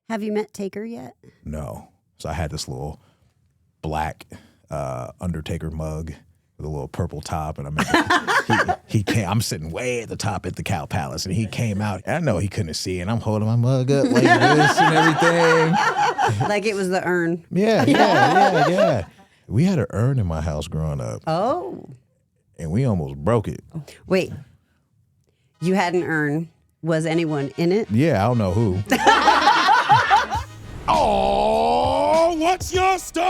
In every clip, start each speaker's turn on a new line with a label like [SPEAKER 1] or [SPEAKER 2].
[SPEAKER 1] Have you met Taker yet?
[SPEAKER 2] No. So I had this little black Undertaker mug with a little purple top, and I remember he came. I'm sitting way at the top at the Cow Palace, and he came out. And I know he couldn't see, and I'm holding my mug up like this and everything.
[SPEAKER 1] Like it was the urn.
[SPEAKER 2] Yeah. We had an urn in my house growing up.
[SPEAKER 1] Oh.
[SPEAKER 2] And we almost broke it.
[SPEAKER 1] Wait. You had an urn. Was anyone in it?
[SPEAKER 2] Yeah, I don't know who. Oh, what's your story?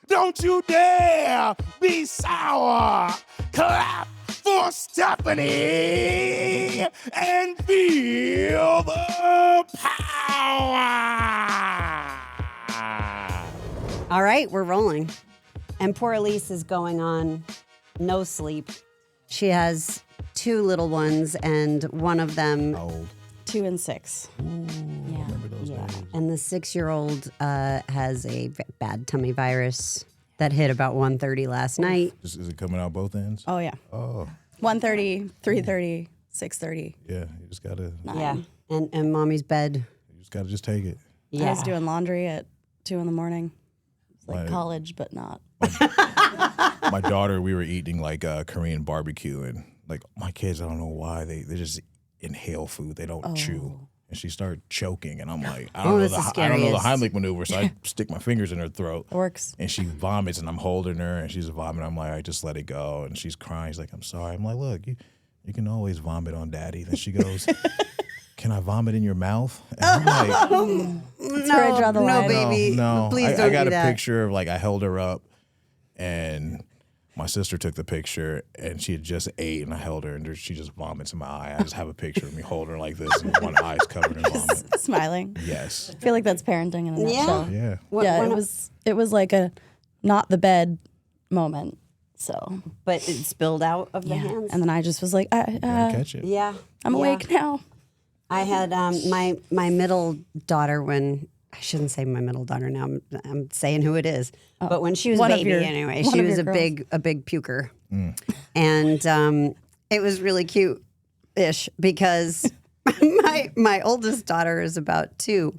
[SPEAKER 2] Don't you dare be sour. Clap for Stephanie and feel the power.
[SPEAKER 1] All right, we're rolling. And poor Elise is going on no sleep. She has 2 little ones, and one of them...
[SPEAKER 2] Old.
[SPEAKER 3] 2 and 6.
[SPEAKER 2] Ooh, I remember those days.
[SPEAKER 1] And the 6-year-old has a bad tummy virus that hit about 1:30 last night.
[SPEAKER 2] Is it coming out both ends?
[SPEAKER 3] Oh, yeah.
[SPEAKER 2] Oh,
[SPEAKER 3] 1:30, 3:30, 6:30.
[SPEAKER 2] yeah. You just gotta
[SPEAKER 1] Yeah. And mommy's bed.
[SPEAKER 2] just take it.
[SPEAKER 1] Yeah.
[SPEAKER 3] I was doing laundry at 2 in the morning. It's like
[SPEAKER 2] Right.
[SPEAKER 3] college, but not.
[SPEAKER 2] My daughter, we were eating like Korean barbecue, and like my kids, I don't know why they just inhale food. They don't chew. And she started choking, and I'm like, I don't know the Heimlich maneuver, so I stick my fingers in her throat.
[SPEAKER 3] It works.
[SPEAKER 2] And she vomits, and I'm holding her, and she's vomiting. I'm like, I just let it go, and she's crying. She's like, I'm sorry. I'm like, look, you can always vomit on Daddy. Then she goes, can I vomit in your mouth? And I'm like,
[SPEAKER 3] That's where I draw the line.
[SPEAKER 1] baby.
[SPEAKER 2] no.
[SPEAKER 1] Please don't
[SPEAKER 2] I got
[SPEAKER 1] do
[SPEAKER 2] a
[SPEAKER 1] that.
[SPEAKER 2] picture of like I held her up, and my sister took the picture, and she had just ate, and I held her, and she just vomits in my eye. I just have a picture of me holding her like this, and one eye's covered in vomit.
[SPEAKER 3] Smiling.
[SPEAKER 2] Yes.
[SPEAKER 3] I feel like that's parenting in a nutshell.
[SPEAKER 2] Yeah.
[SPEAKER 3] It was like a not the bed moment. So,
[SPEAKER 1] But it spilled out of the hands.
[SPEAKER 3] and then I just was like,
[SPEAKER 2] Catch it.
[SPEAKER 1] Yeah.
[SPEAKER 3] I'm awake now.
[SPEAKER 1] I had my middle daughter when I shouldn't say my middle daughter now. I'm saying who it is. But when she was a
[SPEAKER 3] One of
[SPEAKER 1] baby,
[SPEAKER 3] your-
[SPEAKER 1] anyway,
[SPEAKER 3] one
[SPEAKER 1] she
[SPEAKER 3] of
[SPEAKER 1] was
[SPEAKER 3] your
[SPEAKER 1] a
[SPEAKER 3] girls.
[SPEAKER 1] big puker, and it was really cute-ish because my oldest daughter is about 2.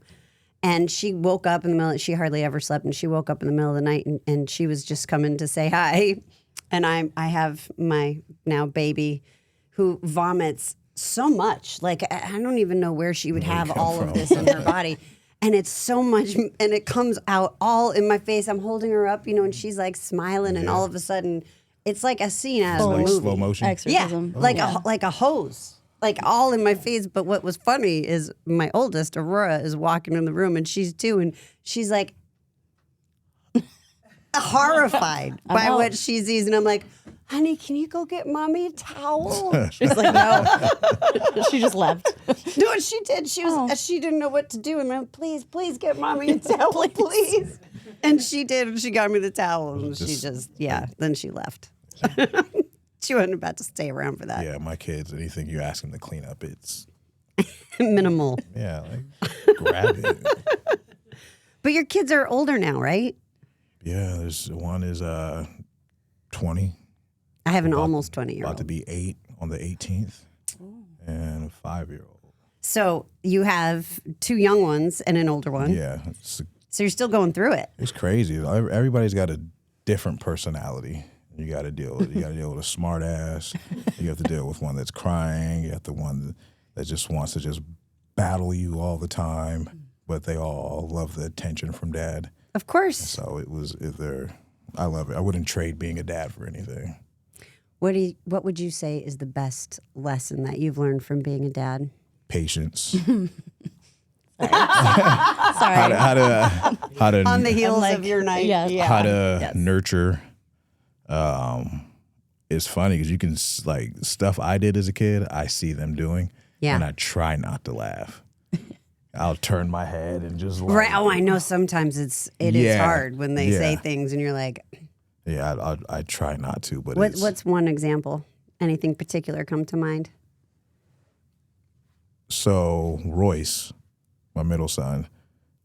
[SPEAKER 1] And she woke up in the middle. She hardly ever slept, and she woke up in the middle of the night, and she was just coming to say hi. And I have my now baby, who vomits so much. Like I don't even know where she would have all of this in her body, and it's so much, and it comes out all in my face. I'm holding her up, and she's like smiling, and all of a sudden, it's like a scene out of a
[SPEAKER 2] Like
[SPEAKER 1] movie.
[SPEAKER 2] slow motion.
[SPEAKER 3] Exorcism.
[SPEAKER 1] Yeah, like a hose, like all in my face. But what was funny is my oldest, Aurora, is walking in the room, and she's 2, and she's like horrified by
[SPEAKER 3] out.
[SPEAKER 1] what she sees, and I'm like, honey, can you go get mommy a towel?
[SPEAKER 3] She's like, no. She just left.
[SPEAKER 1] No, she did. She didn't know what to do, and I'm like, please get mommy a towel, please. And she did. And she got me the towel, and she then she left. She wasn't about to stay around for that.
[SPEAKER 2] Yeah, my kids, anything you ask them to clean up, it's,
[SPEAKER 1] Minimal.
[SPEAKER 2] like, grab it.
[SPEAKER 1] But your kids are older now, right?
[SPEAKER 2] Yeah, there's one is 20.
[SPEAKER 1] I have an almost 20-year-old.
[SPEAKER 2] About to be 8 on the 18th, and a 5-year-old.
[SPEAKER 1] So you have 2 young ones and an older one.
[SPEAKER 2] Yeah,
[SPEAKER 1] So you're still going through it.
[SPEAKER 2] it's crazy. Everybody's got a different personality. You got to deal with. You got to deal with a smart ass. You have to deal with one that's crying. You have the one that just wants to just battle you all the time. But they all love the attention from dad.
[SPEAKER 1] Of course.
[SPEAKER 2] So I love it. I wouldn't trade being a dad for anything.
[SPEAKER 1] What would you say is the best lesson that you've learned from being a dad?
[SPEAKER 2] Patience.
[SPEAKER 3] Sorry.
[SPEAKER 2] How to
[SPEAKER 1] On the heels
[SPEAKER 3] like,
[SPEAKER 1] of your night.
[SPEAKER 3] yeah.
[SPEAKER 2] how to nurture. It's funny because you can like stuff I did as a kid. I see them doing, and I try not to laugh. I'll turn my head and just like,
[SPEAKER 1] Right. Oh, I know. Sometimes it is hard when they say things, and you're like,
[SPEAKER 2] yeah. I try not to, but
[SPEAKER 1] what's one example? Anything particular come to mind?
[SPEAKER 2] So Royce, my middle son,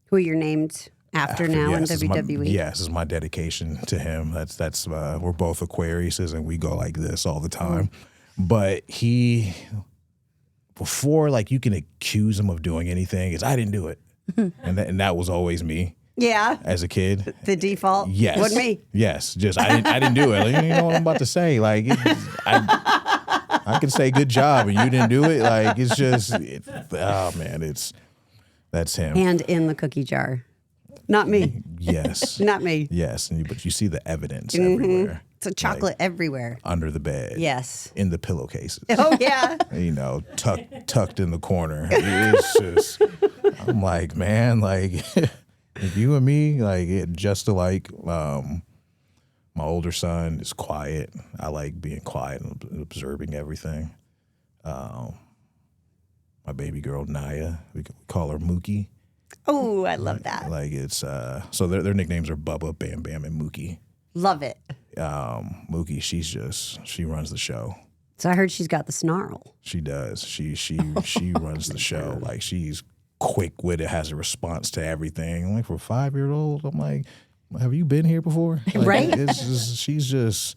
[SPEAKER 1] Who you're named after now in
[SPEAKER 2] yes, is my-
[SPEAKER 1] WWE?
[SPEAKER 2] yes, is my dedication to him. That's we're both Aquariuses, and we go like this all the time. But he before like you can accuse him of doing anything, is I didn't do it, and that was always me
[SPEAKER 1] Yeah.
[SPEAKER 2] as a kid.
[SPEAKER 1] The default.
[SPEAKER 2] Yes.
[SPEAKER 1] Wasn't me.
[SPEAKER 2] Yes. Just I didn't do it. Like, you know what I'm about to say. Like I can say good job and you didn't do it. Like it's just oh man, that's him.
[SPEAKER 1] Hand in the cookie jar. Not me.
[SPEAKER 2] Yes.
[SPEAKER 1] Not me.
[SPEAKER 2] Yes. But you see the evidence everywhere.
[SPEAKER 1] It's a chocolate everywhere.
[SPEAKER 2] Under the bed.
[SPEAKER 1] Yes.
[SPEAKER 2] In the pillowcases.
[SPEAKER 1] Oh yeah.
[SPEAKER 2] You know, tucked in the corner. It's just I'm like, man, like if you and me, like just alike, my older son is quiet. I like being quiet and observing everything. My baby girl, Naya, we call her Mookie.
[SPEAKER 1] Oh, I love that.
[SPEAKER 2] Like it's, so their nicknames are Bubba, Bam Bam, and Mookie.
[SPEAKER 1] Love it.
[SPEAKER 2] Mookie, she runs the show.
[SPEAKER 1] So I heard she's got the snarl.
[SPEAKER 2] She does. She runs the show. Like she's quick-witted, has a response to everything. Like for a 5-year-old, I'm like, have you been here before? Like,
[SPEAKER 1] Right?
[SPEAKER 2] It's just, she's just,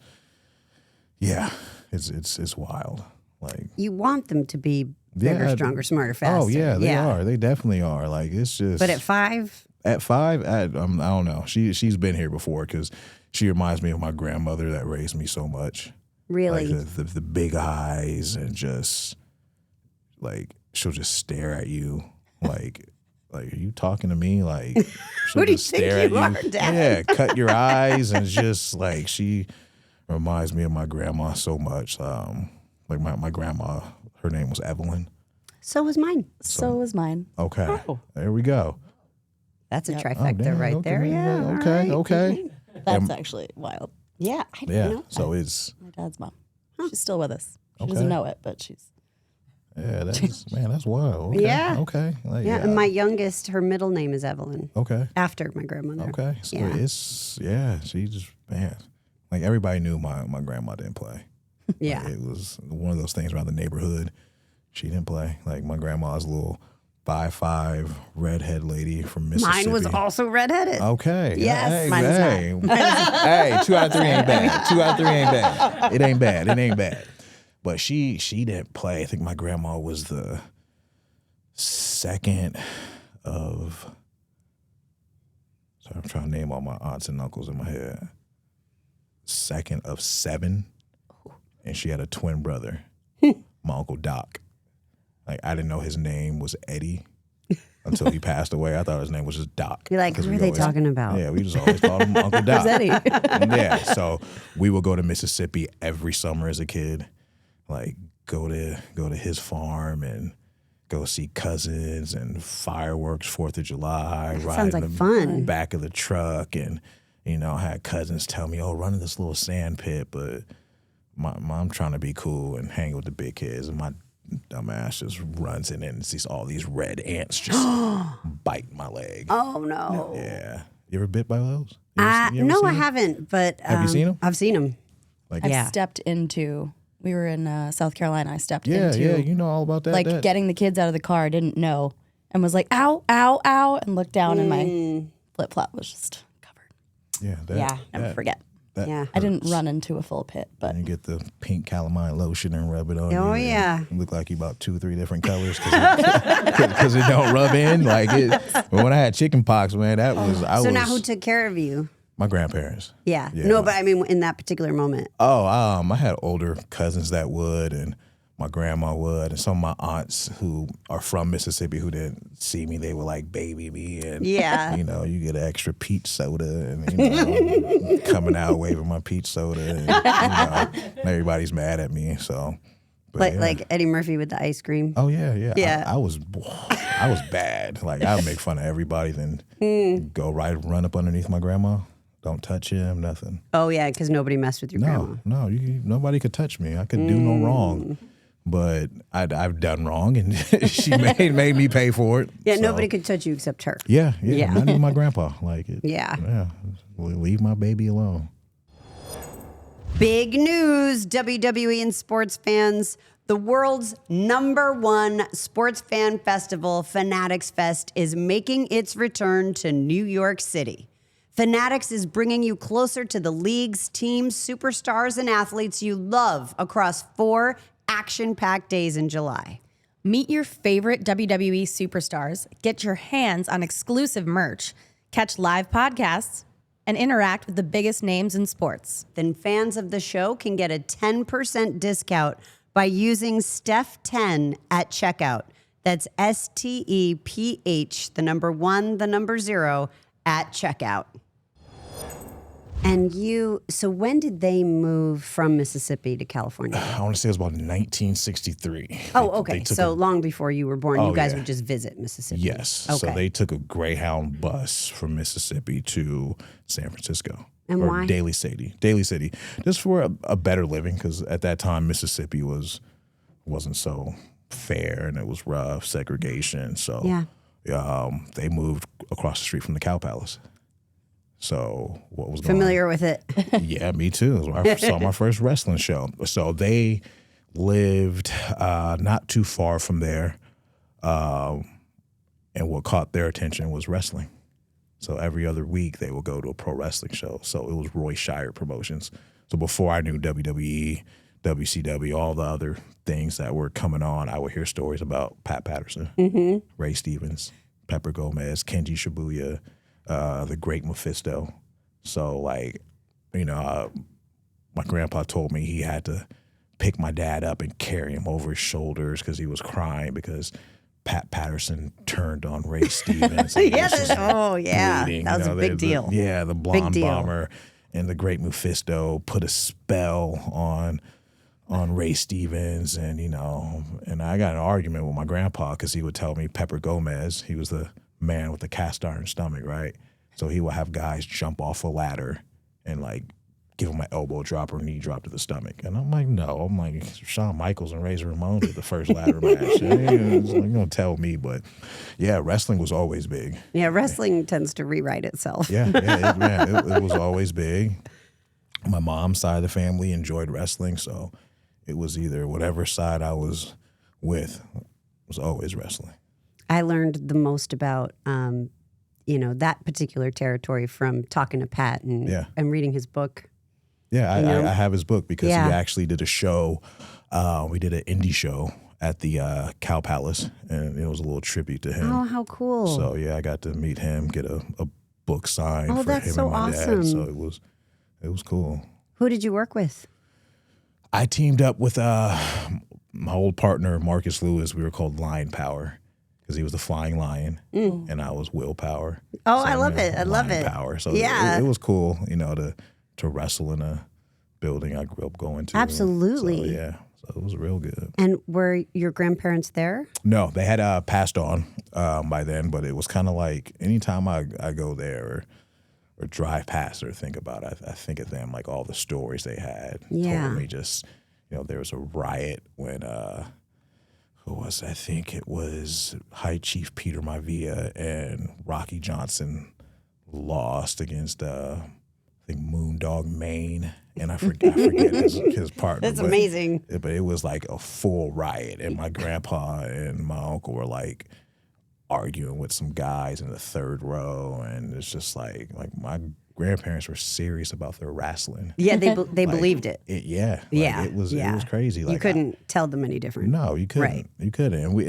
[SPEAKER 2] yeah. It's wild. Like
[SPEAKER 1] You want them to be bigger,
[SPEAKER 2] Yeah,
[SPEAKER 1] stronger, smarter, faster.
[SPEAKER 2] oh yeah, they are. They definitely are. Like it's just.
[SPEAKER 1] But at 5,
[SPEAKER 2] At 5, I don't know. She's been here before because she reminds me of my grandmother that raised me so much.
[SPEAKER 1] really?
[SPEAKER 2] Like the big eyes and just like she'll just stare at you like are you talking to me? Like she'll
[SPEAKER 1] Who do you
[SPEAKER 2] just
[SPEAKER 1] think
[SPEAKER 2] stare
[SPEAKER 1] you
[SPEAKER 2] at
[SPEAKER 1] are, Dad?
[SPEAKER 2] Yeah, cut your eyes and just like she reminds me of my grandma so much. Like my grandma, her name was Evelyn.
[SPEAKER 1] So was mine.
[SPEAKER 3] So was mine.
[SPEAKER 2] Okay, there we go.
[SPEAKER 1] That's a
[SPEAKER 2] Oh,
[SPEAKER 1] trifecta
[SPEAKER 2] damn,
[SPEAKER 1] right
[SPEAKER 2] okay,
[SPEAKER 1] there. Yeah. all
[SPEAKER 2] Okay.
[SPEAKER 1] right.
[SPEAKER 2] Okay.
[SPEAKER 3] That's actually wild.
[SPEAKER 1] Yeah. I
[SPEAKER 2] Yeah.
[SPEAKER 1] know.
[SPEAKER 2] So it's
[SPEAKER 3] My dad's mom. She's still with us. She
[SPEAKER 2] Okay.
[SPEAKER 3] doesn't know it, but she's.
[SPEAKER 2] yeah. That's wild. Okay,
[SPEAKER 1] Yeah.
[SPEAKER 2] Okay. Like,
[SPEAKER 1] Yeah. And my youngest, her middle name is Evelyn.
[SPEAKER 2] Okay.
[SPEAKER 1] After my grandmother.
[SPEAKER 2] Okay. So
[SPEAKER 1] Yeah.
[SPEAKER 2] she just man. Like everybody knew my grandma didn't play.
[SPEAKER 1] Yeah.
[SPEAKER 2] It was one of those things around the neighborhood. She didn't play. Like my grandma's a little 5'5" redhead lady from Mississippi.
[SPEAKER 1] Mine was also redheaded.
[SPEAKER 2] Okay.
[SPEAKER 1] Yes,
[SPEAKER 2] Hey,
[SPEAKER 1] mine is
[SPEAKER 2] hey, 2 out of 3 ain't bad. 2 out of 3 ain't bad. It ain't bad. It ain't bad. But she didn't play. I think my grandma was the second of. So I'm trying to name all my aunts and uncles in my head. Second of 7, and she had a twin brother, my Uncle Doc. Like I didn't know his name was Eddie until he passed away. I thought his name was just Doc.
[SPEAKER 1] You're like,
[SPEAKER 2] 'Cause
[SPEAKER 1] who
[SPEAKER 2] we
[SPEAKER 1] are they
[SPEAKER 2] always-
[SPEAKER 1] talking about?
[SPEAKER 2] Yeah, we just always called him Uncle Doc.
[SPEAKER 3] Eddie?
[SPEAKER 2] Yeah, so we would go to Mississippi every summer as a kid, like go to his farm and go see cousins and fireworks, 4th of July. Ride
[SPEAKER 1] sounds
[SPEAKER 2] in
[SPEAKER 1] like
[SPEAKER 2] the
[SPEAKER 1] fun.
[SPEAKER 2] back of the truck, and I had cousins tell me, "Oh, run in this little sand pit," but my mom trying to be cool and hang with the big kids, and my dumbass just runs in and sees all these red ants just bite my leg.
[SPEAKER 1] Oh no.
[SPEAKER 2] Yeah, you ever bit by those? You ever
[SPEAKER 1] No,
[SPEAKER 2] seen
[SPEAKER 1] I
[SPEAKER 2] them?
[SPEAKER 1] haven't. But
[SPEAKER 2] Have you seen 'em?
[SPEAKER 1] I've seen them.
[SPEAKER 2] Like,
[SPEAKER 3] I've
[SPEAKER 1] Yeah.
[SPEAKER 3] stepped into. We were in South Carolina. I stepped
[SPEAKER 2] yeah,
[SPEAKER 3] into
[SPEAKER 2] yeah, you know all about that.
[SPEAKER 3] like
[SPEAKER 2] that.
[SPEAKER 3] getting the kids out of the car. Didn't know and was like, ow, ow, ow, and looked down and my flip flop was just covered.
[SPEAKER 2] yeah, that,
[SPEAKER 1] Yeah.
[SPEAKER 3] Never
[SPEAKER 2] that-
[SPEAKER 3] forget.
[SPEAKER 2] that
[SPEAKER 1] Yeah.
[SPEAKER 3] I didn't run into a full pit, but
[SPEAKER 2] You get the pink calamine lotion and rub it on.
[SPEAKER 1] Oh,
[SPEAKER 2] you, and
[SPEAKER 1] yeah.
[SPEAKER 2] you look like you about 2 or 3 different colors because it don't rub in like it. But when I had chicken pox, man, that was I
[SPEAKER 1] So
[SPEAKER 2] was
[SPEAKER 1] now who took care of you?
[SPEAKER 2] my grandparents.
[SPEAKER 1] Yeah.
[SPEAKER 2] Yeah.
[SPEAKER 1] No, but I mean in that particular moment.
[SPEAKER 2] Oh, I had older cousins that would, and my grandma would, and some of my aunts who are from Mississippi who didn't see me, they would like baby me, and
[SPEAKER 1] Yeah.
[SPEAKER 2] you get an extra peach soda, and coming out waving my peach soda, and everybody's mad at me, so. But yeah.
[SPEAKER 1] Like Eddie Murphy with the ice cream.
[SPEAKER 2] Oh yeah.
[SPEAKER 1] Yeah.
[SPEAKER 2] I was bad. Like I would make fun of everybody, then run up underneath my grandma. Don't touch him, nothing.
[SPEAKER 1] Oh yeah, because nobody messed with your grandma.
[SPEAKER 2] No, nobody could touch me. I could do no wrong, but I've done wrong, and she made me pay for it.
[SPEAKER 1] Yeah,
[SPEAKER 2] so.
[SPEAKER 1] nobody could touch you except her.
[SPEAKER 2] Yeah,
[SPEAKER 1] Yeah.
[SPEAKER 2] not even my grandpa. Like it.
[SPEAKER 1] Yeah.
[SPEAKER 2] Leave my baby alone.
[SPEAKER 1] Big news, WWE and sports fans. The world's #1 sports fan festival, Fanatics Fest, is making its return to New York City. Fanatics is bringing you closer to the leagues, teams, superstars, and athletes you love across 4 action-packed days in July.
[SPEAKER 3] Meet your favorite WWE superstars, get your hands on exclusive merch, catch live podcasts, and interact with the biggest names in sports.
[SPEAKER 1] Then fans of the show can get a 10% discount by using Steph10 at checkout. That's STEPH, the number 1, the number 0 at checkout. And so when did they move from Mississippi to California?
[SPEAKER 2] I want to say it was about 1963.
[SPEAKER 1] Oh, okay. So long before you were born, you guys
[SPEAKER 2] yeah.
[SPEAKER 1] would just visit Mississippi.
[SPEAKER 2] Yes.
[SPEAKER 1] Okay.
[SPEAKER 2] So they took a Greyhound bus from Mississippi to San Francisco.
[SPEAKER 1] And why?
[SPEAKER 2] Daly City, just for a better living, because at that time Mississippi wasn't so fair and it was rough, segregation. So they moved across the street from the Cow Palace. So what was going
[SPEAKER 1] Familiar with it.
[SPEAKER 2] Yeah, me too. I saw my first wrestling show. So they lived not too far from there. And what caught their attention was wrestling. So every other week they would go to a pro wrestling show. So it was Roy Shire Promotions. So before I knew WWE, WCW, all the other things that were coming on, I would hear stories about Pat Patterson, Ray Stevens, Pepper Gomez, Kenji Shibuya, the Great Mephisto. So, my grandpa told me he had to pick my dad up and carry him over his shoulders because he was crying because Pat Patterson turned on Ray Stevens.
[SPEAKER 1] Bleeding, that was a big deal.
[SPEAKER 2] The Blonde Bomber and the Great Mephisto put a spell on Ray Stevens, and I got in an argument with my grandpa because he would tell me Pepper Gomez, he was the man with the cast iron stomach, right? So he would have guys jump off a ladder and give him an elbow drop or knee drop to the stomach. And I'm like, no. I'm like, Shawn Michaels and Razor Ramon did the first ladder match. You don't tell me, but yeah, wrestling was always big.
[SPEAKER 1] Yeah, wrestling tends to rewrite itself.
[SPEAKER 2] It was always big. My mom's side of the family enjoyed wrestling, so it was either whatever side I was with was always wrestling.
[SPEAKER 1] I learned the most about, that particular territory from talking to Pat and reading his book.
[SPEAKER 2] Yeah, I have his book because he actually did a show. We did an indie show at the Cow Palace, and it was a little tribute to him.
[SPEAKER 1] Oh, how cool.
[SPEAKER 2] So, I got to meet him, get a book signed for
[SPEAKER 1] that's
[SPEAKER 2] him
[SPEAKER 1] so
[SPEAKER 2] and my
[SPEAKER 1] awesome.
[SPEAKER 2] dad. So it was cool.
[SPEAKER 1] Who did you work with?
[SPEAKER 2] I teamed up with my old partner, Marcus Lewis. We were called Lion Power because he was the Flying Lion, and I was Willpower.
[SPEAKER 1] Oh, I love it. I love it.
[SPEAKER 2] Power. So
[SPEAKER 1] yeah.
[SPEAKER 2] it was cool, to wrestle in a building I grew up going to.
[SPEAKER 1] Absolutely.
[SPEAKER 2] So it was real good.
[SPEAKER 1] And were your grandparents there?
[SPEAKER 2] No, they had passed on by then, but it was kind of like anytime I go there or drive past or think about it, I think of them, like all the stories they had.
[SPEAKER 1] Yeah.
[SPEAKER 2] Told me just, there was a riot when, who was it? I think it was High Chief Peter Maivia and Rocky Johnson lost against, I think Moondog Maine. And I forget his partner.
[SPEAKER 1] That's amazing.
[SPEAKER 2] But it was like a full riot, and my grandpa and my uncle were arguing with some guys in the third row, and it's just like my grandparents were serious about their wrestling.
[SPEAKER 1] Yeah, they believed it.
[SPEAKER 2] It was crazy.
[SPEAKER 1] You couldn't tell them any different.
[SPEAKER 2] No, you couldn't.
[SPEAKER 1] Right.
[SPEAKER 2] You couldn't. And we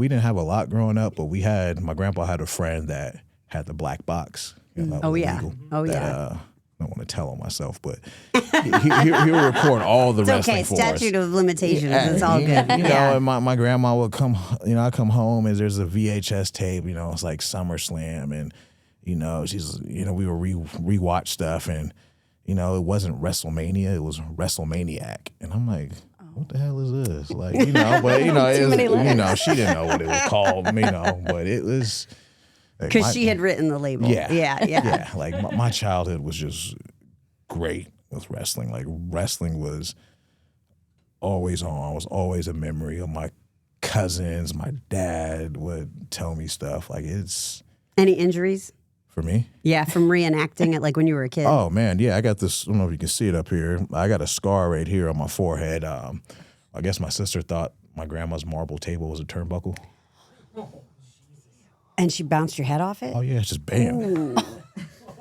[SPEAKER 2] didn't have a lot growing up, but my grandpa had a friend that had the black box. I don't want to tell on myself, but he would record all the wrestling for us.
[SPEAKER 1] Statute of limitations. It's all good.
[SPEAKER 2] And my grandma would come, I come home and there's a VHS tape, it's like SummerSlam, and, she's, we would rewatch stuff, and, it wasn't WrestleMania, it was WrestleManiac. And I'm like, what the hell is this? But, she didn't know what it was called, but it was...
[SPEAKER 1] Because she had written the label.
[SPEAKER 2] Yeah. My childhood was just great with wrestling. Wrestling was always on. It was always a memory of my cousins. My dad would tell me stuff.
[SPEAKER 1] Any injuries?
[SPEAKER 2] For me?
[SPEAKER 1] Yeah, from reenacting it when you were a kid.
[SPEAKER 2] Oh, man. Yeah, I got this. I don't know if you can see it up here. I got a scar right here on my forehead. I guess my sister thought my grandma's marble table was a turnbuckle.
[SPEAKER 1] And she bounced your head off it?
[SPEAKER 2] Oh, yeah, it's just bam.
[SPEAKER 1] Ooh.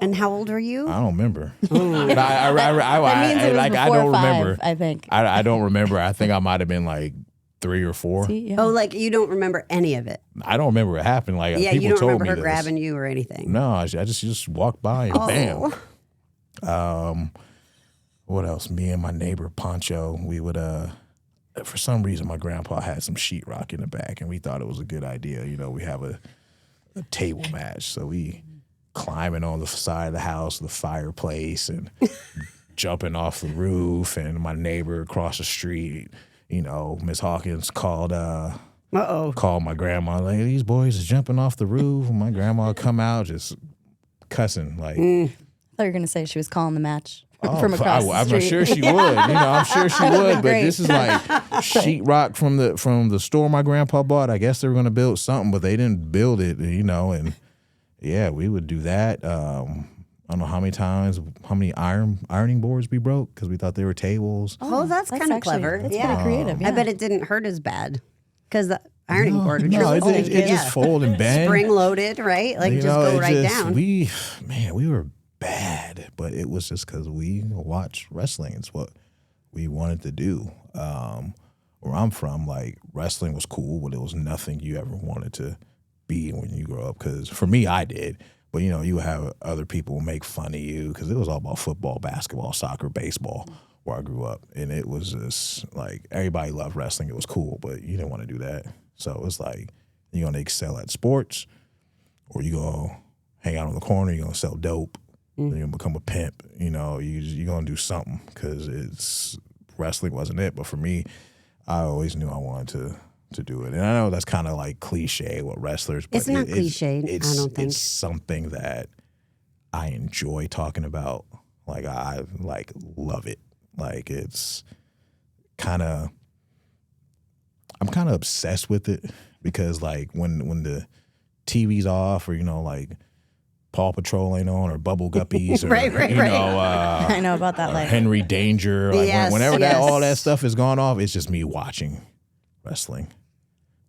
[SPEAKER 1] And how old are you?
[SPEAKER 2] I don't remember.
[SPEAKER 3] That means it was before 5, I think.
[SPEAKER 2] I don't remember. I think I might have been 3 or 4.
[SPEAKER 3] See, yeah.
[SPEAKER 1] Oh, like you don't remember any of it?
[SPEAKER 2] I don't remember it happened. Like
[SPEAKER 1] Yeah,
[SPEAKER 2] people
[SPEAKER 1] you don't
[SPEAKER 2] told
[SPEAKER 1] remember
[SPEAKER 2] me
[SPEAKER 1] her
[SPEAKER 2] this.
[SPEAKER 1] grabbing you or anything.
[SPEAKER 2] No, I just walked by and
[SPEAKER 1] Oh.
[SPEAKER 2] bam. What else? Me and my neighbor Poncho, we would for some reason my grandpa had some sheetrock in the back, and we thought it was a good idea. You know, we have a table match, so we climbing on the side of the house, the fireplace, and jumping off the roof. And my neighbor across the street, you know, Miss Hawkins called my grandma, like, these boys is jumping off the roof. And my grandma come out just cussing, like,
[SPEAKER 3] I thought you were going to say she was calling the match
[SPEAKER 2] oh,
[SPEAKER 3] from across the
[SPEAKER 2] I'm
[SPEAKER 3] street.
[SPEAKER 2] sure she would. You know, I'm sure she would. But
[SPEAKER 3] great.
[SPEAKER 2] this is like sheetrock from the store my grandpa bought. I guess they were going to build something, but they didn't build it, you know. And yeah, we would do that. I don't know how many ironing boards we broke because we thought they were tables.
[SPEAKER 1] Oh, that's kind of
[SPEAKER 3] actually-
[SPEAKER 1] clever.
[SPEAKER 3] That's
[SPEAKER 1] yeah.
[SPEAKER 3] pretty creative. Yeah.
[SPEAKER 1] I bet it didn't hurt as bad because the ironing board would
[SPEAKER 2] No,
[SPEAKER 1] just
[SPEAKER 2] it just fold and bend.
[SPEAKER 1] spring loaded, right? Like
[SPEAKER 2] You
[SPEAKER 1] just
[SPEAKER 2] know,
[SPEAKER 1] go
[SPEAKER 2] it
[SPEAKER 1] right
[SPEAKER 2] just-
[SPEAKER 1] down.
[SPEAKER 2] We were bad, but it was just because we watched wrestling. It's what we wanted to do. Where I'm from, like, wrestling was cool, but it was nothing you ever wanted to be when you grow up. Because for me, I did. But, you know, you have other people make fun of you because it was all about football, basketball, soccer, baseball where I grew up. And it was just like everybody loved wrestling. It was cool, but you didn't want to do that. So it was like, you're going to excel at sports or you're going to hang out on the corner, you're going to sell dope, then you're going to become a pimp. You know, you're going to do something because wrestling wasn't it. But for me, I always knew I wanted to do it. And I know that's kind of like cliche with wrestlers, but
[SPEAKER 1] It's not cliche, I don't think.
[SPEAKER 2] It's something that I enjoy talking about. Like I love it. Like it's I'm kind of obsessed with it because like when the TV's off or, you know, like Paw Patrol ain't on or Bubble Guppies or,
[SPEAKER 1] Right,
[SPEAKER 2] you
[SPEAKER 1] right.
[SPEAKER 2] know,
[SPEAKER 3] I know about that
[SPEAKER 2] or
[SPEAKER 3] life.
[SPEAKER 2] Henry Danger. Like
[SPEAKER 1] Yes,
[SPEAKER 2] whenever
[SPEAKER 1] yes.
[SPEAKER 2] all that stuff is gone off, it's just me watching wrestling.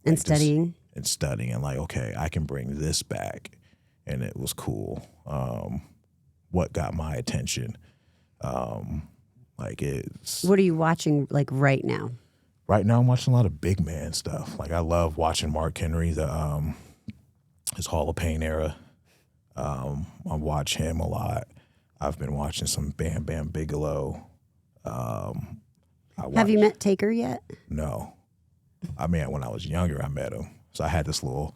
[SPEAKER 1] And
[SPEAKER 2] Just-
[SPEAKER 1] studying.
[SPEAKER 2] and studying and like, okay, I can bring this back. And it was cool. What got my attention? Like it's
[SPEAKER 1] What are you watching like right now?
[SPEAKER 2] right now I'm watching a lot of big man stuff. Like I love watching Mark Henry, his Hall of Pain era. I watch him a lot. I've been watching some Bam Bam Bigelow.
[SPEAKER 1] Have you met Taker yet?
[SPEAKER 2] No. I mean, when I was younger, I met him. So I had this little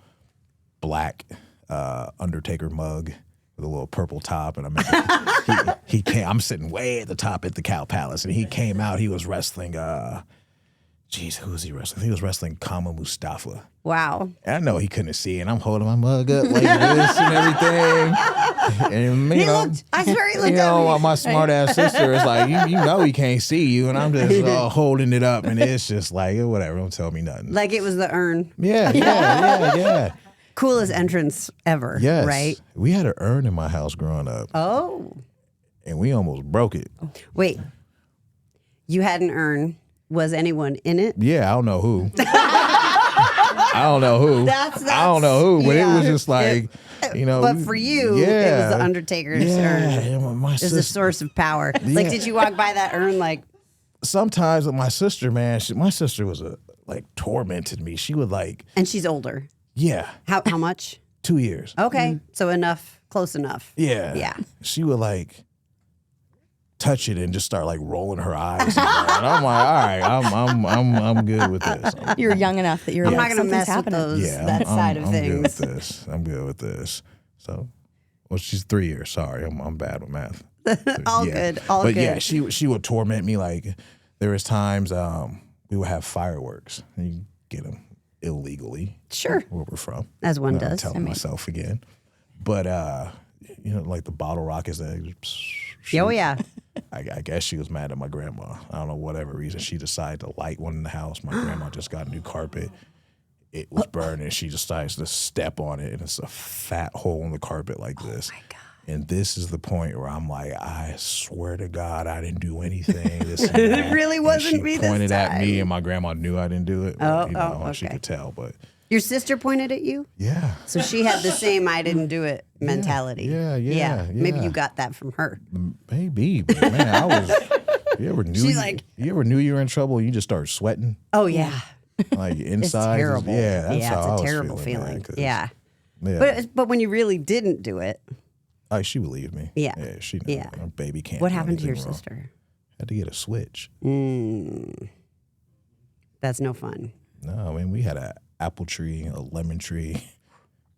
[SPEAKER 2] black Undertaker mug with a little purple top. And I remember he came, I'm sitting way at the top at the Cow Palace. And he came out, he was wrestling, who was he wrestling? He was wrestling Kama Mustafa.
[SPEAKER 1] Wow.
[SPEAKER 2] And I know he couldn't see, and I'm holding my mug up like this and everything. And you know,
[SPEAKER 1] I swear he looked
[SPEAKER 2] you
[SPEAKER 1] at
[SPEAKER 2] know,
[SPEAKER 1] me.
[SPEAKER 2] my smart ass sister is like, you know, he can't see you, and I'm just holding it up, and it's just like whatever. Don't tell me nothing.
[SPEAKER 1] Like it was the urn.
[SPEAKER 2] Yeah.
[SPEAKER 1] Coolest entrance ever.
[SPEAKER 2] Yes,
[SPEAKER 1] Right?
[SPEAKER 2] We had an urn in my house growing up,
[SPEAKER 1] Oh.
[SPEAKER 2] and we almost broke it.
[SPEAKER 1] Wait. You had an urn. Was anyone in it?
[SPEAKER 2] Yeah, I don't know who. I don't know who. I don't know who, but it was just like, you know.
[SPEAKER 1] But for you, it was the Undertaker's urn.
[SPEAKER 2] and my
[SPEAKER 1] It was a
[SPEAKER 2] sister.
[SPEAKER 1] source of power. Like,
[SPEAKER 2] Yeah.
[SPEAKER 1] did you walk by that urn like,
[SPEAKER 2] Sometimes with my sister, man, my sister was tormented me. She would like,
[SPEAKER 1] and she's older.
[SPEAKER 2] yeah,
[SPEAKER 1] How much?
[SPEAKER 2] 2 years.
[SPEAKER 1] Okay. So enough, close enough.
[SPEAKER 2] Yeah.
[SPEAKER 1] Yeah.
[SPEAKER 2] She would like touch it and just start like rolling her eyes. And I'm like, all right, I'm good with this.
[SPEAKER 3] You were young enough that you were
[SPEAKER 1] I'm
[SPEAKER 3] like,
[SPEAKER 1] not going to
[SPEAKER 3] something's
[SPEAKER 1] mess with
[SPEAKER 3] happening.
[SPEAKER 1] those,
[SPEAKER 2] Yeah,
[SPEAKER 1] that side of
[SPEAKER 2] I'm good with
[SPEAKER 1] things.
[SPEAKER 2] this. I'm good with this. So, well, she's 3 years. Sorry, I'm bad with math.
[SPEAKER 1] All
[SPEAKER 2] Yeah.
[SPEAKER 1] good. All
[SPEAKER 2] but
[SPEAKER 1] good.
[SPEAKER 2] yeah, she would torment me. Like there was times we would have fireworks and you get them illegally.
[SPEAKER 1] Sure.
[SPEAKER 2] Where we're from,
[SPEAKER 1] As one
[SPEAKER 2] I'm
[SPEAKER 1] does.
[SPEAKER 2] telling myself again, but you know, like the bottle rockets that.
[SPEAKER 1] Oh, yeah.
[SPEAKER 2] I guess she was mad at my grandma. I don't know, whatever reason. She decided to light one in the house. My grandma just got new carpet. It was burning. She decides to step on it, and it's a fat hole in the carpet like this.
[SPEAKER 1] Oh, my God.
[SPEAKER 2] And this is the point where I'm like, I swear to God, I didn't do anything. This and
[SPEAKER 1] It
[SPEAKER 2] that.
[SPEAKER 1] really
[SPEAKER 2] And
[SPEAKER 1] wasn't
[SPEAKER 2] she
[SPEAKER 1] me this
[SPEAKER 2] pointed at me,
[SPEAKER 1] time.
[SPEAKER 2] and my grandma knew I didn't do it. But, she
[SPEAKER 1] okay.
[SPEAKER 2] could tell. But
[SPEAKER 1] Your sister pointed at you?
[SPEAKER 2] yeah,
[SPEAKER 1] So she had the same I didn't do it mentality.
[SPEAKER 2] Yeah.
[SPEAKER 1] Maybe you got that from her.
[SPEAKER 2] maybe. But man, I was. You ever knew
[SPEAKER 1] She's
[SPEAKER 2] you,
[SPEAKER 1] like-
[SPEAKER 2] you ever knew you were in trouble? And you just started sweating.
[SPEAKER 1] Oh, yeah.
[SPEAKER 2] like
[SPEAKER 1] It's
[SPEAKER 2] inside.
[SPEAKER 1] terrible.
[SPEAKER 2] Yeah, that's
[SPEAKER 1] yeah,
[SPEAKER 2] how I
[SPEAKER 1] it's a
[SPEAKER 2] was
[SPEAKER 1] terrible
[SPEAKER 2] feeling, man,
[SPEAKER 1] feeling.
[SPEAKER 2] 'cause,
[SPEAKER 1] Yeah.
[SPEAKER 2] yeah.
[SPEAKER 1] But when you really didn't do it,
[SPEAKER 2] Like she believed me.
[SPEAKER 1] Yeah.
[SPEAKER 2] Yeah, she knew.
[SPEAKER 1] Yeah.
[SPEAKER 2] Her baby can't.
[SPEAKER 1] what
[SPEAKER 2] do
[SPEAKER 1] happened to your
[SPEAKER 2] anything wrong.
[SPEAKER 1] sister?
[SPEAKER 2] Had to get a switch.
[SPEAKER 1] That's no fun.
[SPEAKER 2] No, I mean we had an apple tree, a lemon tree,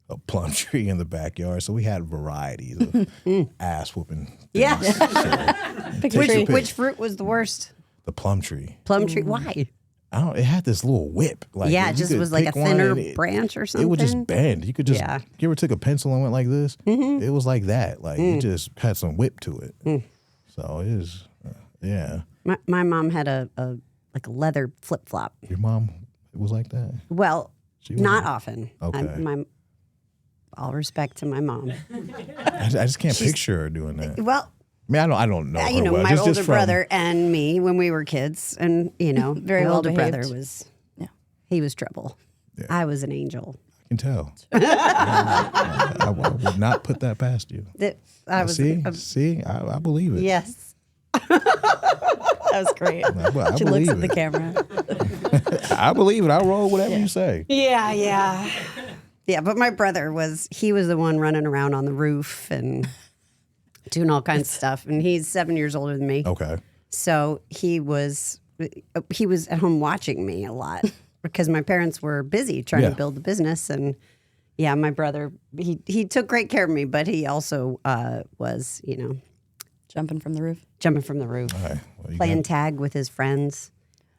[SPEAKER 2] a plum tree in the backyard, so we had varieties of ass whooping.
[SPEAKER 1] Yeah.
[SPEAKER 3] Pick a
[SPEAKER 2] Take
[SPEAKER 3] tree.
[SPEAKER 2] your pick.
[SPEAKER 1] Which fruit was the worst?
[SPEAKER 2] The plum tree.
[SPEAKER 1] Plum tree. Why?
[SPEAKER 2] I don't. It had this little whip. Like
[SPEAKER 1] Yeah,
[SPEAKER 2] you
[SPEAKER 1] it just
[SPEAKER 2] could
[SPEAKER 1] was like a
[SPEAKER 2] pick one
[SPEAKER 1] thinner
[SPEAKER 2] and it-
[SPEAKER 1] branch or something.
[SPEAKER 2] It would just bend. You could just.
[SPEAKER 1] Yeah.
[SPEAKER 2] You ever took a pencil and went like this? Mm-hmm. It was like that. Like it just had some whip to it. So it was. Yeah.
[SPEAKER 1] My mom had a leather flip flop.
[SPEAKER 2] Your mom was like that.
[SPEAKER 1] Well,
[SPEAKER 2] She was
[SPEAKER 1] not
[SPEAKER 2] a-
[SPEAKER 1] often.
[SPEAKER 2] Okay.
[SPEAKER 1] All respect to my mom.
[SPEAKER 2] I just can't picture her doing that.
[SPEAKER 1] Well,
[SPEAKER 2] I mean, I don't know.
[SPEAKER 1] you
[SPEAKER 2] her
[SPEAKER 1] know,
[SPEAKER 2] well.
[SPEAKER 1] my
[SPEAKER 2] Just
[SPEAKER 1] older
[SPEAKER 2] from-
[SPEAKER 1] brother and me when we were kids, and you know,
[SPEAKER 3] Very
[SPEAKER 1] my
[SPEAKER 3] well
[SPEAKER 1] older brother
[SPEAKER 3] behaved.
[SPEAKER 1] was,
[SPEAKER 3] Yeah.
[SPEAKER 1] he was trouble.
[SPEAKER 2] Yeah.
[SPEAKER 1] I was an angel.
[SPEAKER 2] I can tell. I would not put that past you.
[SPEAKER 1] I was.
[SPEAKER 2] See, I believe it.
[SPEAKER 1] Yes.
[SPEAKER 3] That was great.
[SPEAKER 2] I
[SPEAKER 3] She looks
[SPEAKER 2] believe
[SPEAKER 3] at the
[SPEAKER 2] it.
[SPEAKER 3] camera.
[SPEAKER 2] I believe it. I roll whatever you say.
[SPEAKER 1] Yeah, yeah. Yeah, but my brother was the one running around on the roof and doing all kinds of stuff. And he's 7 years older than me.
[SPEAKER 2] Okay.
[SPEAKER 1] So he was at home watching me a lot because my parents were busy trying
[SPEAKER 2] Yeah.
[SPEAKER 1] to build the business. And yeah, my brother, he took great care of me, but he also was, you know,
[SPEAKER 3] Jumping from the roof.
[SPEAKER 1] jumping from the roof,
[SPEAKER 2] All right. Well, you
[SPEAKER 1] playing
[SPEAKER 2] got-
[SPEAKER 1] tag with his friends.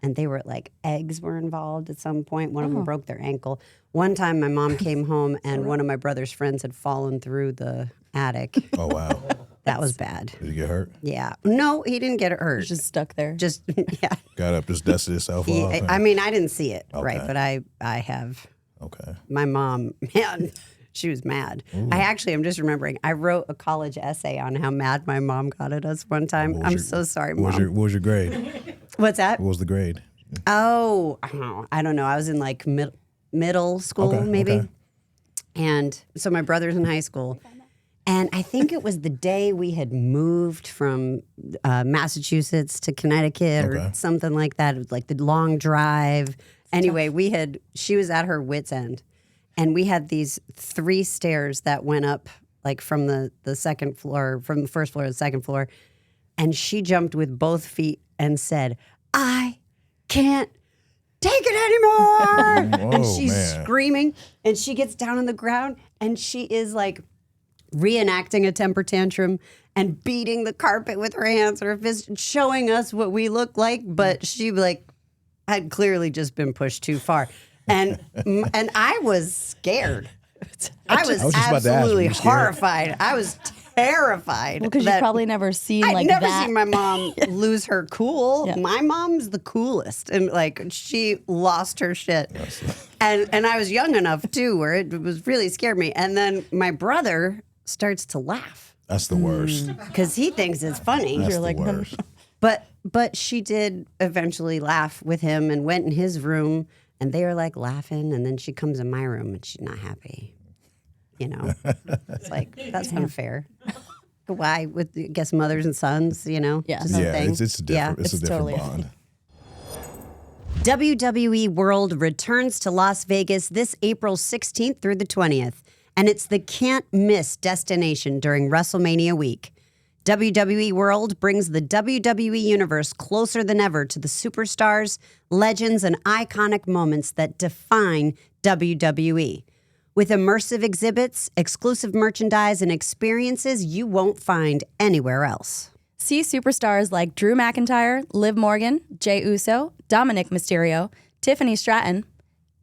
[SPEAKER 1] And they were like, eggs were involved at some point. One of them broke their ankle. One time my mom came home and one of my brother's friends had fallen through the attic.
[SPEAKER 2] Oh wow.
[SPEAKER 1] That was bad.
[SPEAKER 2] Did you get hurt?
[SPEAKER 1] Yeah. No, he didn't get hurt.
[SPEAKER 3] Just stuck there.
[SPEAKER 1] Just yeah.
[SPEAKER 2] Got up, just dusted itself off.
[SPEAKER 1] I mean, I didn't see it, right?
[SPEAKER 2] Okay.
[SPEAKER 1] But I have
[SPEAKER 2] Okay.
[SPEAKER 1] my mom, man, she was mad. I'm just remembering, I wrote a college essay on how mad my mom got at us one time.
[SPEAKER 2] What was
[SPEAKER 1] I'm
[SPEAKER 2] your-
[SPEAKER 1] so sorry,
[SPEAKER 2] What
[SPEAKER 1] Mom.
[SPEAKER 2] was your grade?
[SPEAKER 1] What's that?
[SPEAKER 2] What was the grade?
[SPEAKER 1] Oh, I don't know. I was in like middle school,
[SPEAKER 2] Okay,
[SPEAKER 1] maybe.
[SPEAKER 2] okay.
[SPEAKER 1] And so my brother's in high school. And I think it was the day we had moved from Massachusetts to Connecticut or
[SPEAKER 2] Okay.
[SPEAKER 1] something like that. It was like the long drive. Anyway, she was at her wit's end. And we had these 3 stairs that went up like from the second floor, from the first floor to the second floor. And she jumped with both feet and said, I can't take it anymore. And
[SPEAKER 2] Whoa,
[SPEAKER 1] she's
[SPEAKER 2] man.
[SPEAKER 1] screaming and she gets down on the ground and she is like reenacting a temper tantrum and beating the carpet with her hands and her fist, showing us what we look like. But she like had clearly just been pushed too far. And I was scared. I was
[SPEAKER 2] just about to ask, were
[SPEAKER 1] absolutely
[SPEAKER 2] you scared?
[SPEAKER 1] horrified. I was terrified.
[SPEAKER 3] Because you've
[SPEAKER 1] that-
[SPEAKER 3] probably never seen
[SPEAKER 1] I'd
[SPEAKER 3] like
[SPEAKER 1] never
[SPEAKER 3] that.
[SPEAKER 1] seen my mom lose her cool.
[SPEAKER 3] Yeah.
[SPEAKER 1] My mom's the coolest, and like she lost her shit. And I was young enough too, where it was really scared me. And then my brother starts to laugh
[SPEAKER 2] That's the worst.
[SPEAKER 1] because he thinks it's funny.
[SPEAKER 2] That's
[SPEAKER 3] You're
[SPEAKER 2] the
[SPEAKER 3] like,
[SPEAKER 2] worst.
[SPEAKER 1] But she did eventually laugh with him and went in his room, and they were like laughing. And then she comes in my room and she's not happy. You know, it's like that's unfair. Why with I guess mothers and sons? You know,
[SPEAKER 3] Yeah.
[SPEAKER 1] just a
[SPEAKER 2] Yeah,
[SPEAKER 1] thing.
[SPEAKER 2] it's different.
[SPEAKER 1] Yeah.
[SPEAKER 2] It's a
[SPEAKER 3] It's
[SPEAKER 2] different
[SPEAKER 3] totally
[SPEAKER 2] bond.
[SPEAKER 1] WWE World returns to Las Vegas this April 16th through the 20th, and it's the can't miss destination during WrestleMania week. WWE World brings the WWE Universe closer than ever to the superstars, legends, and iconic moments that define WWE. With immersive exhibits, exclusive merchandise, and experiences you won't find anywhere else.
[SPEAKER 3] See superstars like Drew McIntyre, Liv Morgan, Jey Uso, Dominic Mysterio, Tiffany Stratton,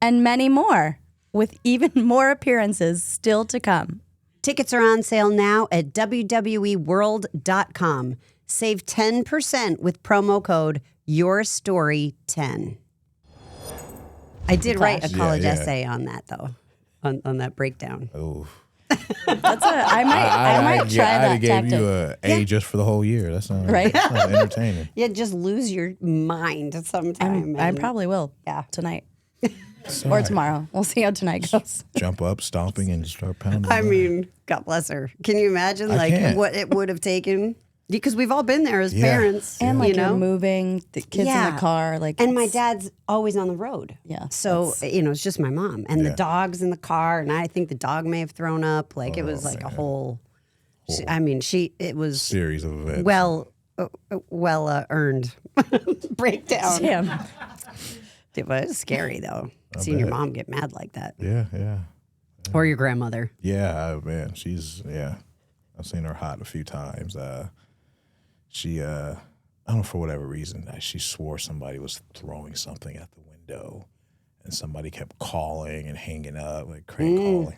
[SPEAKER 3] and many more, with even more appearances still to come.
[SPEAKER 1] Tickets are on sale now at WWEworld.com. Save 10% with promo code YourStory10. I did write a
[SPEAKER 3] Clash.
[SPEAKER 1] college
[SPEAKER 2] Yeah.
[SPEAKER 1] essay on that, though, on that breakdown.
[SPEAKER 2] Oh,
[SPEAKER 3] I might try
[SPEAKER 2] I
[SPEAKER 3] that
[SPEAKER 2] gave
[SPEAKER 3] tactic.
[SPEAKER 2] you a A just for the whole year. That's not
[SPEAKER 3] Right?
[SPEAKER 2] That's not entertaining.
[SPEAKER 1] Yeah, just lose your mind sometime.
[SPEAKER 3] I
[SPEAKER 1] and-
[SPEAKER 3] probably will.
[SPEAKER 1] Yeah.
[SPEAKER 3] Tonight
[SPEAKER 2] It's
[SPEAKER 3] or
[SPEAKER 2] all right.
[SPEAKER 3] tomorrow. We'll see how tonight goes.
[SPEAKER 2] Jump up, stomping, and start pounding.
[SPEAKER 1] I mean, God bless her. Can you imagine
[SPEAKER 2] I
[SPEAKER 1] like
[SPEAKER 2] can't.
[SPEAKER 1] what it would have taken? because we've all been there as
[SPEAKER 2] Yeah.
[SPEAKER 1] parents,
[SPEAKER 3] And like
[SPEAKER 1] you know.
[SPEAKER 3] you're moving the kids in
[SPEAKER 1] Yeah.
[SPEAKER 3] the car, like
[SPEAKER 1] And my
[SPEAKER 3] it's-
[SPEAKER 1] dad's always on the road.
[SPEAKER 3] Yeah,
[SPEAKER 1] So, it's just my mom and the
[SPEAKER 2] Yeah.
[SPEAKER 1] dog's in the car. And I think the dog may have thrown up. Like it was like a whole, it was
[SPEAKER 2] Series of events.
[SPEAKER 1] well earned breakdown.
[SPEAKER 3] Damn.
[SPEAKER 1] It was scary though, seeing your mom get mad like that.
[SPEAKER 2] yeah.
[SPEAKER 1] Or your grandmother.
[SPEAKER 2] Yeah, man, I've seen her hot a few times. She, I don't know, for whatever reason, she swore somebody was throwing something at the window, and somebody kept calling and hanging up, like crank calling,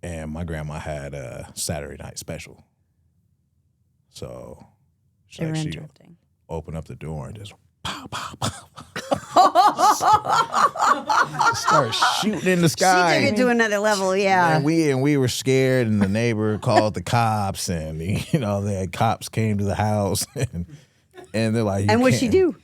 [SPEAKER 2] And my grandma had a Saturday night special, so
[SPEAKER 3] They were
[SPEAKER 2] she
[SPEAKER 3] interrupting.
[SPEAKER 2] opened up the door and just pow, pow, pow. Start shooting in the sky.
[SPEAKER 1] She took it to another level, yeah.
[SPEAKER 2] And we were scared, and the neighbor called the cops, and the cops came to the house, and they're like,
[SPEAKER 1] And what'd she do?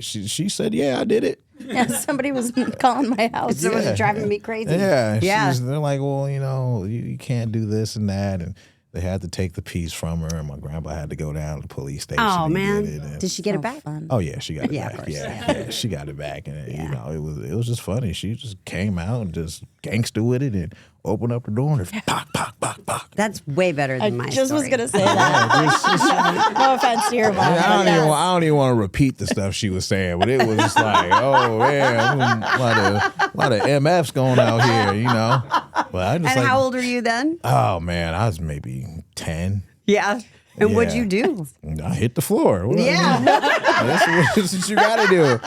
[SPEAKER 2] She said, "Yeah, I did it."
[SPEAKER 3] Yeah, somebody was calling my house.
[SPEAKER 1] Someone's driving me crazy.
[SPEAKER 2] Yeah, and
[SPEAKER 1] Yeah.
[SPEAKER 2] they're like, "Well, you can't do this and that," and they had to take the piece from her, and my grandpa had to go down to the police station.
[SPEAKER 1] Oh
[SPEAKER 2] and
[SPEAKER 1] man,
[SPEAKER 2] get it, and-
[SPEAKER 1] did she get it back?
[SPEAKER 3] Fun.
[SPEAKER 2] Oh yeah, she got it
[SPEAKER 1] Yeah, of
[SPEAKER 2] back.
[SPEAKER 1] course,
[SPEAKER 2] Yeah, she got it back, and it was just funny. She just came out and just gangster with it and opened up the door and just pock, pock, pock, pock.
[SPEAKER 1] That's way better than my
[SPEAKER 3] Just
[SPEAKER 1] story.
[SPEAKER 3] was gonna say that. No offense to your mom.
[SPEAKER 2] I
[SPEAKER 3] but
[SPEAKER 2] don't,
[SPEAKER 3] that's-
[SPEAKER 2] I don't even want to repeat the stuff she was saying, but it was just like, oh man, a lot of MFs going out here, But I just
[SPEAKER 1] And how old were you then?
[SPEAKER 2] oh man, I was maybe 10.
[SPEAKER 1] Yeah. And what'd
[SPEAKER 2] Yeah.
[SPEAKER 1] you do?
[SPEAKER 2] I hit the floor.
[SPEAKER 1] Yeah.
[SPEAKER 2] That's what you got to do.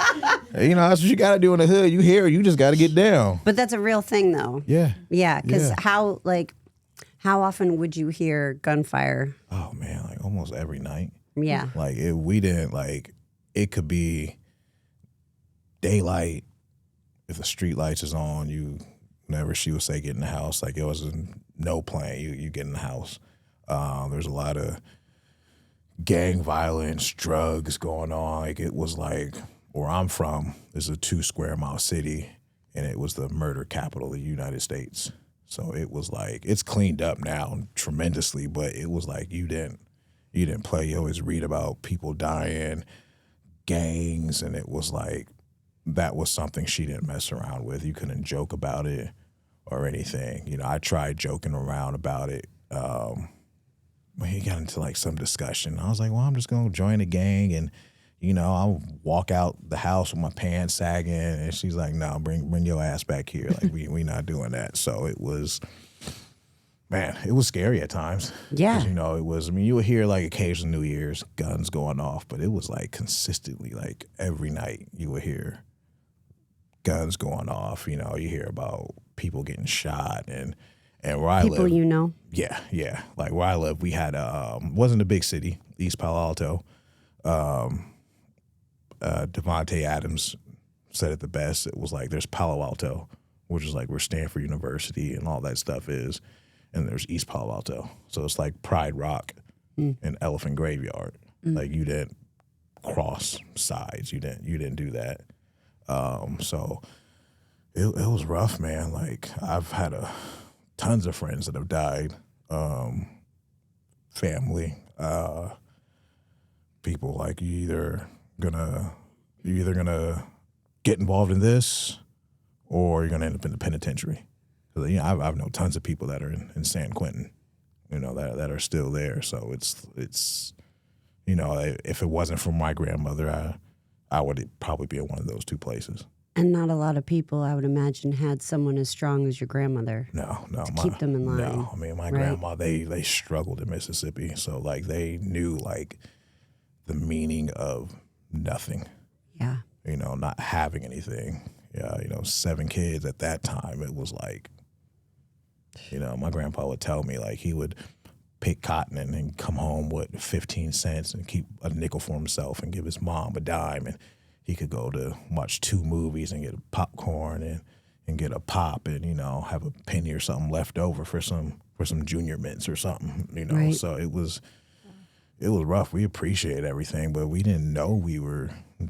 [SPEAKER 2] That's what you got to do in the hood. You hear, you just got to get down.
[SPEAKER 1] But that's a real thing though.
[SPEAKER 2] Yeah.
[SPEAKER 1] Yeah, because
[SPEAKER 2] Yeah.
[SPEAKER 1] how often would you hear gunfire?
[SPEAKER 2] Oh man, like almost every night.
[SPEAKER 1] Yeah.
[SPEAKER 2] Like we didn't it could be daylight. If the street lights is on, whenever she would say get in the house, like it wasn't no plan. You get in the house. There's a lot of gang violence, drugs going on. Like it was like where I'm from is a 2 square mile city, and it was the murder capital of the United States. So it was like it's cleaned up now tremendously, but it was like you didn't play. You always read about people dying, gangs, and it was like that was something she didn't mess around with. You couldn't joke about it or anything. I tried joking around about it. When he got into like some discussion, I was like, well, I'm just gonna join a gang and I'll walk out the house with my pants sagging, and she's like, no, bring your ass back here. Like we not doing that. So it was scary at times.
[SPEAKER 1] Yeah.
[SPEAKER 2] 'Cause, it was, you would hear like occasional New Year's guns going off, but it was like consistently, like every night you would hear guns going off. You hear about people getting shot and where I
[SPEAKER 1] People
[SPEAKER 2] live. Yeah. Like where I live, we had wasn't a big city, East Palo Alto. Devontae Adams said it the best. It was like there's Palo Alto, which is like where Stanford University and all that stuff is, and there's East Palo Alto. So it's like Pride Rock and Elephant Graveyard. Like you didn't cross sides. You didn't do that. So it was rough, man. Like I've had tons of friends that have died. Family, people like you're either gonna get involved in this, or you're gonna end up in the penitentiary. 'Cause, I've known tons of people that are in San Quentin, that are still there. So it's if it wasn't for my grandmother, I would probably be in one of those 2 places.
[SPEAKER 1] And not a lot of people, I would imagine, had someone as strong as your grandmother.
[SPEAKER 2] No,
[SPEAKER 1] keep them in line.
[SPEAKER 2] No, I mean my grandma, they struggled in Mississippi, so like they knew like the meaning of nothing.
[SPEAKER 1] Yeah.
[SPEAKER 2] Not having anything. Yeah, 7 kids at that time. It was like, my grandpa would tell me like he would pick cotton and come home with 15 cents and keep a nickel for himself and give his mom a dime, and he could go to watch 2 movies and get popcorn and get a pop and have a penny or something left over for some junior mints or something.
[SPEAKER 1] Right.
[SPEAKER 2] So it was rough. We appreciated everything, but we didn't know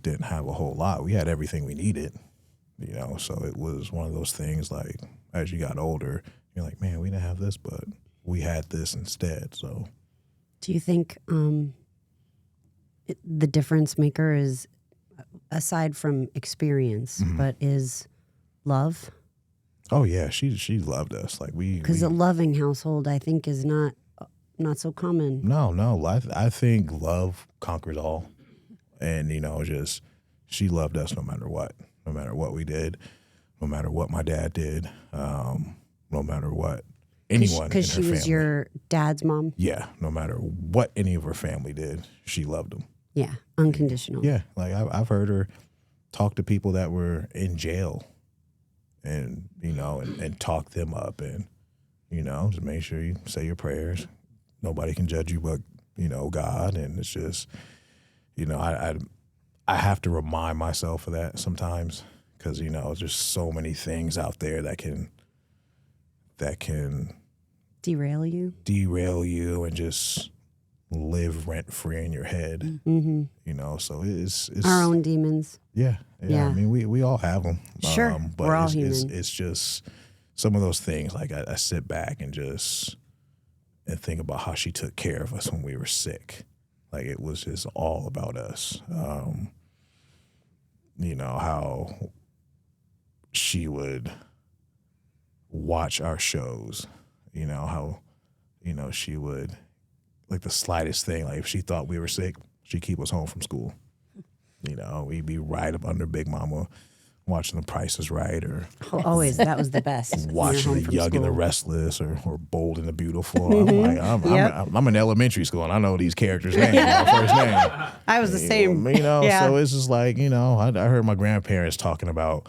[SPEAKER 2] didn't have a whole lot. We had everything we needed. So it was one of those things like as you got older, you're like, man, we didn't have this, but we had this instead. So
[SPEAKER 1] Do you think the difference maker is, aside from experience, but is love?
[SPEAKER 2] oh yeah, she loved us. Like
[SPEAKER 1] Because a loving household, I think, is not so common.
[SPEAKER 2] no, I think love conquers all, and just she loved us no matter what we did, no matter what my dad did, no matter what anyone
[SPEAKER 1] Because
[SPEAKER 2] in
[SPEAKER 1] she
[SPEAKER 2] her
[SPEAKER 1] was
[SPEAKER 2] family.
[SPEAKER 1] your dad's mom.
[SPEAKER 2] Yeah, no matter what any of her family did, she loved them.
[SPEAKER 1] Yeah, unconditional.
[SPEAKER 2] Yeah, like I've heard her talk to people that were in jail, and and talk them up, and just make sure you say your prayers. Nobody can judge you but God, and it's just I have to remind myself of that sometimes because there's so many things out there that can
[SPEAKER 1] Derail you.
[SPEAKER 2] derail you and just live rent free in your head.
[SPEAKER 1] Mm-hmm.
[SPEAKER 2] So it's
[SPEAKER 1] Our own demons.
[SPEAKER 2] Yeah.
[SPEAKER 1] Yeah.
[SPEAKER 2] I mean, we all have them.
[SPEAKER 1] Sure,
[SPEAKER 2] but
[SPEAKER 1] we're all
[SPEAKER 2] it's,
[SPEAKER 1] human.
[SPEAKER 2] It's just some of those things. Like I sit back and think about how she took care of us when we were sick. Like it was just all about us. How she would watch our shows. How she would, like the slightest thing, like if she thought we were sick, she'd keep us home from school. We'd be right up under Big Mama watching The Price is Right or
[SPEAKER 1] Always, that was the best. When you're
[SPEAKER 2] watching
[SPEAKER 1] home
[SPEAKER 2] The
[SPEAKER 1] from
[SPEAKER 2] Young and the
[SPEAKER 1] school.
[SPEAKER 2] Restless or Bold and the Beautiful. I'm like, I'm in elementary school and I know these characters' names, first name.
[SPEAKER 1] I was the same. Yeah.
[SPEAKER 2] So it's just like, I heard my grandparents talking about,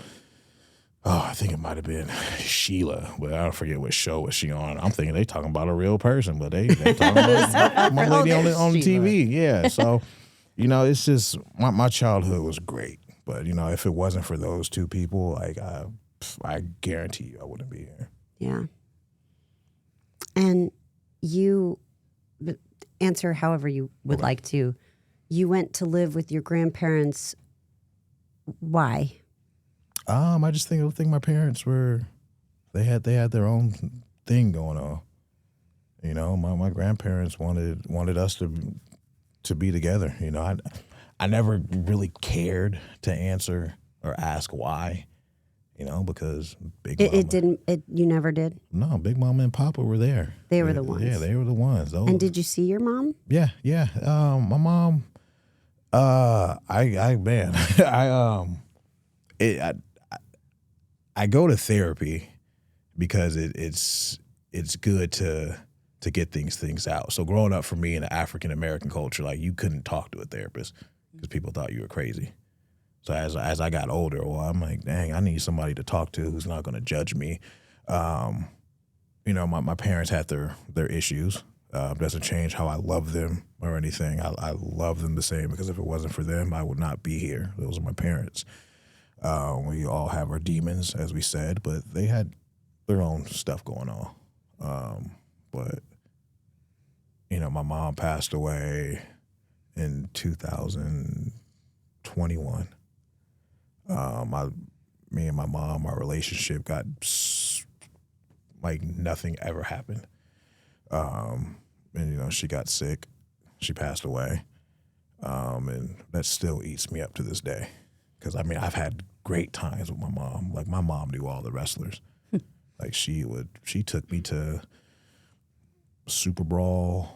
[SPEAKER 2] I think it might have been Sheila, but I don't forget what show was she on. I'm thinking they talking about a real person, but they talking about my lady on the TV. Yeah, so, it's just, my childhood was great. But, if it wasn't for those two people, like, I guarantee you I wouldn't be here.
[SPEAKER 1] Yeah. And you answer however you would like to. You went to live with your grandparents. Why?
[SPEAKER 2] I just think my parents they had their own thing going on. My grandparents wanted us to be together. I never really cared to answer or ask why. Because
[SPEAKER 1] You never did?
[SPEAKER 2] No, Big Mama and Papa were there.
[SPEAKER 1] They were the ones.
[SPEAKER 2] Yeah, they were the ones.
[SPEAKER 1] And did you see your mom?
[SPEAKER 2] Yeah. My mom. I go to therapy because it's good to get things out. So growing up for me in the African American culture, like you couldn't talk to a therapist because people thought you were crazy. So as I got older, I'm like, dang, I need somebody to talk to who's not going to judge me. My parents had their issues. Doesn't change how I love them or anything. I love them the same because if it wasn't for them, I would not be here. Those are my parents. We all have our demons, as we said, but they had their own stuff going on. But my mom passed away in 2021. Me and my mom, our relationship got like nothing ever happened. And she got sick, she passed away, and that still eats me up to this day. Because I've had great times with my mom. Like my mom knew all the wrestlers. Like she took me to Super Brawl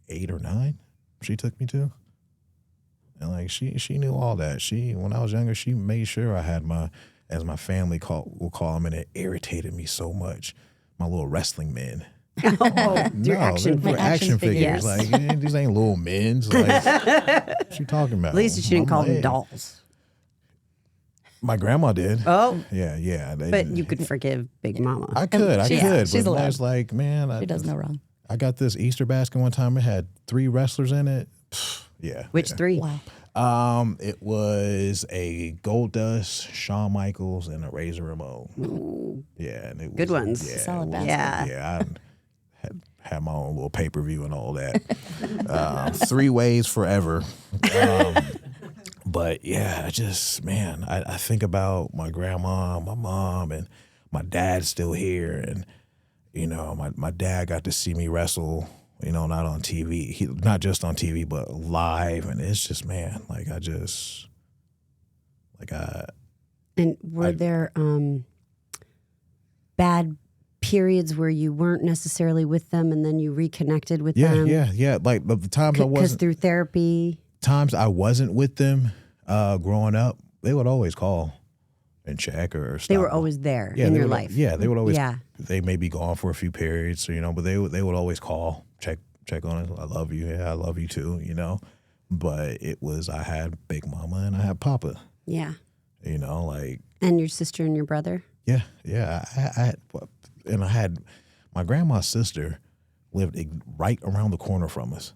[SPEAKER 2] 8 or 9. She took me to. And like she knew all that. When I was younger, she made sure I had as my family will call them, and it irritated me so much, my little wrestling men.
[SPEAKER 1] Your action
[SPEAKER 2] action figures.
[SPEAKER 1] Yes.
[SPEAKER 2] Like these ain't little men's. Like what you talking about?
[SPEAKER 1] At least you shouldn't call them dolls.
[SPEAKER 2] My grandma did.
[SPEAKER 1] Oh.
[SPEAKER 2] Yeah.
[SPEAKER 1] But you could forgive Big Mama.
[SPEAKER 2] I could.
[SPEAKER 3] she's
[SPEAKER 2] But
[SPEAKER 3] allowed.
[SPEAKER 2] I was like, man,
[SPEAKER 3] She does no wrong.
[SPEAKER 2] I got this Easter basket one time. It had 3 wrestlers in it. Yeah.
[SPEAKER 1] Which 3?
[SPEAKER 3] Wow.
[SPEAKER 2] It was a Goldust, Shawn Michaels, and a Razor Ramon.
[SPEAKER 1] Ooh.
[SPEAKER 2] Yeah, and it was
[SPEAKER 1] Good ones.
[SPEAKER 2] Yeah,
[SPEAKER 3] Solid
[SPEAKER 2] it was-
[SPEAKER 1] basket.
[SPEAKER 2] Yeah, I had my own little pay-per-view and all that. 3 ways forever. But yeah, I think about my grandma, my mom, and my dad's still here, and you know, my dad got to see me wrestle, you know, not on TV, not just on TV, but live. And it's just, man, like
[SPEAKER 1] And were there bad periods where you weren't necessarily with them and then you reconnected with them?
[SPEAKER 2] Yeah. Like the times I
[SPEAKER 1] Because
[SPEAKER 2] wasn't,
[SPEAKER 1] through therapy.
[SPEAKER 2] times I wasn't with them growing up, they would always call and check or stop.
[SPEAKER 1] They were always there
[SPEAKER 2] Yeah,
[SPEAKER 1] in
[SPEAKER 2] they
[SPEAKER 1] your
[SPEAKER 2] would-
[SPEAKER 1] life.
[SPEAKER 2] Yeah, they would always.
[SPEAKER 1] Yeah.
[SPEAKER 2] They may be gone for a few periods, you know, but they would always call, check on it. I love you. Yeah, I love you too. You know, but it was I had Big Mama and I had Papa.
[SPEAKER 1] Yeah.
[SPEAKER 2] You know, like
[SPEAKER 1] And your sister and your brother?
[SPEAKER 2] yeah. I had my grandma's sister lived right around the corner from us,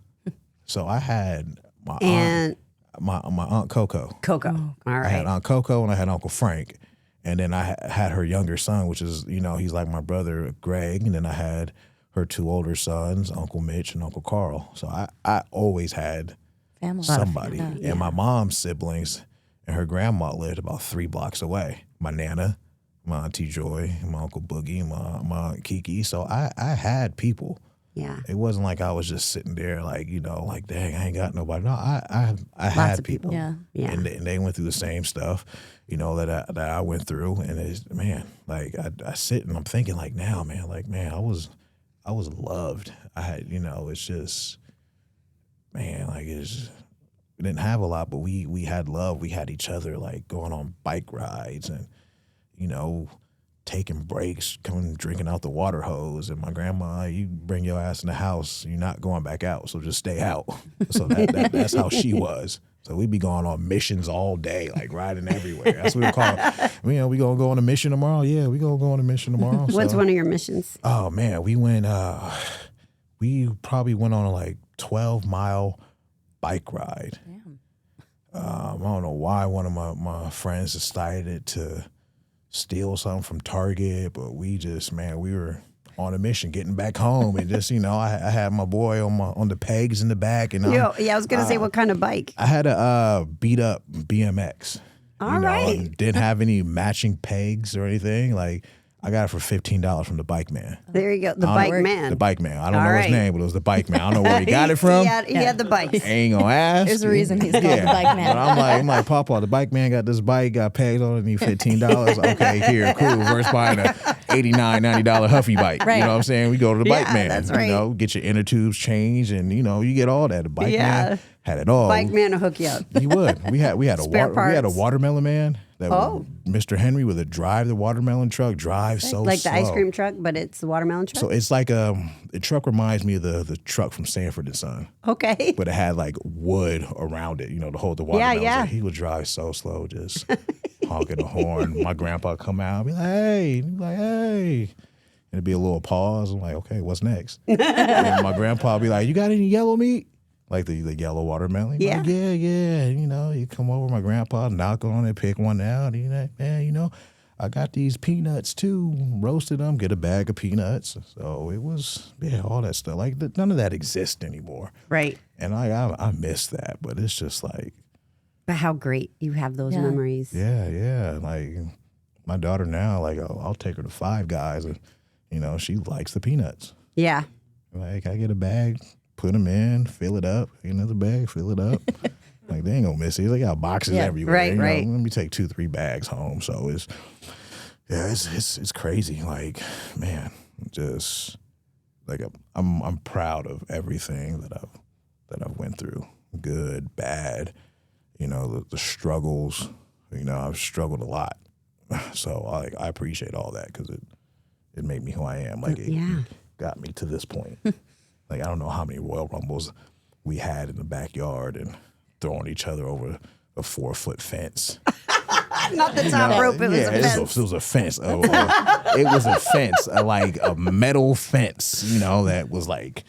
[SPEAKER 2] so I had my
[SPEAKER 1] And
[SPEAKER 2] aunt, my aunt Coco.
[SPEAKER 1] Coco. All
[SPEAKER 2] I had
[SPEAKER 1] right.
[SPEAKER 2] Aunt Coco and I had Uncle Frank. And then I had her younger son, which is, you know, he's like my brother, Greg. And then I had her 2 older sons, Uncle Mitch and Uncle Carl. So I always had
[SPEAKER 3] Family.
[SPEAKER 2] somebody.
[SPEAKER 3] Yeah.
[SPEAKER 2] And my mom's siblings and her grandma lived about 3 blocks away. My Nana, my Auntie Joy, my Uncle Boogie, my Aunt Kiki. So I had people.
[SPEAKER 1] Yeah.
[SPEAKER 2] It wasn't like I was just sitting there like, you know, like, dang, I ain't got nobody. No, I had
[SPEAKER 1] of people.
[SPEAKER 3] Yeah.
[SPEAKER 1] Yeah.
[SPEAKER 2] And they went through the same stuff, you know, that I went through. And it's, man, like I sit and I'm thinking like now, man, like, man, I was loved. I had, you know, it's just, man, like we didn't have a lot, but we had love. We had each other, like going on bike rides and, you know, taking breaks, coming drinking out the water hose. And my grandma, you bring your ass in the house, you're not going back out, so just stay out. So that's how she was. So we'd be going on missions all day, like riding everywhere. That's what we call it. You know, we gonna go on a mission tomorrow? Yeah, we gonna go on a mission tomorrow.
[SPEAKER 1] What's
[SPEAKER 2] So-
[SPEAKER 1] one of your missions?
[SPEAKER 2] Oh man, we probably went on a like 12-mile bike ride.
[SPEAKER 3] Damn.
[SPEAKER 2] I don't know why one of my friends decided to steal something from Target, but we were on a mission getting back home, and just, you know, I had my boy on the pegs in the back, and
[SPEAKER 1] Yeah, I was going to say what kind of bike?
[SPEAKER 2] I had a beat up BMX.
[SPEAKER 1] All right.
[SPEAKER 2] and didn't have any matching pegs or anything. Like I got it for $15 from the bike man.
[SPEAKER 1] There you go. The
[SPEAKER 2] I
[SPEAKER 1] bike
[SPEAKER 2] don't-
[SPEAKER 1] man.
[SPEAKER 2] The bike man. I don't
[SPEAKER 1] All
[SPEAKER 2] know
[SPEAKER 1] right.
[SPEAKER 2] his name, but it was the bike man. I don't know where he got it from.
[SPEAKER 1] He had the bikes.
[SPEAKER 2] Ain't gonna ask.
[SPEAKER 3] There's a reason he's called the bike man.
[SPEAKER 2] But I'm like, Papa, the bike man got this bike, got pegs on it, need $15. Okay, here, cool. Versus buying a $89, $90 Huffy bike.
[SPEAKER 3] Right.
[SPEAKER 2] You know what I'm saying? We go to the bike
[SPEAKER 1] Yeah,
[SPEAKER 2] man.
[SPEAKER 1] that's right.
[SPEAKER 2] You know, get your inner tubes changed, and you know, you get all that. The bike
[SPEAKER 1] Yeah.
[SPEAKER 2] man had it all.
[SPEAKER 1] Bike man will hook you up.
[SPEAKER 2] He would. We had
[SPEAKER 1] Spare
[SPEAKER 2] we had a
[SPEAKER 1] parts.
[SPEAKER 2] watermelon man. That
[SPEAKER 1] Oh.
[SPEAKER 2] Mr. Henry would drive the watermelon truck. Drive so
[SPEAKER 1] Like
[SPEAKER 2] slow.
[SPEAKER 1] the ice cream truck, but it's the watermelon truck.
[SPEAKER 2] So it's like the truck reminds me of the truck from Sanford and Son,
[SPEAKER 1] Okay.
[SPEAKER 2] but it had like wood around it, you know, to hold the watermelons.
[SPEAKER 1] yeah.
[SPEAKER 2] He would drive so slow, just honking the horn. My grandpa come out, and be like, hey, and he'd be like, hey. And it'd be a little pause. I'm like, okay, what's next? And my grandpa would be like, you got any yellow meat? Like the yellow watermelon?
[SPEAKER 1] Yeah.
[SPEAKER 2] Like, yeah. You know, you come over, my grandpa, knock on it, pick one out. And he's like, man, you know, I got these peanuts too. Roasted them, get a bag of peanuts. So it was, all that stuff. Like none of that exists anymore.
[SPEAKER 1] Right.
[SPEAKER 2] And I miss that, but it's just like,
[SPEAKER 1] But how great you have those
[SPEAKER 3] Yeah.
[SPEAKER 1] memories.
[SPEAKER 2] yeah. Like my daughter now, like I'll take her to Five Guys, and you know she likes the peanuts.
[SPEAKER 1] Yeah.
[SPEAKER 2] Like I get a bag, put them in, fill it up, another bag, fill it up. Like they ain't gonna miss it. They got boxes
[SPEAKER 3] Yeah,
[SPEAKER 2] everywhere.
[SPEAKER 1] right,
[SPEAKER 2] you know?
[SPEAKER 1] right.
[SPEAKER 2] Let me take 2-3 bags home. So it's crazy. Like man, just like I'm proud of everything that I've went through, good, bad. You know the struggles. You know I've struggled a lot. So I appreciate all that because it made me who I am. Like it
[SPEAKER 1] Yeah.
[SPEAKER 2] got me to this point. Like I don't know how many Royal Rumbles we had in the backyard and throwing each other over a 4-foot fence.
[SPEAKER 1] Not the top rope, it was a fence.
[SPEAKER 2] It was a fence. It was a fence, like a metal fence, you know, that was like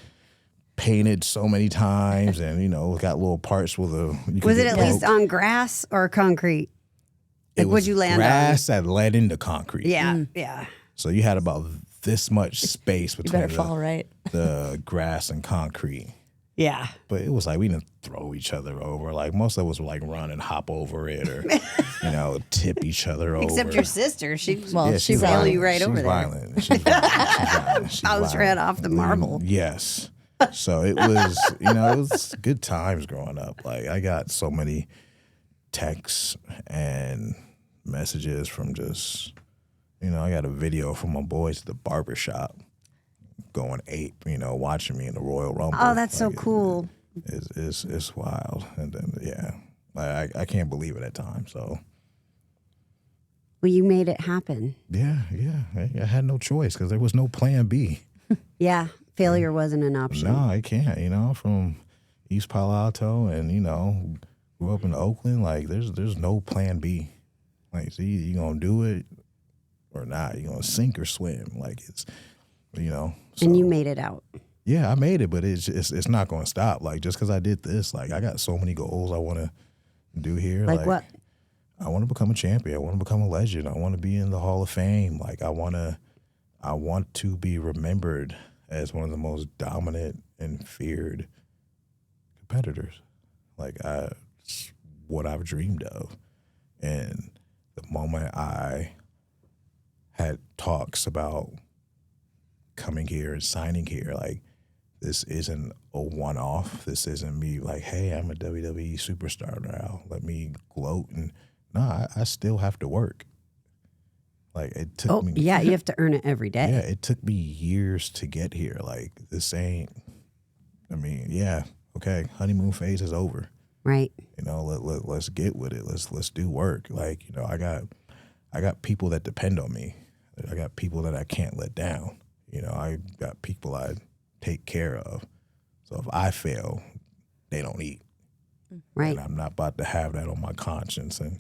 [SPEAKER 2] painted so many times, and you know, got little parts with a.
[SPEAKER 1] Was it at least on grass or concrete? Like, what'd you land
[SPEAKER 2] grass that led into concrete.
[SPEAKER 1] Yeah. Yeah.
[SPEAKER 2] So you had about this much space
[SPEAKER 3] You
[SPEAKER 2] between
[SPEAKER 3] better fall right.
[SPEAKER 2] the grass and concrete.
[SPEAKER 1] Yeah.
[SPEAKER 2] But it was like we didn't throw each other over. Like most of us were like run and hop over it, or tip each other over.
[SPEAKER 1] Except your sister. She
[SPEAKER 3] Well,
[SPEAKER 1] she
[SPEAKER 3] she's
[SPEAKER 1] bail
[SPEAKER 3] violent.
[SPEAKER 1] you right
[SPEAKER 2] She's
[SPEAKER 1] over there.
[SPEAKER 2] violent. She's violent. She's
[SPEAKER 1] Bounce right
[SPEAKER 2] violent.
[SPEAKER 1] off the marble.
[SPEAKER 2] Yes. So it was, it was good times growing up. Like I got so many texts and messages from just, I got a video from my boys at the barbershop going ape, watching me in the Royal Rumble.
[SPEAKER 1] Oh, that's so cool.
[SPEAKER 2] It's wild. And then, I can't believe it at times. So,
[SPEAKER 1] Well, you made it happen.
[SPEAKER 2] yeah. I had no choice because there was no plan B.
[SPEAKER 1] Yeah. Failure wasn't an option.
[SPEAKER 2] No, I can't. From East Palo Alto and, grew up in Oakland, like there's no plan B. Like, see, you gonna do it or not. You gonna sink or swim. Like it's, So,
[SPEAKER 1] And you made it out.
[SPEAKER 2] yeah, I made it, but it's not gonna stop. Like just because I did this, like I got so many goals I want to do here.
[SPEAKER 1] Like what?
[SPEAKER 2] I want to become a champion. I want to become a legend. I want to be in the Hall of Fame. Like I want to be remembered as one of the most dominant and feared competitors. Like it's what I've dreamed of. And the moment I had talks about coming here and signing here, like this isn't a one-off. This isn't me like, hey, I'm a WWE superstar now. Let me gloat. And no, I still have to work. Like it took me.
[SPEAKER 1] Yeah, you have to earn it every day.
[SPEAKER 2] Yeah, it took me years to get here. Like this ain't. Okay, honeymoon phase is over.
[SPEAKER 1] Right.
[SPEAKER 2] Let's get with it. Let's do work. Like I got people that depend on me. I got people that I can't let down. I got people I take care of. So if I fail, they don't eat.
[SPEAKER 1] Right.
[SPEAKER 2] And I'm not about to have that on my conscience and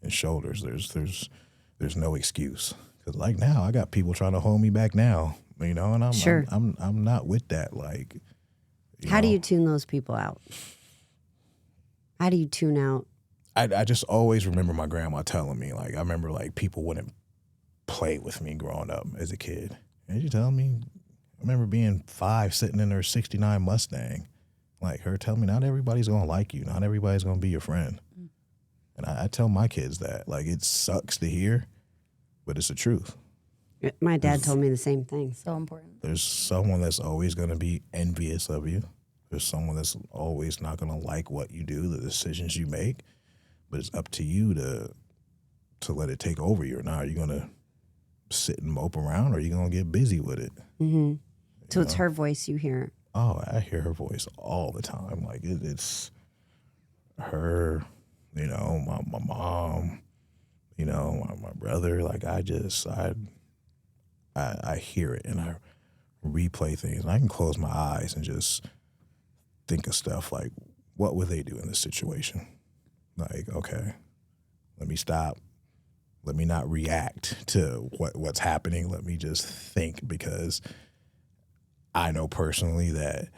[SPEAKER 2] shoulders. There's no excuse. Because like now, I got people trying to hold me back now, and I'm
[SPEAKER 1] Sure.
[SPEAKER 2] I'm not with that. Like,
[SPEAKER 1] How do you tune those people out? How do you tune out?
[SPEAKER 2] I just always remember my grandma telling me, like, I remember like people wouldn't play with me growing up as a kid. And she telling me, I remember being 5 sitting in her 69 Mustang, like her telling me not everybody's gonna like you, not everybody's gonna be your friend. And I tell my kids that, like, it sucks to hear, but it's the truth.
[SPEAKER 1] My dad told me the same thing.
[SPEAKER 3] So important.
[SPEAKER 2] There's someone that's always going to be envious of you. There's someone that's always not going to like what you do, the decisions you make. But it's up to you to let it take over you or not. Are you going to sit and mope around, or are you going to get busy with it?
[SPEAKER 1] Mm-hmm. So it's her voice you hear.
[SPEAKER 2] Oh, I hear her voice all the time. Like it's her, my mom, my brother. Like I hear it and I replay things. And I can close my eyes and just think of stuff like, what would they do in this situation? Like, okay, let me stop. Let me not react to what's happening. Let me just think, because I know personally that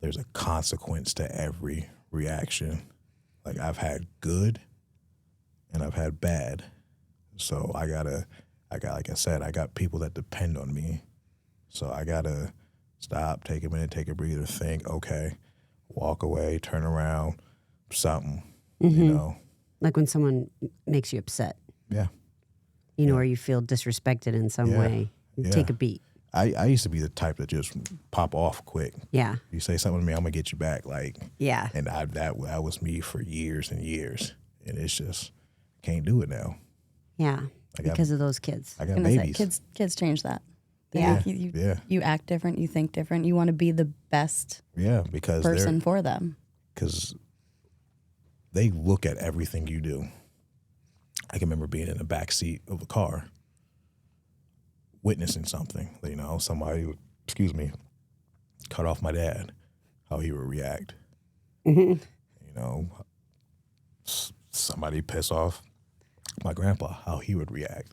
[SPEAKER 2] there's a consequence to every reaction. Like I've had good and I've had bad. So like I said, I got people that depend on me. So I gotta stop, take a minute, take a breather, think, okay, walk away, turn around, something,
[SPEAKER 1] Like when someone makes you upset,
[SPEAKER 2] Yeah.
[SPEAKER 1] or you feel disrespected in some
[SPEAKER 2] Yeah.
[SPEAKER 1] way. You
[SPEAKER 2] Yeah.
[SPEAKER 1] take a beat.
[SPEAKER 2] I used to be the type that just pop off quick.
[SPEAKER 1] Yeah.
[SPEAKER 2] You say something to me, I'm gonna get you back. Like,
[SPEAKER 1] Yeah.
[SPEAKER 2] and that was me for years and years. And it's just, can't do it now.
[SPEAKER 1] Yeah.
[SPEAKER 2] I got-
[SPEAKER 1] Because of those kids.
[SPEAKER 2] I got
[SPEAKER 3] Gonna say,
[SPEAKER 2] babies.
[SPEAKER 3] kids change that. They
[SPEAKER 1] Yeah.
[SPEAKER 3] make you,
[SPEAKER 2] Yeah.
[SPEAKER 3] you act different, you think different, you want to be the best
[SPEAKER 2] Yeah, because
[SPEAKER 3] person for them.
[SPEAKER 2] because they look at everything you do. I can remember being in the back seat of a car, witnessing something. Somebody would, cut off my dad, how he would react. Somebody piss off my grandpa, how he would react.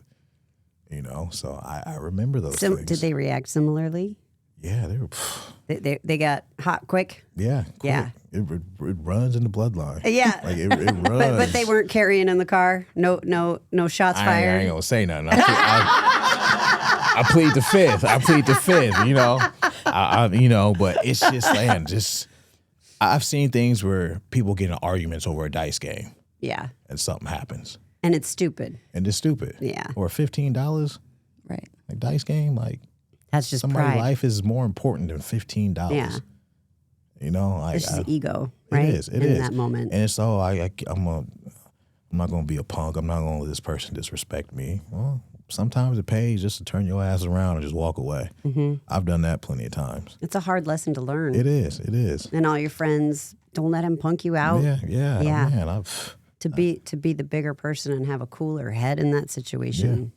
[SPEAKER 2] So I remember those things.
[SPEAKER 1] Did they react similarly?
[SPEAKER 2] Yeah, they were.
[SPEAKER 1] They got hot quick?
[SPEAKER 2] Yeah, quick.
[SPEAKER 1] Yeah.
[SPEAKER 2] It runs in the bloodline.
[SPEAKER 1] Yeah.
[SPEAKER 2] Like it runs.
[SPEAKER 1] But they weren't carrying in the car? No shots
[SPEAKER 2] I
[SPEAKER 1] fired?
[SPEAKER 2] ain't gonna say nothing. I plead the fifth. But it's just, man, I've seen things where people get in arguments over a dice game
[SPEAKER 1] Yeah.
[SPEAKER 2] and something happens.
[SPEAKER 1] And it's stupid.
[SPEAKER 2] And it's stupid.
[SPEAKER 1] Yeah.
[SPEAKER 2] Or $15,
[SPEAKER 3] Right.
[SPEAKER 2] like dice game, like
[SPEAKER 1] That's just
[SPEAKER 2] somebody's
[SPEAKER 1] pride.
[SPEAKER 2] life is more important than $15.
[SPEAKER 1] Yeah.
[SPEAKER 2] You know, like
[SPEAKER 1] It's just ego, right?
[SPEAKER 2] It is. It
[SPEAKER 1] in
[SPEAKER 2] is.
[SPEAKER 1] that moment.
[SPEAKER 2] And it's I'm not gonna be a punk. I'm not gonna let this person disrespect me. Well, sometimes it pays just to turn your ass around and just walk away.
[SPEAKER 1] Mm-hmm.
[SPEAKER 2] I've done that plenty of times.
[SPEAKER 1] It's a hard lesson to learn.
[SPEAKER 2] It is. It is.
[SPEAKER 1] And all your friends, don't let him punk you out.
[SPEAKER 2] Yeah.
[SPEAKER 1] Yeah.
[SPEAKER 2] Man,
[SPEAKER 1] To be the bigger person and have a cooler head in that situation.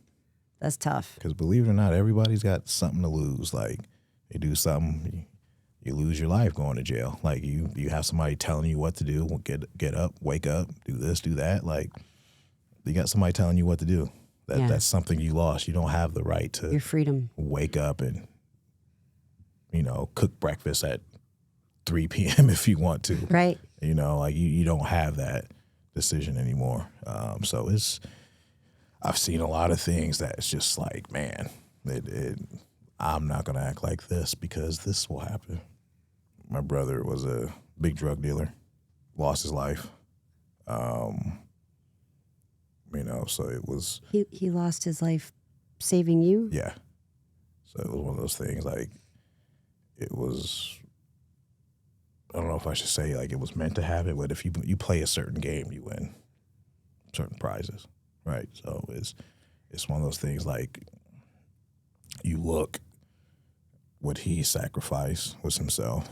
[SPEAKER 1] That's tough.
[SPEAKER 2] because believe it or not, everybody's got something to lose. Like you do something, you lose your life going to jail. Like you have somebody telling you what to do. Get up, wake up, do this, do that. Like you got somebody telling you what to do. That's something you lost. You don't have the right to
[SPEAKER 1] Your freedom.
[SPEAKER 2] wake up and cook breakfast at 3 p.m. if you want to.
[SPEAKER 1] Right.
[SPEAKER 2] Like you don't have that decision anymore. So I've seen a lot of things that it's just like, man, I'm not gonna act like this because this will happen. My brother was a big drug dealer, lost his life. So it was
[SPEAKER 1] He lost his life saving you.
[SPEAKER 2] yeah. So it was one of those things like it was. I don't know if I should say like it was meant to happen, but if you play a certain game, you win certain prizes, right? So it's one of those things like you look what he sacrificed was himself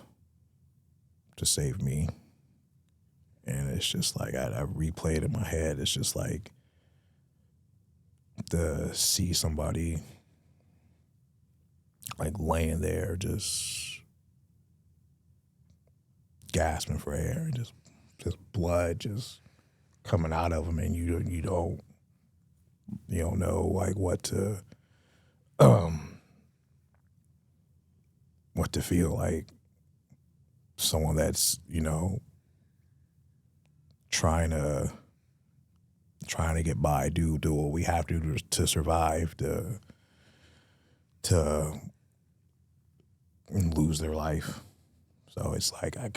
[SPEAKER 2] to save me, and it's just like I replay it in my head. It's just like to see somebody like laying there just gasping for air and just blood just coming out of him, and you don't know like what to feel like someone that's trying to get by, do what we have to do to survive, to lose their life. So it's like I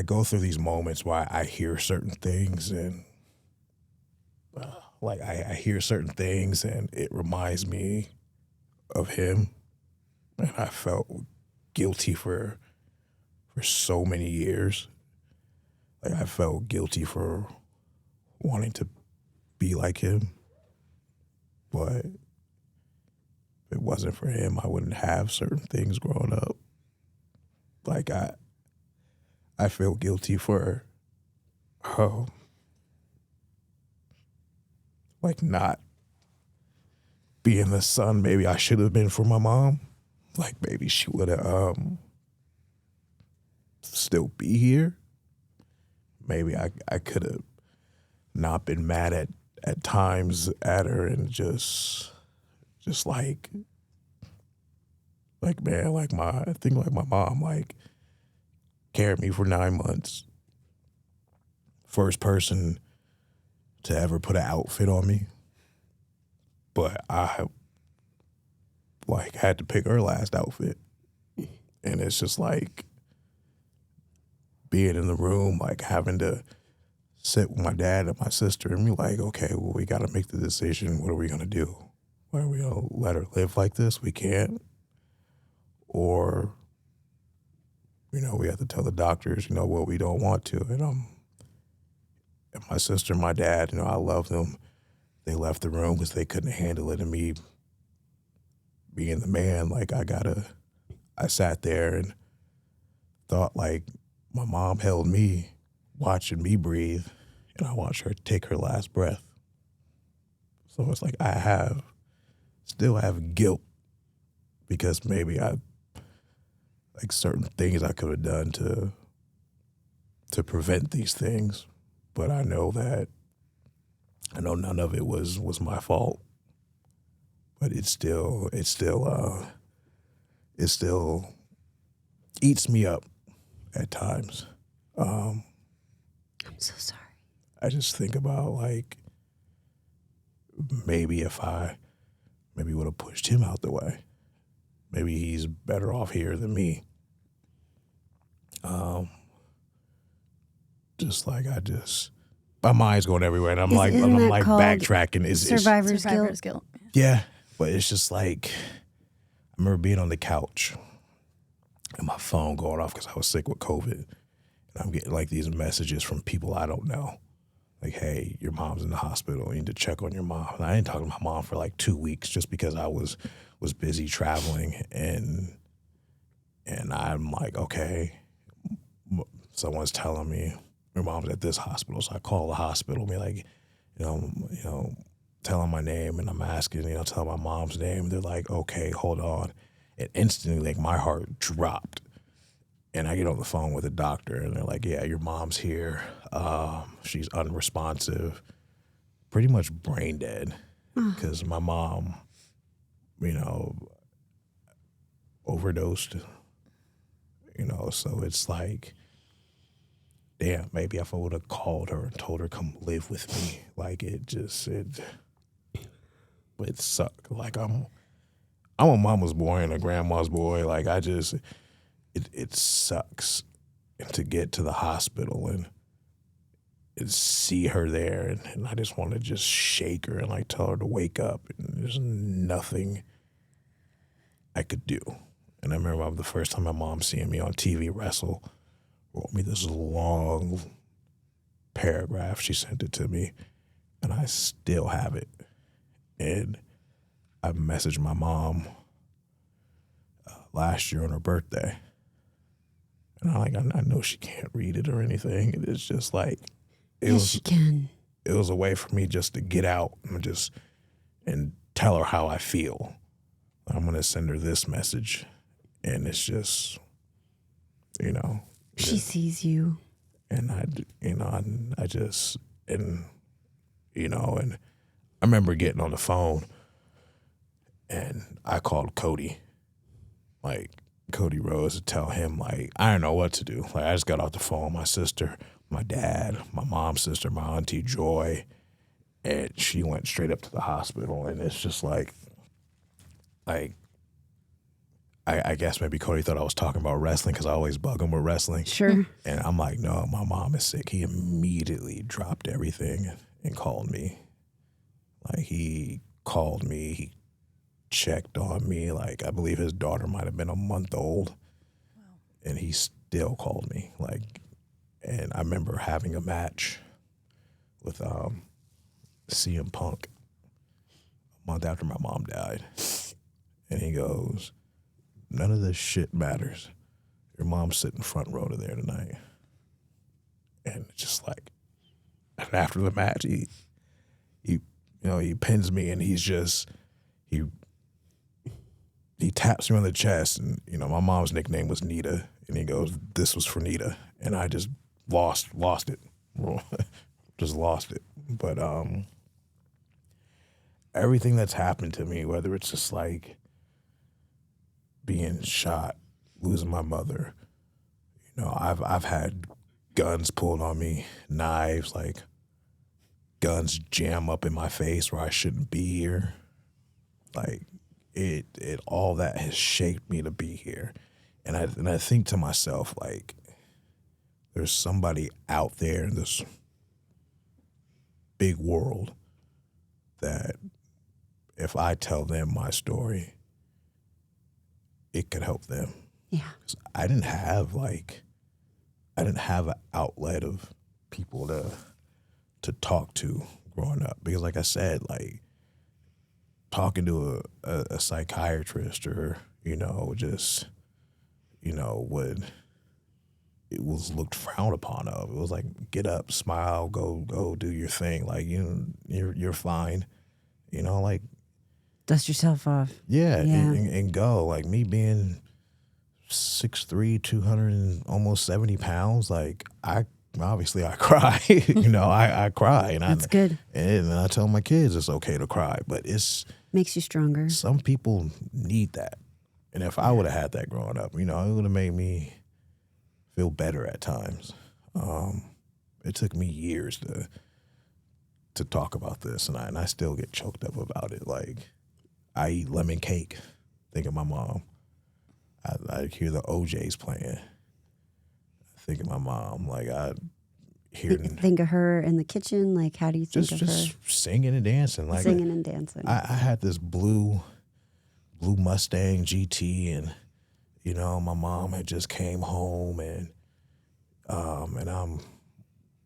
[SPEAKER 2] go through these moments where I hear certain things and I hear certain things and it reminds me of him, and I felt guilty for so many years. Like I felt guilty for wanting to be like him, but if it wasn't for him, I wouldn't have certain things growing up. Like I feel guilty for like not being the son maybe I should have been for my mom. Like maybe she would have still be here. Maybe I could have not been mad at times at her and just like man, I think my mom carried me for 9 months. First person to ever put an outfit on me. But I had to pick her last outfit. And it's just like being in the room, like having to sit with my dad and my sister and be like, okay, well, we got to make the decision. What are we going to do? Are we going to let her live like this? We can't. Or, we have to tell the doctors, what we don't want to. And my sister and my dad, I love them. They left the room because they couldn't handle it, and me being the man, I sat there and thought like my mom held me, watching me breathe, and I watched her take her last breath. So it's like I still have guilt because maybe certain things I could have done to prevent these things, but I know none of it was my fault. But it still eats me up at times.
[SPEAKER 1] I'm so sorry.
[SPEAKER 2] I just think about maybe if I would have pushed him out the way, maybe he's better off here than me. Just like my mind's going everywhere, and I'm
[SPEAKER 1] Isn't that
[SPEAKER 2] like
[SPEAKER 1] called
[SPEAKER 2] backtracking. It's
[SPEAKER 1] Survivor's
[SPEAKER 3] Survivor's
[SPEAKER 1] guilt.
[SPEAKER 3] guilt.
[SPEAKER 2] yeah, but it's just like I remember being on the couch and my phone going off because I was sick with COVID, and I'm getting like these messages from people I don't know, like, "Hey, your mom's in the hospital. You need to check on your mom." And I didn't talk to my mom for like 2 weeks just because I was busy traveling, and I'm like, okay, someone's telling me your mom's at this hospital, so I call the hospital, be like, tell them my name, and I'm asking, tell my mom's name. They're like, okay, hold on, and instantly, like, my heart dropped, and I get on the phone with the doctor, and they're like, yeah, your mom's here. She's unresponsive, pretty much brain dead, because my mom, overdosed. So it's like, damn, maybe if I would have called her and told her come live with me, like it sucked. Like I'm a mama's boy and a grandma's boy. Like it sucks to get to the hospital and see her there, and I just want to just shake her and like tell her to wake up, and there's nothing I could do. And I remember the first time my mom seeing me on TV wrestle, wrote me this long paragraph. She sent it to me, and I still have it. And I messaged my mom last year on her birthday, and I know she can't read it or anything. It's just like
[SPEAKER 1] She can.
[SPEAKER 2] It was a way for me just to get out and tell her how I feel. I'm gonna send her this message, and it's just,
[SPEAKER 1] She sees you.
[SPEAKER 2] and I remember getting on the phone, and I called Cody, like Cody Rose, to tell him, like, I don't know what to do. Like, I just got off the phone with my sister, my dad, my mom's sister, my auntie Joy, and she went straight up to the hospital, and it's just like I guess maybe Cody thought I was talking about wrestling because I always bug him with wrestling.
[SPEAKER 1] Sure.
[SPEAKER 2] And I'm like, no, my mom is sick. He immediately dropped everything and called me. Like, he called me, he checked on me. Like, I believe his daughter might have been a month old. Wow. And he still called me. Like, and I remember having a match with CM Punk a month after my mom died. And he goes, none of this shit matters. Your mom's sitting front row to there tonight. And it's just like, and after the match, he pins me, and he taps me on the chest, and my mom's nickname was Nita, and he goes, this was for Nita, and I just lost it, just lost it. But everything that's happened to me, whether it's just like being shot, losing my mother, I've had guns pulled on me, knives, like guns jam up in my face where I shouldn't be here. Like it all that has shaped me to be here. And I think to myself, like, there's somebody out there in this big world that if I tell them my story, it could help them.
[SPEAKER 1] Yeah.
[SPEAKER 2] I didn't have an outlet of people to talk to growing up, because like I said, like talking to a psychiatrist or it was looked frowned upon of. It was like, get up, smile, go do your thing. Like you're fine. Like
[SPEAKER 1] Dust yourself off.
[SPEAKER 2] yeah.
[SPEAKER 1] Yeah.
[SPEAKER 2] And go. Like me being 6'3", 200 and almost 70 pounds, like I cry. I cry, and
[SPEAKER 1] That's good.
[SPEAKER 2] And I tell my kids it's okay to cry, but
[SPEAKER 1] Makes you stronger.
[SPEAKER 2] some people need that. And if I would have had that growing up, it would have made me feel better at times. It took me years to talk about this, and I still get choked up about it. Like, I eat lemon cake, think of my mom. I hear the OJs playing, think of my mom. Like I hear
[SPEAKER 1] Think of her in the kitchen. Like, how do you think of her?
[SPEAKER 2] just singing and dancing. Like
[SPEAKER 1] Singing and dancing.
[SPEAKER 2] I had this blue Mustang GT, and you know, my mom had just came home, and I'm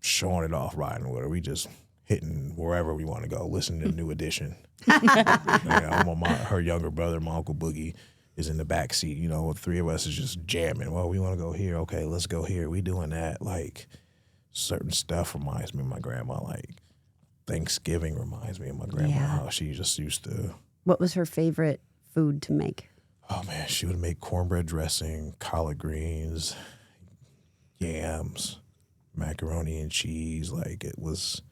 [SPEAKER 2] showing it off riding with her. We just hitting wherever we want to go, listening to New Edition. You know, her younger brother, my Uncle Boogie, is in the back seat. You know, the three of us is just jamming. Well, we want to go here. Okay, let's go here. We doing that. Like certain stuff reminds me of my grandma. Like Thanksgiving reminds me of my grandma.
[SPEAKER 1] Yeah.
[SPEAKER 2] How she just used to.
[SPEAKER 1] What was her favorite food to make?
[SPEAKER 2] Oh man, she would make cornbread dressing, collard greens, yams, macaroni and cheese. Like it was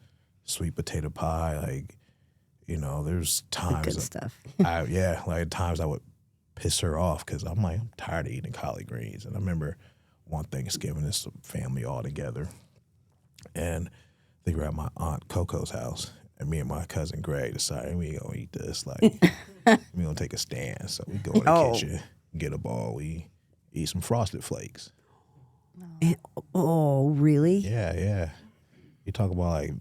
[SPEAKER 2] sweet potato pie. Like, you know, there's times
[SPEAKER 1] Good stuff.
[SPEAKER 2] like times I would piss her off because I'm like, I'm tired of eating collard greens. And I remember one Thanksgiving, this family all together, and I think we're at my aunt Coco's house, and me and my cousin Greg decided we ain't gonna eat this. Like, we gonna take a stand. So we go in the kitchen, get a ball, we eat some Frosted Flakes.
[SPEAKER 1] Oh, really?
[SPEAKER 2] Yeah. You talk about like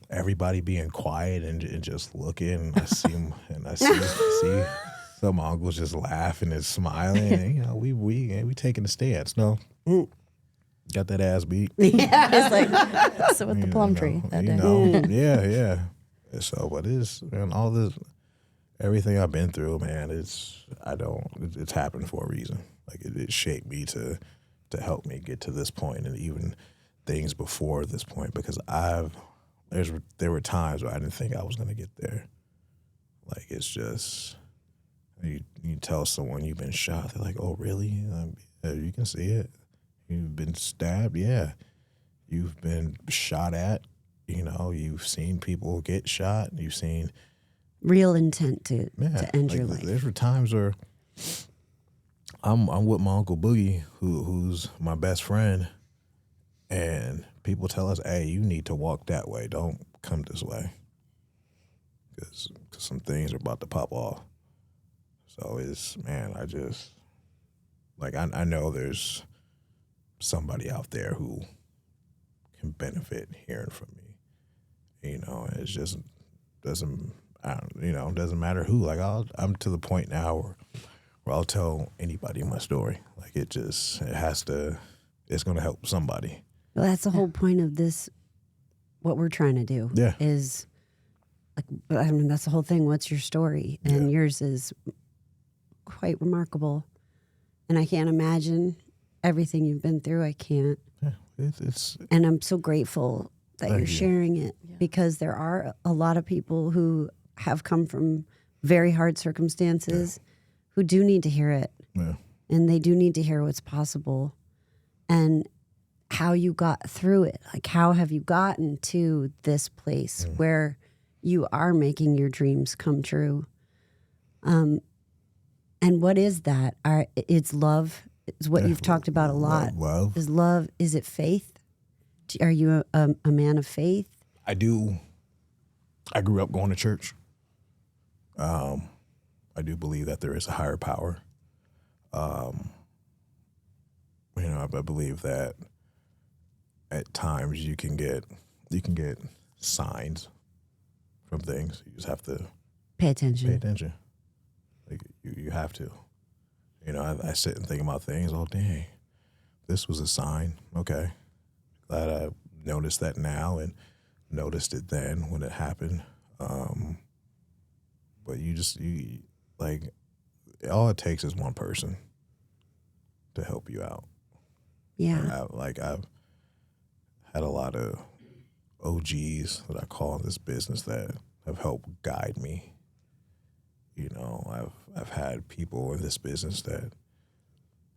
[SPEAKER 2] everybody being quiet and just looking. I see them, and I see some uncles just laughing and smiling. And, you know, we taking a stance. No, got that ass beat.
[SPEAKER 3] It's like, so with the plum tree that day.
[SPEAKER 2] Yeah. So, but it's and all this, everything I've been through, man. It's happened for a reason. Like it shaped me to help me get to this point, and even things before this point, because there were times where I didn't think I was gonna get there. Like it's just you tell someone you've been shot, they're like, "Oh, really? Yeah, you can see it. You've been stabbed, yeah. You've been shot at. You know, you've seen people get shot. You've seen
[SPEAKER 1] Real intent to end your life.
[SPEAKER 2] There's times where I'm with my Uncle Boogie, who's my best friend, and people tell us, "Hey, you need to walk that way. Don't come this way, because some things are about to pop off." So I just like I know there's somebody out there who can benefit hearing from me. You know, it's just doesn't matter who. Like I'm to the point now where I'll tell anybody my story. Like it's going to help somebody.
[SPEAKER 1] Well, that's the whole point of this. What we're trying to do is, like, I mean, that's the whole thing. What's your story? And yours is quite remarkable. And I can't imagine everything you've been through. I can't.
[SPEAKER 2] Yeah, it's
[SPEAKER 1] and I'm so grateful that you're sharing it, because there are a lot of people who have come from very hard circumstances who do need to hear it.
[SPEAKER 2] Yeah.
[SPEAKER 1] And they do need to hear what's possible and how you got through it. Like, how have you gotten to this place where you are making your dreams come true? And what is that? It's love. It's what you've talked about a lot.
[SPEAKER 2] Love.
[SPEAKER 1] Is love. Is it faith? Are you a man of faith?
[SPEAKER 2] I do. I grew up going to church. I do believe that there is a higher power. You know, I believe that at times you can get signs from things. You just have to
[SPEAKER 1] Pay attention.
[SPEAKER 2] Like you have to. You know, I sit and think about things. Oh, dang, this was a sign. Okay, glad I noticed that now and noticed it then when it happened. But you like, all it takes is one person to help you out.
[SPEAKER 1] Yeah.
[SPEAKER 2] I've had a lot of OGs that I call in this business that have helped guide me. You know, I've had people in this business that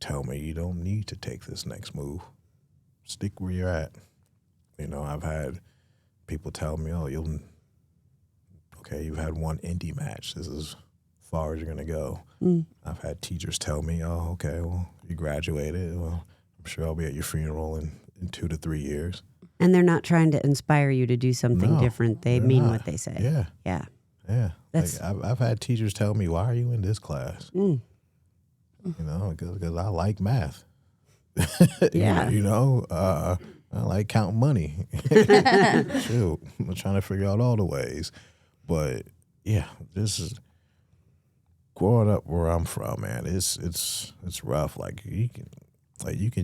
[SPEAKER 2] tell me, you don't need to take this next move. Stick where you're at. You know, I've had people tell me, oh, you've had one indie match. This is as far as you're going to go. I've had teachers tell me, oh, okay, well, you graduated. Well, I'm sure I'll be at your funeral in 2 to 3 years.
[SPEAKER 1] And they're not trying to inspire you to do something different. They mean what they say.
[SPEAKER 2] Yeah.
[SPEAKER 1] Yeah.
[SPEAKER 2] Yeah.
[SPEAKER 1] That's-
[SPEAKER 2] Like, I've had teachers tell me, why are you in this class? You know, because I like math.
[SPEAKER 1] Yeah.
[SPEAKER 2] I like counting money. Shoot, I'm trying to figure out all the ways. But yeah, this is growing up where I'm from, man. It's rough. Like you can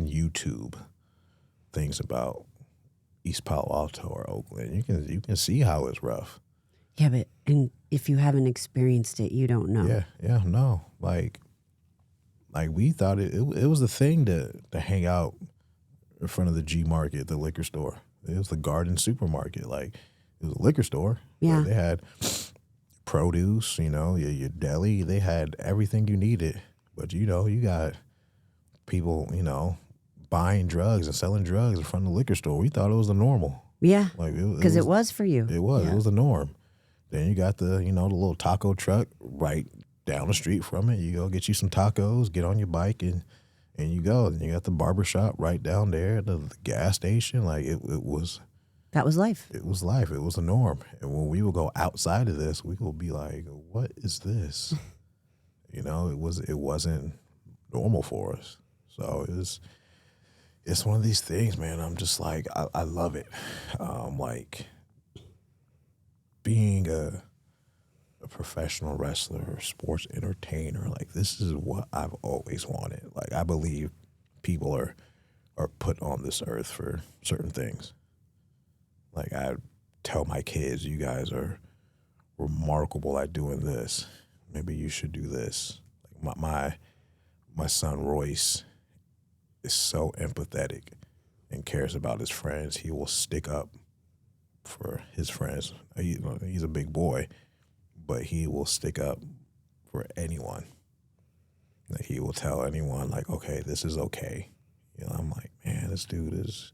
[SPEAKER 2] YouTube things about East Palo Alto or Oakland. You can see how it's rough.
[SPEAKER 1] Yeah, but and if you haven't experienced it, you don't know.
[SPEAKER 2] Yeah, no. Like we thought it was the thing to hang out in front of the G Market, the liquor store. It was the Garden Supermarket. Like it was a liquor store.
[SPEAKER 1] Yeah.
[SPEAKER 2] They had produce, your deli. They had everything you needed. But you got people, buying drugs and selling drugs in front of the liquor store. We thought it was the normal.
[SPEAKER 1] Yeah,
[SPEAKER 2] Like
[SPEAKER 1] because it was for you.
[SPEAKER 2] It was the norm. Then you got the little taco truck right down the street from it. You go get you some tacos, get on your bike, and you go. Then you got the barber shop right down there, the gas station. Like it was.
[SPEAKER 1] That was life.
[SPEAKER 2] It was life. It was the norm. And when we would go outside of this, we would be like, "What is this?" It wasn't normal for us. So it's one of these things, man. I'm just like, I love it. Like being a professional wrestler or sports entertainer, like this is what I've always wanted. Like I believe people are put on this earth for certain things. Like I tell my kids, you guys are remarkable at doing this. Maybe you should do this. Like my son Royce is so empathetic and cares about his friends. He will stick up for his friends. He's a big boy, but he will stick up for anyone. Like he will tell anyone, like, okay, this is okay. I'm like, man, this dude is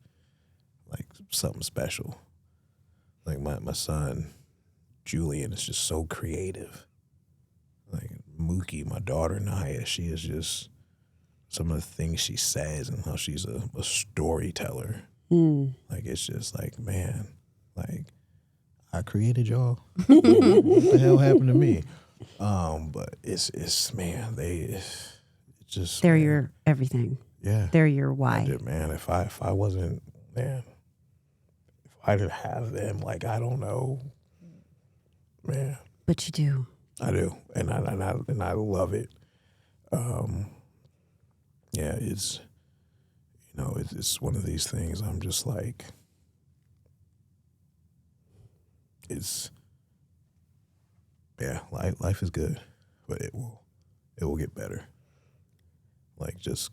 [SPEAKER 2] like something special. Like my son, Julian, is just so creative. Like Mookie, my daughter Naya, she is just some of the things she says and how she's a storyteller. Like it's just like, man, like I created y'all. What the hell happened to me? But it's man,
[SPEAKER 1] They're your everything.
[SPEAKER 2] Yeah.
[SPEAKER 1] They're your why.
[SPEAKER 2] Man, if I wasn't, man, if I didn't have them, like I don't know, man.
[SPEAKER 1] But you do.
[SPEAKER 2] I do, and I love it. Yeah, it's it's one of these things. I'm just like, life is good, but it will get better. Like just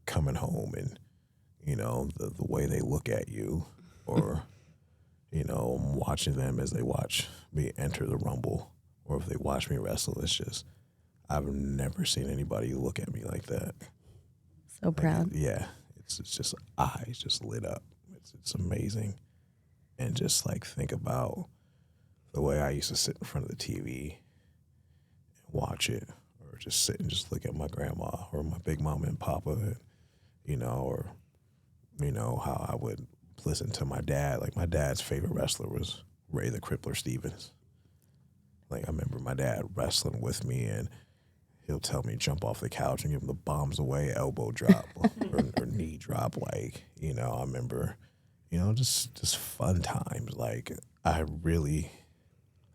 [SPEAKER 2] coming home and the way they look at you, or watching them as they watch me enter the Rumble, or if they watch me wrestle. It's just I've never seen anybody look at me like that.
[SPEAKER 3] So proud.
[SPEAKER 2] Yeah, it's just eyes just lit up. It's amazing, and just like think about the way I used to sit in front of the TV and watch it, or just sit and just look at my grandma or my big mama and papa, or how I would listen to my dad. Like my dad's favorite wrestler was Ray the Crippler Stevens. Like I remember my dad wrestling with me, and he'll tell me jump off the couch and give him the bombs away elbow drop or knee drop. Like I remember, just fun times. Like I really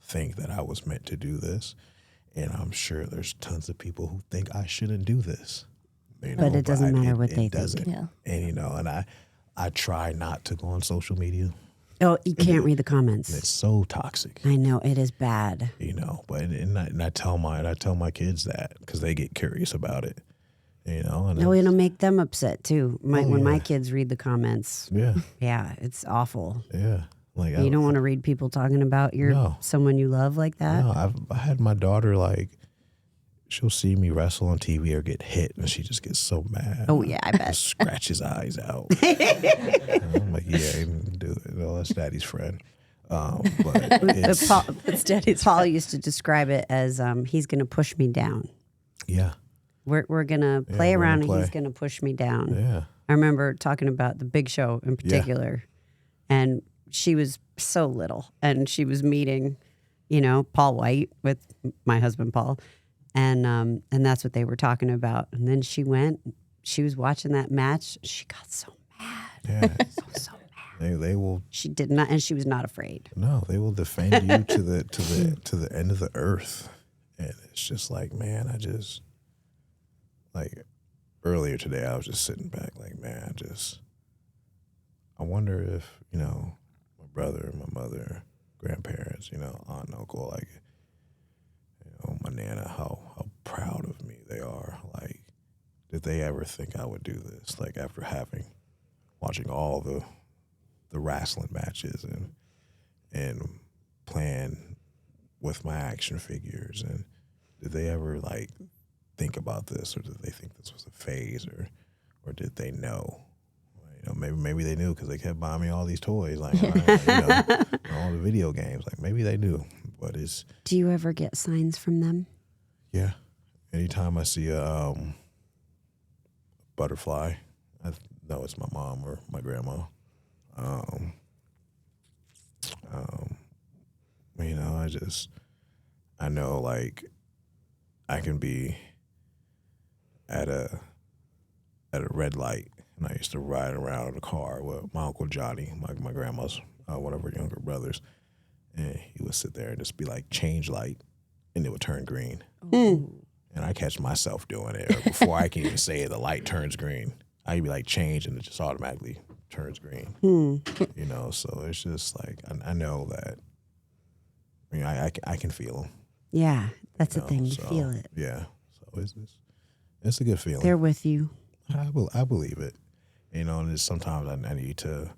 [SPEAKER 2] think that I was meant to do this, and I'm sure there's tons of people who think I shouldn't do this.
[SPEAKER 1] But it doesn't matter what they
[SPEAKER 2] doesn't.
[SPEAKER 1] think.
[SPEAKER 3] Yeah.
[SPEAKER 2] And and I try not to go on social media.
[SPEAKER 1] Oh, you can't read the comments.
[SPEAKER 2] It's so toxic.
[SPEAKER 1] I know it is bad.
[SPEAKER 2] But I tell my kids that because they get curious about it. And
[SPEAKER 1] No, it'll make them upset too. When my
[SPEAKER 2] yeah.
[SPEAKER 1] kids read the comments,
[SPEAKER 2] yeah,
[SPEAKER 1] it's awful.
[SPEAKER 2] yeah. Like
[SPEAKER 1] You don't want to read people talking about someone you love like that.
[SPEAKER 2] No, I had my daughter, like, she'll see me wrestle on TV or get hit, and she just gets so mad.
[SPEAKER 1] Oh yeah, I bet.
[SPEAKER 2] Just scratches eyes out. I'm like, yeah, do it. No, that's Daddy's friend. But it's,
[SPEAKER 1] It's Daddy's. Paul used to describe it as he's going to push me down.
[SPEAKER 2] yeah,
[SPEAKER 1] We're going to play
[SPEAKER 2] we're
[SPEAKER 1] around
[SPEAKER 2] gonna
[SPEAKER 1] and he's
[SPEAKER 2] play.
[SPEAKER 1] going to push me down.
[SPEAKER 2] yeah,
[SPEAKER 1] I remember talking about the Big Show in particular, and she was so little, and she was meeting, Paul White with my husband Paul, and that's what they were talking about. And then she went. she was watching that match. She got so mad.
[SPEAKER 2] Yeah.
[SPEAKER 1] So mad.
[SPEAKER 2] They will.
[SPEAKER 1] She did not, and she was not afraid.
[SPEAKER 2] No, they will defend you to the end of the earth, and it's just like, man, I just like earlier today I was just sitting back like, man, I wonder if my brother, my mother, grandparents, aunt, uncle, like my nana, how proud of me they are. Like, did they ever think I would do this? Like after watching all the wrestling matches and playing with my action figures, and did they ever like think about this, or did they think this was a phase, or did they know? Maybe they knew because they kept buying me all these toys, like all the video games. Like maybe they knew, but it's.
[SPEAKER 1] Do you ever get signs from them?
[SPEAKER 2] Yeah, anytime I see a butterfly, I know it's my mom or my grandma. I know like I can be at a red light, and I used to ride around in the car with my Uncle Johnny, my grandma's one of her younger brothers, and he would sit there and just be like, change light, and it would turn green. And I catch myself doing it, or before I can even say it, the light turns green. I'd be like, change, and it just automatically turns green. So it's just like, I know that, I can feel them.
[SPEAKER 1] Yeah, that's the thing. You feel it.
[SPEAKER 2] Yeah. So it's a good feeling.
[SPEAKER 1] They're with you.
[SPEAKER 2] I believe it. And it's sometimes I need to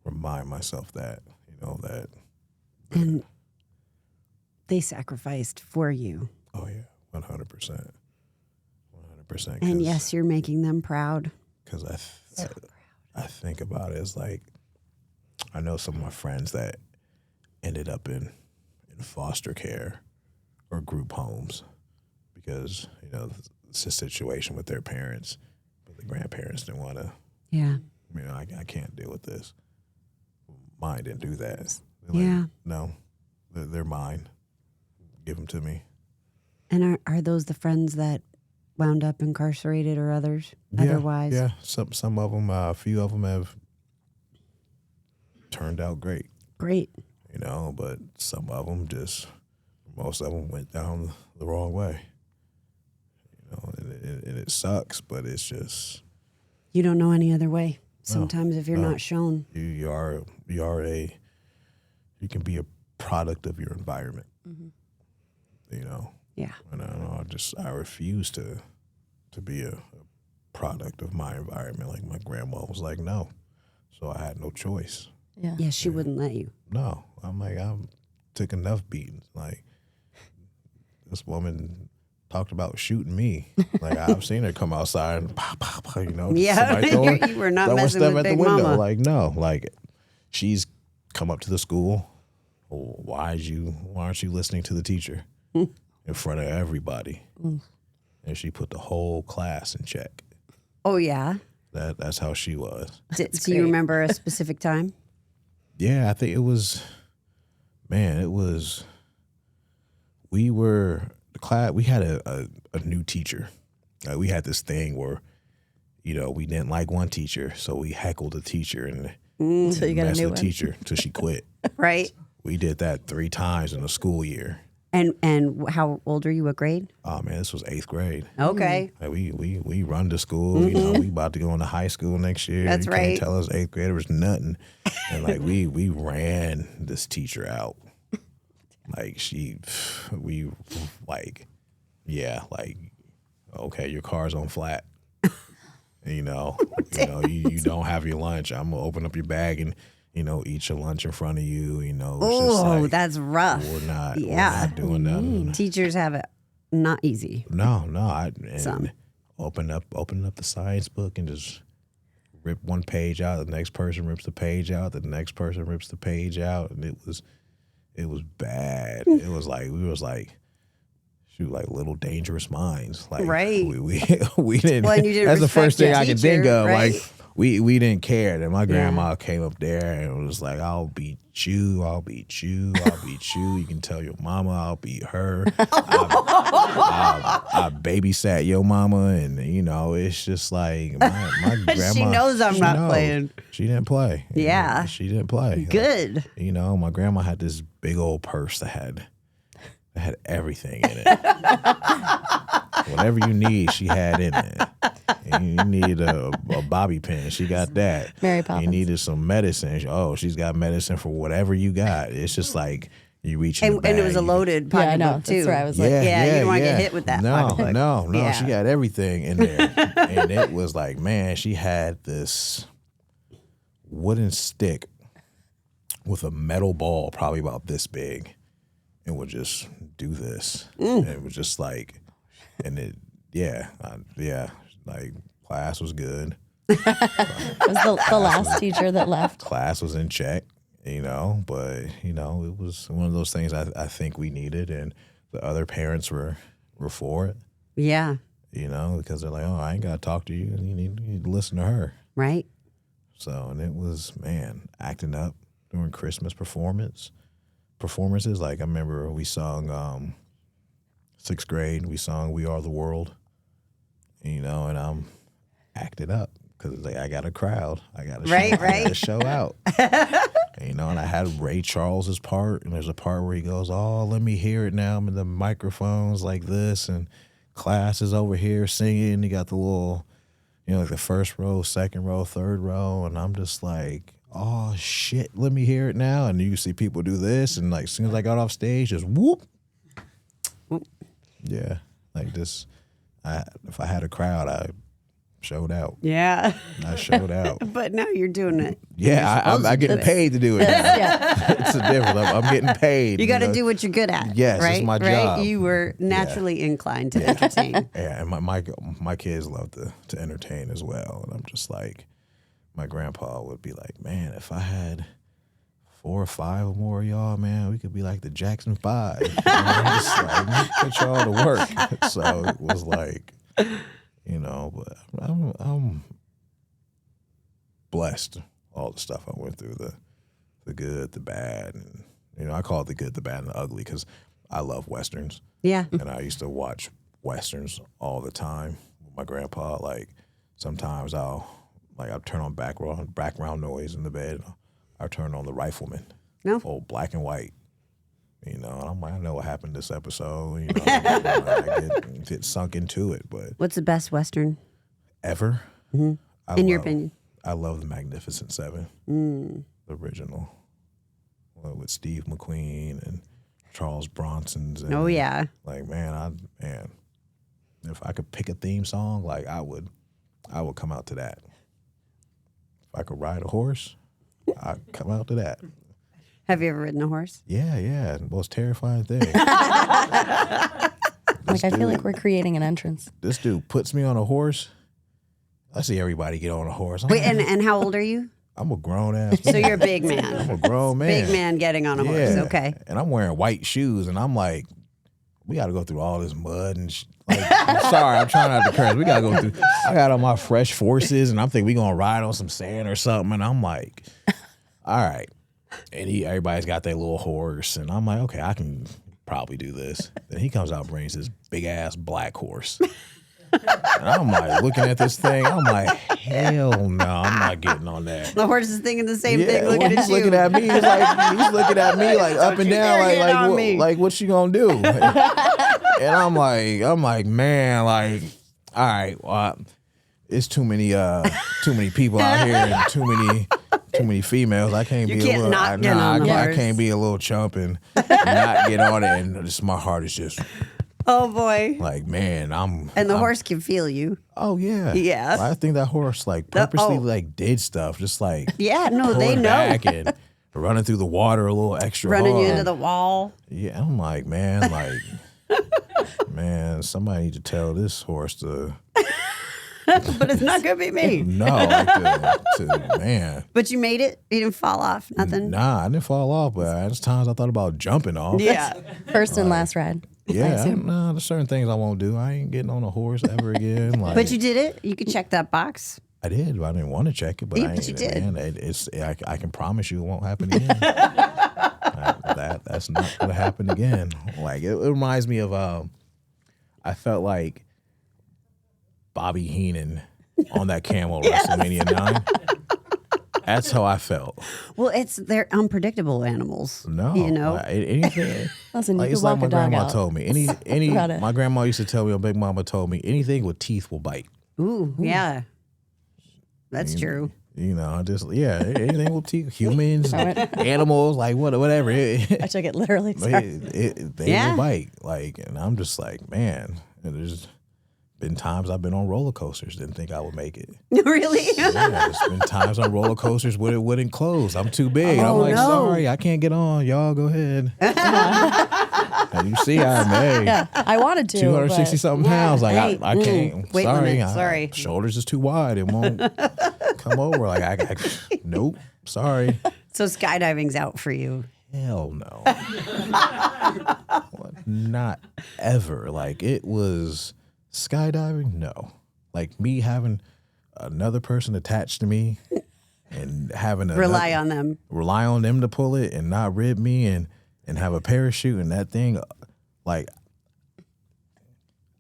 [SPEAKER 2] remind myself that, that.
[SPEAKER 1] And they sacrificed for you.
[SPEAKER 2] Oh, yeah, 100%. 100%.
[SPEAKER 1] And yes, you're making them proud.
[SPEAKER 2] Because I think about it as like, I know some of my friends that ended up in foster care or group homes because, it's a situation with their parents, but the grandparents didn't want to.
[SPEAKER 1] Yeah.
[SPEAKER 2] I can't deal with this. Mine didn't do that.
[SPEAKER 1] Yeah.
[SPEAKER 2] No, they're mine. Give them to me.
[SPEAKER 1] And are those the friends that wound up incarcerated or others? Otherwise?
[SPEAKER 2] Yeah. Some of them, a few of them have turned out great.
[SPEAKER 1] Great.
[SPEAKER 2] But most of them went down the wrong way. And it sucks, but it's just.
[SPEAKER 1] You don't know any other way. Sometimes if you're not shown.
[SPEAKER 2] You can be a product of your environment.
[SPEAKER 1] Yeah.
[SPEAKER 2] And I refuse to be a product of my environment. Like my grandma was like, no. So I had no choice.
[SPEAKER 3] Yeah.
[SPEAKER 1] Yeah, she wouldn't let you.
[SPEAKER 2] No. I'm like, I took enough beatings. Like this woman talked about shooting me. Like I've seen her come outside and pop,
[SPEAKER 1] Yeah, you were not messing with Big Mama.
[SPEAKER 2] Like no, like she's come up to the school. Why aren't you listening to the teacher in front of everybody? And she put the whole class in check.
[SPEAKER 1] Oh yeah.
[SPEAKER 2] That's how she was.
[SPEAKER 1] Do you remember a specific time?
[SPEAKER 2] Yeah, I think it was. Man, it was. We had a new teacher. We had this thing where, we didn't like one teacher, so we heckled the teacher and
[SPEAKER 3] So you got a
[SPEAKER 2] messed
[SPEAKER 3] new
[SPEAKER 2] with the
[SPEAKER 3] one.
[SPEAKER 2] teacher till she quit.
[SPEAKER 1] Right.
[SPEAKER 2] We did that 3 times in a school year.
[SPEAKER 1] And how old are you? What grade?
[SPEAKER 2] Oh man, this was 8th grade.
[SPEAKER 1] Okay.
[SPEAKER 2] Like we run to school. We about to go into high school next year.
[SPEAKER 1] That's
[SPEAKER 2] you
[SPEAKER 1] right.
[SPEAKER 2] Can't tell us 8th graders nothing. And like we ran this teacher out. Like okay, your car's on flat. You don't have your lunch. I'm gonna open up your bag and eat your lunch in front of you. It's just
[SPEAKER 1] Oh,
[SPEAKER 2] like,
[SPEAKER 1] that's rough.
[SPEAKER 2] we're not doing nothing.
[SPEAKER 1] Teachers have it not easy.
[SPEAKER 2] No.
[SPEAKER 1] Some.
[SPEAKER 2] Open up the science book and just rip one page out. The next person rips the page out. The next person rips the page out, and it was bad. It was like we was like. Like Little Dangerous Minds, like
[SPEAKER 1] right.
[SPEAKER 2] We didn't.
[SPEAKER 1] Well, and you didn't
[SPEAKER 2] that's the first thing
[SPEAKER 1] respect
[SPEAKER 2] I
[SPEAKER 1] your
[SPEAKER 2] can think
[SPEAKER 1] teacher,
[SPEAKER 2] of.
[SPEAKER 1] right?
[SPEAKER 2] Like we didn't care. And my grandma came up there and was like, "I'll beat you. I'll beat you. I'll beat you. You can tell your mama I'll beat her. I babysat your mama, and you know, it's just like my grandma.
[SPEAKER 1] She knows I'm not playing.
[SPEAKER 2] She didn't play.
[SPEAKER 1] Yeah.
[SPEAKER 2] She didn't play.
[SPEAKER 1] Good.
[SPEAKER 2] You know, my grandma had this big old purse that had everything in it. Whatever you need, she had in it. And you needed a bobby pin, she got that.
[SPEAKER 3] Mary Poppins.
[SPEAKER 2] You needed some medicine. Oh, she's got medicine for whatever you got. It's just like you reach in the bag,
[SPEAKER 1] And it was a loaded
[SPEAKER 3] Yeah, I know.
[SPEAKER 1] pocketbook too.
[SPEAKER 3] That's where I was like,
[SPEAKER 1] Yeah, you don't wanna get hit with that
[SPEAKER 2] No,
[SPEAKER 1] pocketbook.
[SPEAKER 2] no.
[SPEAKER 1] Yeah.
[SPEAKER 2] She got everything in there. And it was like, man, she had this wooden stick with a metal ball probably about this big and would just do this. And it was just like, and it, like class was good.
[SPEAKER 3] It was the last teacher that left.
[SPEAKER 2] Class was in check, you know, but, you know, it was one of those things I think we needed, and the other parents were for it,
[SPEAKER 1] Yeah.
[SPEAKER 2] you know, because they're like, oh, I ain't got to talk to you. You need to listen to her.
[SPEAKER 1] Right.
[SPEAKER 2] So, and it was, man, acting up during Christmas performances. Like, I remember we sung 6th grade, we sung We Are the World, you know, and I'm acting up because like, I got a crowd. I got to
[SPEAKER 1] Right,
[SPEAKER 2] I
[SPEAKER 1] right.
[SPEAKER 2] gotta show out. And, you know, and I had Ray Charles's part, and there's a part where he goes, oh, let me hear it now. I'm in the microphones like this, and class is over here singing. You got the little, you know, like the first row, second row, third row, and I'm just like, oh shit, let me hear it now. And you see people do this, and like as soon as I got off stage, just whoop. Yeah, like this. If I had a crowd, I showed out.
[SPEAKER 1] Yeah.
[SPEAKER 2] I showed out.
[SPEAKER 1] But now you're doing it.
[SPEAKER 2] Yeah, I'm getting paid to do it. Now.
[SPEAKER 3] Yeah.
[SPEAKER 2] It's a difference. I'm getting paid.
[SPEAKER 1] You got to
[SPEAKER 2] know?
[SPEAKER 1] do what you're good at.
[SPEAKER 2] Yes, it's
[SPEAKER 1] right?
[SPEAKER 2] my
[SPEAKER 1] Right?
[SPEAKER 2] job.
[SPEAKER 1] You were naturally inclined to entertain.
[SPEAKER 2] Yeah, and my kids love to entertain as well, and I'm just like, my grandpa would be like, man, if I had 4 or 5 or more of y'all, man, we could be like the Jackson 5. You know, I'm just like, put y'all to work. So it was like, you know, but I'm blessed. All the stuff I went through, the good, the bad, and you know, I call it the good, the bad, and the ugly because I love westerns.
[SPEAKER 1] Yeah.
[SPEAKER 2] And I used to watch westerns all the time with my grandpa. Like sometimes I'll turn on background noise in the bed. I'll turn on The Rifleman.
[SPEAKER 1] No.
[SPEAKER 2] Old black and white. You know, and I'm like, I know what happened this episode. You know, I get sunk into it. But
[SPEAKER 1] What's the best Western
[SPEAKER 2] ever,
[SPEAKER 1] in your opinion?
[SPEAKER 2] I love The Magnificent Seven, the original, with Steve McQueen and Charles Bronson's. And,
[SPEAKER 1] Oh, yeah.
[SPEAKER 2] like man, if I could pick a theme song, like I would come out to that. If I could ride a horse, I'd come out to that.
[SPEAKER 1] Have you ever ridden a horse?
[SPEAKER 2] Yeah, the most terrifying thing.
[SPEAKER 3] Like, I feel like we're creating an entrance.
[SPEAKER 2] This dude puts me on a horse. I see everybody get on a horse.
[SPEAKER 1] Wait, and how old are you?
[SPEAKER 2] I'm a grown ass.
[SPEAKER 1] So
[SPEAKER 2] man.
[SPEAKER 1] you're a big man.
[SPEAKER 2] I'm a grown man.
[SPEAKER 1] Big man getting on a horse. Okay.
[SPEAKER 2] And I'm wearing white shoes, and I'm like, we got to go through all this mud and like, I'm sorry, I'm trying not to curse. We got to go through. I got on my fresh forces, and I'm thinking we gonna ride on some sand or something, and I'm like, all right. And everybody's got their little horse, and I'm like, okay, I can probably do this. Then he comes out, and brings this big ass black horse. And I'm like looking at this thing. I'm like, hell no, I'm not getting on that.
[SPEAKER 1] The horse is thinking the same thing.
[SPEAKER 2] well,
[SPEAKER 1] Looking
[SPEAKER 2] he's
[SPEAKER 1] at you.
[SPEAKER 2] looking at me. He's looking at me like up and
[SPEAKER 1] you
[SPEAKER 2] down,
[SPEAKER 1] dare get on me.
[SPEAKER 2] like what you gonna do? And I'm like, man, like, all right, well, it's too many people out here and too many females. I can't
[SPEAKER 1] You
[SPEAKER 2] be
[SPEAKER 1] can't
[SPEAKER 2] a little.
[SPEAKER 1] not get on the
[SPEAKER 2] I
[SPEAKER 1] horse.
[SPEAKER 2] can't be a little chump and not get on it. And just my heart is just
[SPEAKER 1] Oh boy.
[SPEAKER 2] like, man,
[SPEAKER 1] And the
[SPEAKER 2] I'm-
[SPEAKER 1] horse can feel you.
[SPEAKER 2] Oh yeah,
[SPEAKER 1] Yeah.
[SPEAKER 2] I think that horse like purposely
[SPEAKER 1] oh.
[SPEAKER 2] like did stuff, just like
[SPEAKER 1] Yeah, no, they
[SPEAKER 2] pulling
[SPEAKER 1] know.
[SPEAKER 2] back and running through the water a little extra
[SPEAKER 1] Running
[SPEAKER 2] hard.
[SPEAKER 1] you into the wall.
[SPEAKER 2] Yeah, I'm like, man, man, somebody need to tell this horse to
[SPEAKER 1] But it's not gonna be me.
[SPEAKER 2] no, like to man.
[SPEAKER 1] But you made it. You didn't fall off. Nothing.
[SPEAKER 2] Nah, I didn't fall off, but there's times I thought about jumping off.
[SPEAKER 1] Yeah.
[SPEAKER 3] First and last ride.
[SPEAKER 2] Yeah, there's certain things I won't do. I ain't getting on a horse ever again. Like,
[SPEAKER 1] But you did it. You could check that box.
[SPEAKER 2] I did, but I didn't want to check it. But
[SPEAKER 1] Yeah,
[SPEAKER 2] I
[SPEAKER 1] but you
[SPEAKER 2] ain't,
[SPEAKER 1] did.
[SPEAKER 2] man, I can promise you it won't happen again. That's not gonna happen again. Like it reminds me of I felt like Bobby Heenan on that camel WrestleMania 9. That's how I felt.
[SPEAKER 1] Well, they're unpredictable animals.
[SPEAKER 2] No,
[SPEAKER 1] you know.
[SPEAKER 2] like, anything.
[SPEAKER 3] Listen, you
[SPEAKER 2] Like,
[SPEAKER 3] can
[SPEAKER 2] it's like
[SPEAKER 3] walk
[SPEAKER 2] my
[SPEAKER 3] a dog
[SPEAKER 2] grandma
[SPEAKER 3] out.
[SPEAKER 2] told me.
[SPEAKER 3] About it.
[SPEAKER 2] My grandma used to tell me, or Big Mama told me, anything with teeth will bite.
[SPEAKER 1] Ooh, yeah, that's true.
[SPEAKER 2] You know, anything with teeth, humans, animals, like whatever.
[SPEAKER 3] I took it literally. Sorry.
[SPEAKER 2] They
[SPEAKER 1] Yeah.
[SPEAKER 2] will bite. Like, and I'm just like, man, there's been times I've been on roller coasters, didn't think I would make it.
[SPEAKER 1] Really?
[SPEAKER 2] Yeah, there's been times on roller coasters where it wouldn't close. I'm too big.
[SPEAKER 1] Oh,
[SPEAKER 2] I'm like,
[SPEAKER 1] no.
[SPEAKER 2] sorry, I can't get on. Y'all go ahead. And you see, I'm
[SPEAKER 3] Yeah, I wanted to.
[SPEAKER 2] 260
[SPEAKER 3] but
[SPEAKER 2] something pounds. Like
[SPEAKER 1] Right.
[SPEAKER 2] I can't.
[SPEAKER 1] Weight
[SPEAKER 2] sorry,
[SPEAKER 1] limit, sorry.
[SPEAKER 2] Shoulders is too wide. It won't come over. Like I nope. Sorry.
[SPEAKER 1] So skydiving's out for you.
[SPEAKER 2] Hell no. Not ever. Like it was skydiving. No. Like me having another person attached to me and having
[SPEAKER 1] Rely on them.
[SPEAKER 2] rely on them to pull it and not rib me and have a parachute and that thing. Like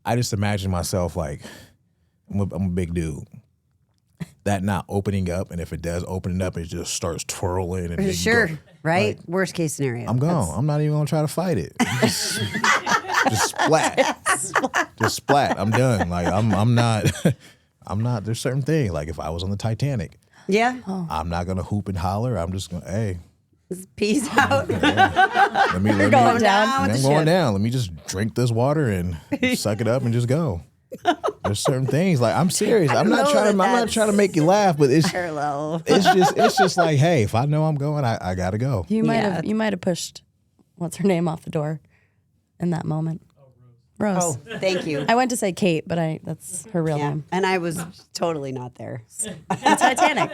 [SPEAKER 2] I just imagine myself like I'm a big dude. That not opening up, and if it does open up, it just starts twirling. And
[SPEAKER 1] Sure, right? Worst case scenario.
[SPEAKER 2] I'm gone. I'm not even gonna try to fight it. Just splat. Just splat. I'm done. Like I'm not. I'm not. There's certain things. Like if I was on the Titanic,
[SPEAKER 1] Yeah.
[SPEAKER 2] I'm not gonna hoop and holler. I'm just gonna
[SPEAKER 1] Peace out.
[SPEAKER 2] let me
[SPEAKER 3] going
[SPEAKER 2] let me,
[SPEAKER 3] down
[SPEAKER 1] with
[SPEAKER 2] I'm
[SPEAKER 1] the
[SPEAKER 2] going
[SPEAKER 1] ship.
[SPEAKER 2] down. Let me just drink this water and suck it up and just go. There's certain things like I'm serious. I'm not
[SPEAKER 1] know
[SPEAKER 2] trying.
[SPEAKER 1] that
[SPEAKER 2] I'm not
[SPEAKER 1] that's-
[SPEAKER 2] trying to make you laugh, but it's
[SPEAKER 1] Parallel.
[SPEAKER 2] it's just like, hey, if I know I'm going, I gotta go.
[SPEAKER 3] you might
[SPEAKER 1] Yeah.
[SPEAKER 3] have pushed what's her name off the door in that moment. Rose.
[SPEAKER 1] Oh, thank you.
[SPEAKER 3] I went to say Kate, but that's her real
[SPEAKER 1] Yeah.
[SPEAKER 3] name.
[SPEAKER 1] And I was totally not there.
[SPEAKER 3] The Titanic.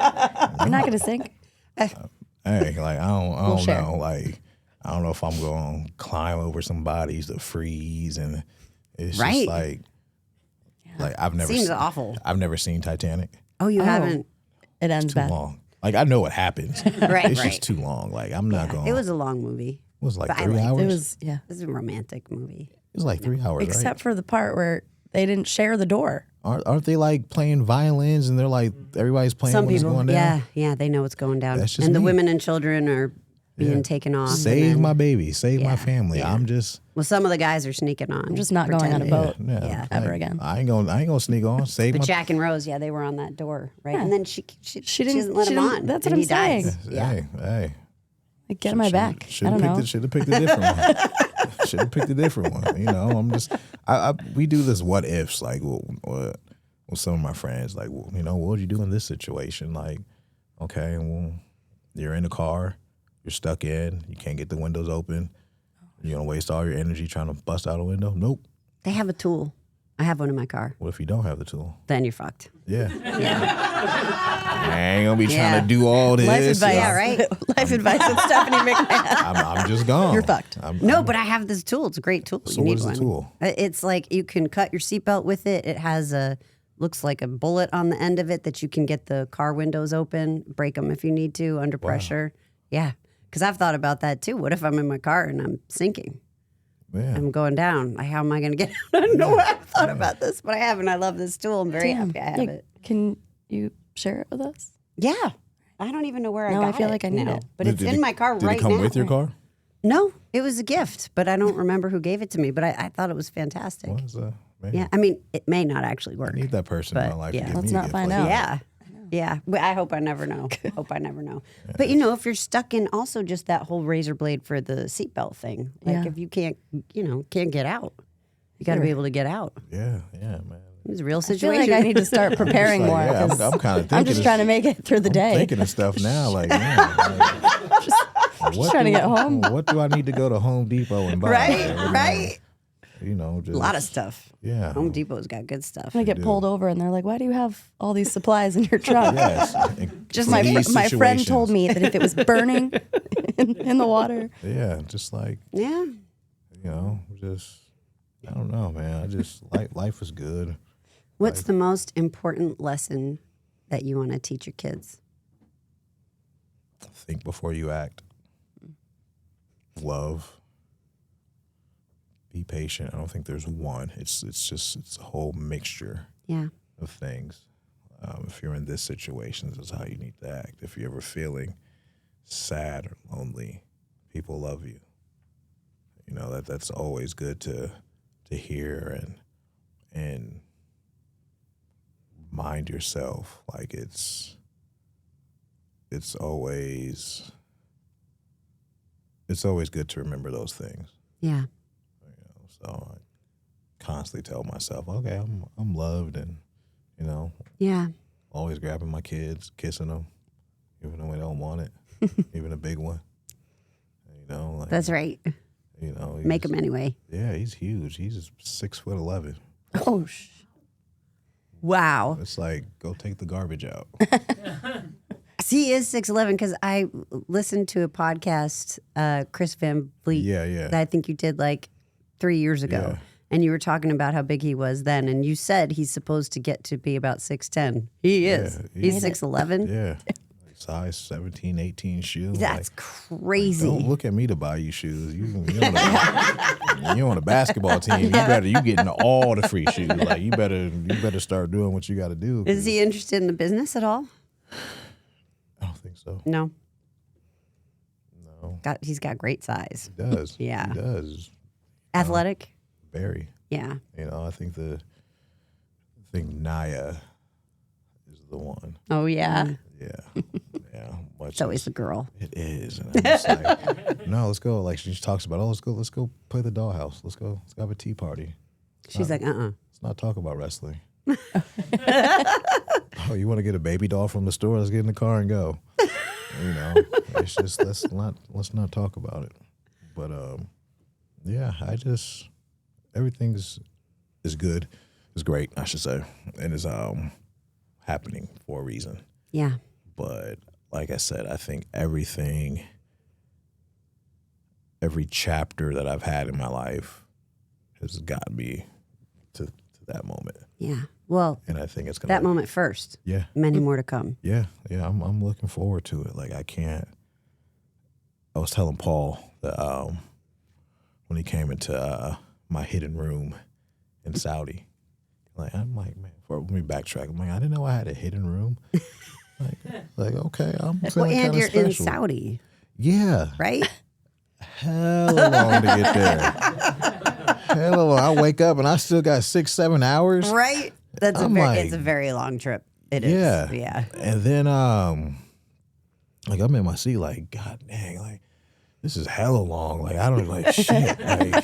[SPEAKER 3] You're not gonna sink.
[SPEAKER 2] Hey, like I don't
[SPEAKER 3] share.
[SPEAKER 2] know. Like I don't know if I'm going to climb over some bodies to freeze, and it's
[SPEAKER 1] Right.
[SPEAKER 2] just like I've never
[SPEAKER 1] Seems
[SPEAKER 2] seen,
[SPEAKER 1] awful.
[SPEAKER 2] I've never seen Titanic.
[SPEAKER 1] Oh, you haven't?
[SPEAKER 3] It ends
[SPEAKER 2] Too
[SPEAKER 3] bad.
[SPEAKER 2] long. Like I know what happens.
[SPEAKER 1] Right,
[SPEAKER 2] It's
[SPEAKER 1] right.
[SPEAKER 2] just too long. Like I'm not going.
[SPEAKER 1] It was a long movie.
[SPEAKER 2] It was like
[SPEAKER 1] but I
[SPEAKER 2] 3
[SPEAKER 1] liked it.
[SPEAKER 2] hours.
[SPEAKER 3] It was yeah.
[SPEAKER 1] This is a romantic movie.
[SPEAKER 2] It was like 3 hours,
[SPEAKER 3] Except for the part where they didn't share the door.
[SPEAKER 2] right? Aren't they like playing violins and they're like everybody's playing
[SPEAKER 1] Some
[SPEAKER 2] when it's
[SPEAKER 1] people,
[SPEAKER 2] going down?
[SPEAKER 1] yeah, they know what's going down.
[SPEAKER 2] That's just
[SPEAKER 1] and the
[SPEAKER 2] me.
[SPEAKER 1] women and children are being taken off. and
[SPEAKER 2] Save
[SPEAKER 1] then-
[SPEAKER 2] my baby, save my
[SPEAKER 1] Yeah,
[SPEAKER 2] family.
[SPEAKER 1] yeah.
[SPEAKER 2] I'm just
[SPEAKER 1] Well, some of the guys are sneaking on.
[SPEAKER 3] I'm just not going on a
[SPEAKER 1] pretending.
[SPEAKER 3] boat
[SPEAKER 1] Yeah.
[SPEAKER 3] ever
[SPEAKER 2] Hey,
[SPEAKER 3] again.
[SPEAKER 2] I ain't gonna sneak on. Save
[SPEAKER 1] But
[SPEAKER 2] my
[SPEAKER 1] Jack and Rose, yeah, they were on that door, right? And then she
[SPEAKER 3] didn't-
[SPEAKER 1] doesn't let
[SPEAKER 3] she
[SPEAKER 1] him
[SPEAKER 3] didn't-
[SPEAKER 1] on.
[SPEAKER 3] that's
[SPEAKER 1] and
[SPEAKER 3] what I'm
[SPEAKER 1] he dies.
[SPEAKER 3] saying.
[SPEAKER 1] Yeah.
[SPEAKER 2] Hey.
[SPEAKER 3] Like, get on my back. I don't know.
[SPEAKER 2] Should have picked a different one. Should have picked a different one. You know, I'm just. We do this what ifs like with some of my friends. Like, well, you know, what would you do in this situation? Like, okay, well, you're in the car, you're stuck in, you can't get the windows open. You're gonna waste all your energy trying to bust out a window? Nope.
[SPEAKER 1] They have a tool. I have one in my car.
[SPEAKER 2] What if you don't have the tool?
[SPEAKER 1] Then you're fucked.
[SPEAKER 2] Yeah.
[SPEAKER 1] Yeah.
[SPEAKER 2] I ain't gonna be trying
[SPEAKER 1] Yeah.
[SPEAKER 2] to do all this.
[SPEAKER 3] Life advice.
[SPEAKER 1] Yeah, right.
[SPEAKER 3] Life advice with Stephanie McMahon.
[SPEAKER 2] I'm just gone.
[SPEAKER 3] You're fucked.
[SPEAKER 1] No, but I have this tool. It's a great tool.
[SPEAKER 2] So
[SPEAKER 1] you need
[SPEAKER 2] what is the
[SPEAKER 1] one.
[SPEAKER 2] tool?
[SPEAKER 1] It's like you can cut your seatbelt with it. It has looks like a bullet on the end of it that you can get the car windows open, break them if you need to under pressure. Yeah. Because I've thought about that too. What if I'm in my car and I'm sinking?
[SPEAKER 2] Yeah.
[SPEAKER 1] I'm going down. Like, how am I going to get out? I don't know why I've thought about this, but I haven't. I love this tool. I'm very happy I have
[SPEAKER 3] Yeah,
[SPEAKER 1] it.
[SPEAKER 3] Can you share it with us?
[SPEAKER 1] Yeah. I don't even know where
[SPEAKER 3] No,
[SPEAKER 1] I
[SPEAKER 3] I
[SPEAKER 1] got
[SPEAKER 3] feel
[SPEAKER 1] it
[SPEAKER 3] like I need
[SPEAKER 1] now.
[SPEAKER 3] it.
[SPEAKER 1] But it's in my car
[SPEAKER 2] Did
[SPEAKER 1] right
[SPEAKER 2] it come
[SPEAKER 1] now.
[SPEAKER 2] with your car?
[SPEAKER 1] No, it was a gift, but I don't remember who gave it to me. But I thought it was fantastic.
[SPEAKER 2] What is that? Man,
[SPEAKER 1] Yeah, I mean, it may not actually work.
[SPEAKER 2] I need that person in
[SPEAKER 1] But,
[SPEAKER 2] my life.
[SPEAKER 1] yeah.
[SPEAKER 2] to give
[SPEAKER 3] Let's
[SPEAKER 2] me a
[SPEAKER 3] not
[SPEAKER 2] gift
[SPEAKER 3] find
[SPEAKER 2] like
[SPEAKER 3] out.
[SPEAKER 2] that.
[SPEAKER 1] Yeah. But I hope I never know. Hope I never know. But you know, if you're stuck in also just that whole razor blade for the seatbelt thing, like
[SPEAKER 3] Yeah.
[SPEAKER 1] if you can't get out, you got to be able to get out.
[SPEAKER 2] Yeah, man.
[SPEAKER 1] It's a real
[SPEAKER 3] I feel
[SPEAKER 1] situation.
[SPEAKER 3] like I need to start preparing
[SPEAKER 2] Like,
[SPEAKER 3] more.
[SPEAKER 2] yeah,
[SPEAKER 3] 'cause
[SPEAKER 2] I'm kind of thinking.
[SPEAKER 3] I'm just trying to make it through the day.
[SPEAKER 2] Thinking of stuff now, like, man, what
[SPEAKER 3] trying to
[SPEAKER 2] do
[SPEAKER 3] get home.
[SPEAKER 2] What do I need to go to Home Depot and buy?
[SPEAKER 1] right,
[SPEAKER 2] Like,
[SPEAKER 1] right.
[SPEAKER 2] You know, just
[SPEAKER 1] A lot of stuff.
[SPEAKER 2] Yeah.
[SPEAKER 1] Home Depot's got good stuff.
[SPEAKER 3] I get pulled over and they're like, "Why do you have all these supplies in your trunk?"
[SPEAKER 2] Yes.
[SPEAKER 3] Just
[SPEAKER 2] For
[SPEAKER 3] my
[SPEAKER 2] these
[SPEAKER 3] my friend
[SPEAKER 2] situations.
[SPEAKER 3] told me that if it was burning in the water,
[SPEAKER 2] Yeah, just like
[SPEAKER 1] Yeah.
[SPEAKER 2] you know, just I don't know, man. I just life is good.
[SPEAKER 1] What's the most important lesson that you want to teach your kids?
[SPEAKER 2] Think before you act. Love. be patient. I don't think there's one. It's a whole mixture
[SPEAKER 1] Yeah.
[SPEAKER 2] of things. If you're in this situation, this is how you need to act. If you're ever feeling sad or lonely, people love you. You know, that's always good to hear and remind yourself. Like it's always good to remember those things.
[SPEAKER 1] Yeah.
[SPEAKER 2] So I constantly tell myself, okay, I'm loved, and you know,
[SPEAKER 1] Yeah.
[SPEAKER 2] always grabbing my kids, kissing them, even though they don't want it, even a big one. You know, like,
[SPEAKER 1] That's right.
[SPEAKER 2] you know,
[SPEAKER 1] Make them anyway.
[SPEAKER 2] Yeah, he's huge. He's 6'11".
[SPEAKER 1] Oh, wow.
[SPEAKER 2] It's like, go take the garbage out.
[SPEAKER 1] He is 6'11" because I listened to a podcast, Chris Van Vliet,
[SPEAKER 2] Yeah.
[SPEAKER 1] that I think you did like 3 years ago.
[SPEAKER 2] Yeah.
[SPEAKER 1] And you were talking about how big he was then. And you said he's supposed to get to be about 6'10". He is.
[SPEAKER 2] Yeah,
[SPEAKER 1] He's 6'11".
[SPEAKER 2] Yeah. Size 17, 18 shoes.
[SPEAKER 1] That's
[SPEAKER 2] Like,
[SPEAKER 1] crazy.
[SPEAKER 2] don't look at me to buy you shoes. You're on a basketball team. You getting all the free shoes. Like you better start doing what you got to do.
[SPEAKER 1] Is he interested in the business at all?
[SPEAKER 2] I don't think so.
[SPEAKER 1] No.
[SPEAKER 2] No,
[SPEAKER 1] He's got great size.
[SPEAKER 2] he does.
[SPEAKER 1] Yeah.
[SPEAKER 2] He does.
[SPEAKER 1] Athletic?
[SPEAKER 2] Very.
[SPEAKER 1] Yeah.
[SPEAKER 2] You know, I think Naya is the one.
[SPEAKER 1] Oh, yeah.
[SPEAKER 2] Yeah. Yeah.
[SPEAKER 1] It's always the girl.
[SPEAKER 2] It is. And I'm just like, no, let's go. Like she talks about, let's go play the dollhouse. Let's have a tea party.
[SPEAKER 1] She's like,
[SPEAKER 2] Let's not talk about wrestling. Oh, you want to get a baby doll from the store? Let's get in the car and go. You know, it's just let's not talk about it. But yeah, everything is good. It's great, I should say, and it's happening for a reason.
[SPEAKER 1] Yeah.
[SPEAKER 2] But like I said, I think every chapter that I've had in my life has gotten me to that moment.
[SPEAKER 1] Yeah. Well,
[SPEAKER 2] And I think it's gonna
[SPEAKER 1] that moment first.
[SPEAKER 2] Yeah.
[SPEAKER 1] Many more to come.
[SPEAKER 2] Yeah. I'm looking forward to it. Like I was telling Paul that when he came into my hidden room in Saudi, I'm like, man, let me backtrack. I'm like, I didn't know I had a hidden room. like okay, I'm feeling
[SPEAKER 1] And
[SPEAKER 2] kind of
[SPEAKER 1] you're
[SPEAKER 2] special.
[SPEAKER 1] in Saudi,
[SPEAKER 2] Yeah.
[SPEAKER 1] right?
[SPEAKER 2] Hella long to get there. Hella long. I wake up and I still got 6-7 hours.
[SPEAKER 1] Right? It's a very long trip. It is.
[SPEAKER 2] Yeah.
[SPEAKER 1] Yeah.
[SPEAKER 2] And then like I'm in my seat like, God dang, like this is hella long. Like I don't like shit. Like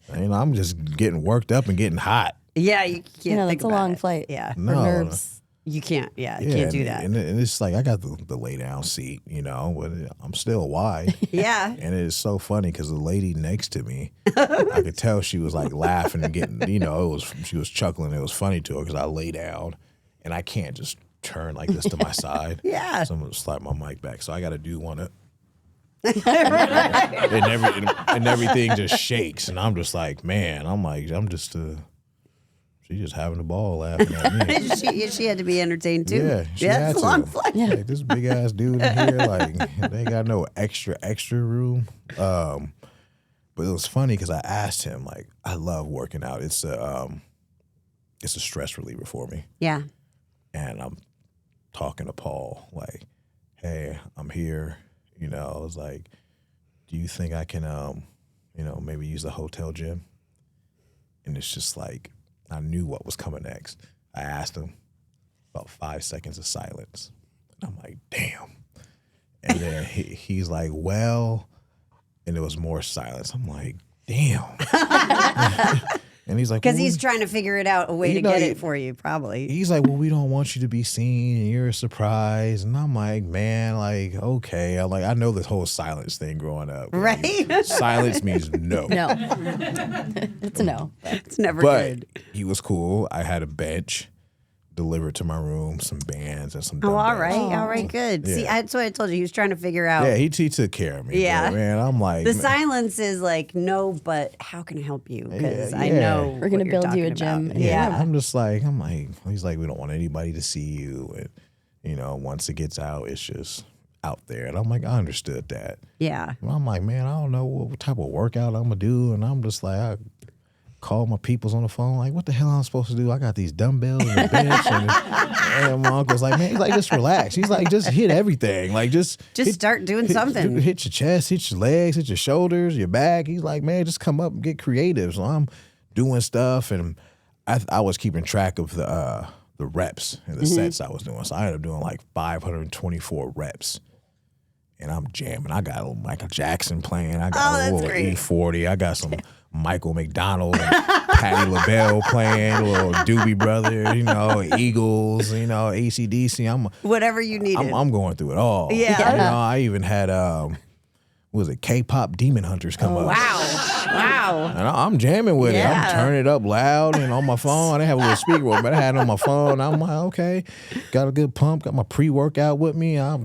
[SPEAKER 2] I'm just getting worked up and getting hot.
[SPEAKER 1] Yeah, you can't think
[SPEAKER 3] that's a
[SPEAKER 1] about
[SPEAKER 3] long
[SPEAKER 1] it.
[SPEAKER 3] flight.
[SPEAKER 1] Yeah.
[SPEAKER 3] For
[SPEAKER 2] No.
[SPEAKER 3] nerves.
[SPEAKER 1] You can't. Yeah, you
[SPEAKER 2] Yeah,
[SPEAKER 1] can't do that.
[SPEAKER 2] And it's like I got the lay down seat, you know, but I'm still wide.
[SPEAKER 1] Yeah.
[SPEAKER 2] And it is so funny because the lady next to me, I could tell she was like laughing and getting, you know, she was chuckling. It was funny to her because I lay down and I can't just turn like this to my side.
[SPEAKER 1] Yeah.
[SPEAKER 2] So I'm going to slap my mic back. So I got to do one of and everything just shakes. And I'm just like, man, I'm just, she's just having a ball laughing at me.
[SPEAKER 1] she had to be entertained too.
[SPEAKER 2] Yeah, she
[SPEAKER 1] That's
[SPEAKER 2] had
[SPEAKER 1] a
[SPEAKER 2] to.
[SPEAKER 1] long flight.
[SPEAKER 2] Like this big ass dude in here, like they got no extra room. But it was funny because I asked him, like, I love working out. It's a stress reliever for me.
[SPEAKER 1] Yeah.
[SPEAKER 2] And I'm talking to Paul, like, hey, I'm here. You know, I was like, do you think I can, you know, maybe use the hotel gym? And it's just like, I knew what was coming next. I asked him, about 5 seconds of silence. And I'm like, damn. And then he's like, well, and there was more silence. I'm like, damn. And he's like,
[SPEAKER 1] Because
[SPEAKER 2] well,
[SPEAKER 1] he's trying to figure it out a way to get it for you, probably.
[SPEAKER 2] he's like, well, we don't want you to be seen and you're a surprise. And I'm like, man, like, okay. I'm like, I know this whole silence thing growing up. Like,
[SPEAKER 1] Right?
[SPEAKER 2] silence means no.
[SPEAKER 3] No. It's a no.
[SPEAKER 1] It's never
[SPEAKER 2] But
[SPEAKER 1] good.
[SPEAKER 2] he was cool. I had a bench delivered to my room, some bands and some
[SPEAKER 1] Oh, all
[SPEAKER 2] dumbbells.
[SPEAKER 1] right. All right, good. See,
[SPEAKER 2] Yeah.
[SPEAKER 1] that's what I told you. He was trying to figure out.
[SPEAKER 2] Yeah, he took care of me.
[SPEAKER 1] Yeah.
[SPEAKER 2] But, man, I'm like,
[SPEAKER 1] The
[SPEAKER 2] man,
[SPEAKER 1] silence is like, no, but how can I help you? Because I
[SPEAKER 2] Yeah.
[SPEAKER 1] know
[SPEAKER 3] We're gonna
[SPEAKER 1] what you're
[SPEAKER 3] build you a
[SPEAKER 1] talking about.
[SPEAKER 3] gym.
[SPEAKER 1] Yeah.
[SPEAKER 2] I'm like, he's like, we don't want anybody to see you. And, you know, once it gets out, it's just out there. And I'm like, I understood that.
[SPEAKER 1] Yeah.
[SPEAKER 2] And I'm like, man, I don't know what type of workout I'm gonna do. And I'm just like, I call my peoples on the phone, like, what the hell I'm supposed to do? I got these dumbbells and a bench. And my uncle's like, man, he's like, just relax. He's like, just hit everything. Like, just
[SPEAKER 1] start doing something.
[SPEAKER 2] Hit your chest, hit your legs, hit your shoulders, your back. He's like, man, just come up and get creative. So I'm doing stuff, and I was keeping track of the reps and the sets I was doing. So I ended up doing like 524 reps. And I'm jamming. I got a little Michael Jackson playing. I got a little E40. I got some Michael McDonald and Patti LaBelle playing, a little Doobie Brother, Eagles, AC/DC.
[SPEAKER 1] Whatever you needed.
[SPEAKER 2] I'm going through it all.
[SPEAKER 1] Yeah.
[SPEAKER 2] I even had K-pop Demon Hunters come up.
[SPEAKER 1] Wow.
[SPEAKER 2] And I'm jamming with it. I'm turning it up loud and on my phone. I didn't have a little speaker with me, but I had it on my phone. I'm like, okay, got a good pump, got my pre-workout with me. I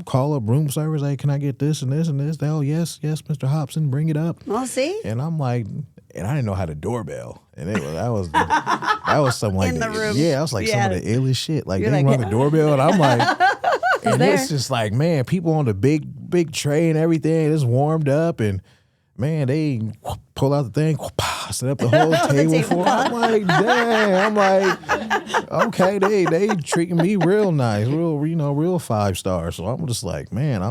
[SPEAKER 2] call up room service. Hey, can I get this and this and this? Oh, yes, Mr. Hobson, bring it up.
[SPEAKER 1] Well, see?
[SPEAKER 2] And I'm like, and I didn't know how to doorbell. And that was something like
[SPEAKER 1] In the room.
[SPEAKER 2] Yeah, I was like some of the illest shit. Like,
[SPEAKER 1] You're
[SPEAKER 2] they
[SPEAKER 1] like,
[SPEAKER 2] run the doorbell, and I'm like, and
[SPEAKER 3] there.
[SPEAKER 2] it's just like, man, people on the big tray and everything, it's warmed up, and man, they pull out the thing, set up the whole table for it. I'm like, damn. I'm like, okay, they treating me real nice, real 5 stars. So I'm just like, man,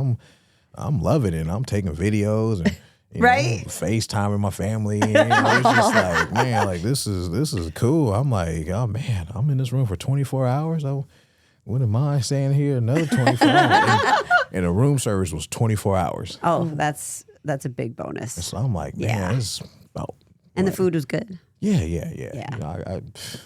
[SPEAKER 2] I'm loving it. I'm taking videos and FaceTiming my family. And, it's just like, man, like this is cool. I'm like, oh man, I'm in this room for 24 hours. I wouldn't mind staying here another 24 hours. And the room service was 24 hours.
[SPEAKER 1] Oh, that's a big bonus.
[SPEAKER 2] So I'm like, man, it's about.
[SPEAKER 1] And the food was good.
[SPEAKER 2] Yeah.
[SPEAKER 1] Yeah.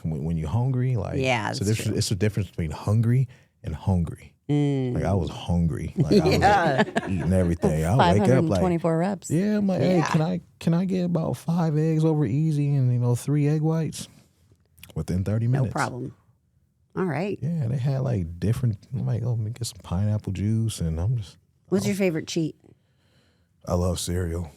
[SPEAKER 2] When you're hungry, like,
[SPEAKER 1] Yeah,
[SPEAKER 2] it's a difference between hungry and hungry. Like, I was hungry. Like, I was eating everything. I wake up like
[SPEAKER 3] 524 reps.
[SPEAKER 2] yeah, I'm like, hey, can I get about 5 eggs over easy and 3 egg whites within 30 minutes?
[SPEAKER 1] No problem. All right.
[SPEAKER 2] Yeah, they had like different. I'm like, oh, let me get some pineapple juice, and I'm just.
[SPEAKER 1] What's your favorite cheat?
[SPEAKER 2] I love cereal.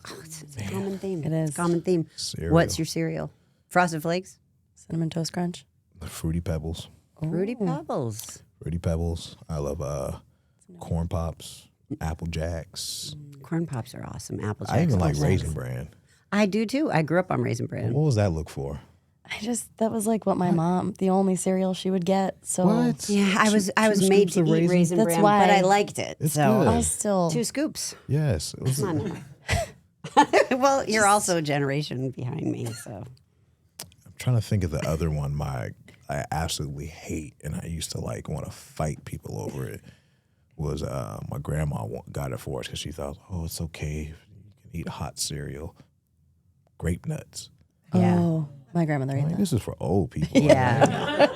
[SPEAKER 1] Oh, it's a common theme.
[SPEAKER 3] It is.
[SPEAKER 1] Common theme.
[SPEAKER 2] Cereal.
[SPEAKER 1] What's your cereal? Frosted Flakes?
[SPEAKER 3] Cinnamon Toast Crunch.
[SPEAKER 2] The Fruity Pebbles.
[SPEAKER 1] Fruity Pebbles.
[SPEAKER 2] Fruity Pebbles. I love Corn Pops, Apple Jacks.
[SPEAKER 1] Corn Pops are awesome. Apple Jacks.
[SPEAKER 2] I even like
[SPEAKER 1] also.
[SPEAKER 2] Raisin Bran.
[SPEAKER 1] I do too. I grew up on Raisin Bran.
[SPEAKER 2] What was that look for?
[SPEAKER 3] That was like what my mom, the only cereal she would get. So
[SPEAKER 2] What?
[SPEAKER 1] Yeah, I was
[SPEAKER 2] Two
[SPEAKER 1] made
[SPEAKER 2] scoops
[SPEAKER 1] to
[SPEAKER 2] of
[SPEAKER 1] eat
[SPEAKER 2] raisin?
[SPEAKER 1] Raisin
[SPEAKER 3] That's
[SPEAKER 1] Bran,
[SPEAKER 3] why-
[SPEAKER 1] but I liked it.
[SPEAKER 2] It's
[SPEAKER 1] so
[SPEAKER 2] good.
[SPEAKER 3] I still
[SPEAKER 1] 2 scoops.
[SPEAKER 2] Yes. It was,
[SPEAKER 1] Come on now. Well, you're also a generation behind me, so.
[SPEAKER 2] I'm trying to think of the other one I absolutely hate, and I used to like want to fight people over it. Was my grandma got it for us because she thought, oh, it's okay, you can eat hot cereal. Grape nuts.
[SPEAKER 1] Yeah.
[SPEAKER 3] Oh, my grandmother ate
[SPEAKER 2] Like,
[SPEAKER 3] that.
[SPEAKER 2] this is for old people.
[SPEAKER 1] Yeah.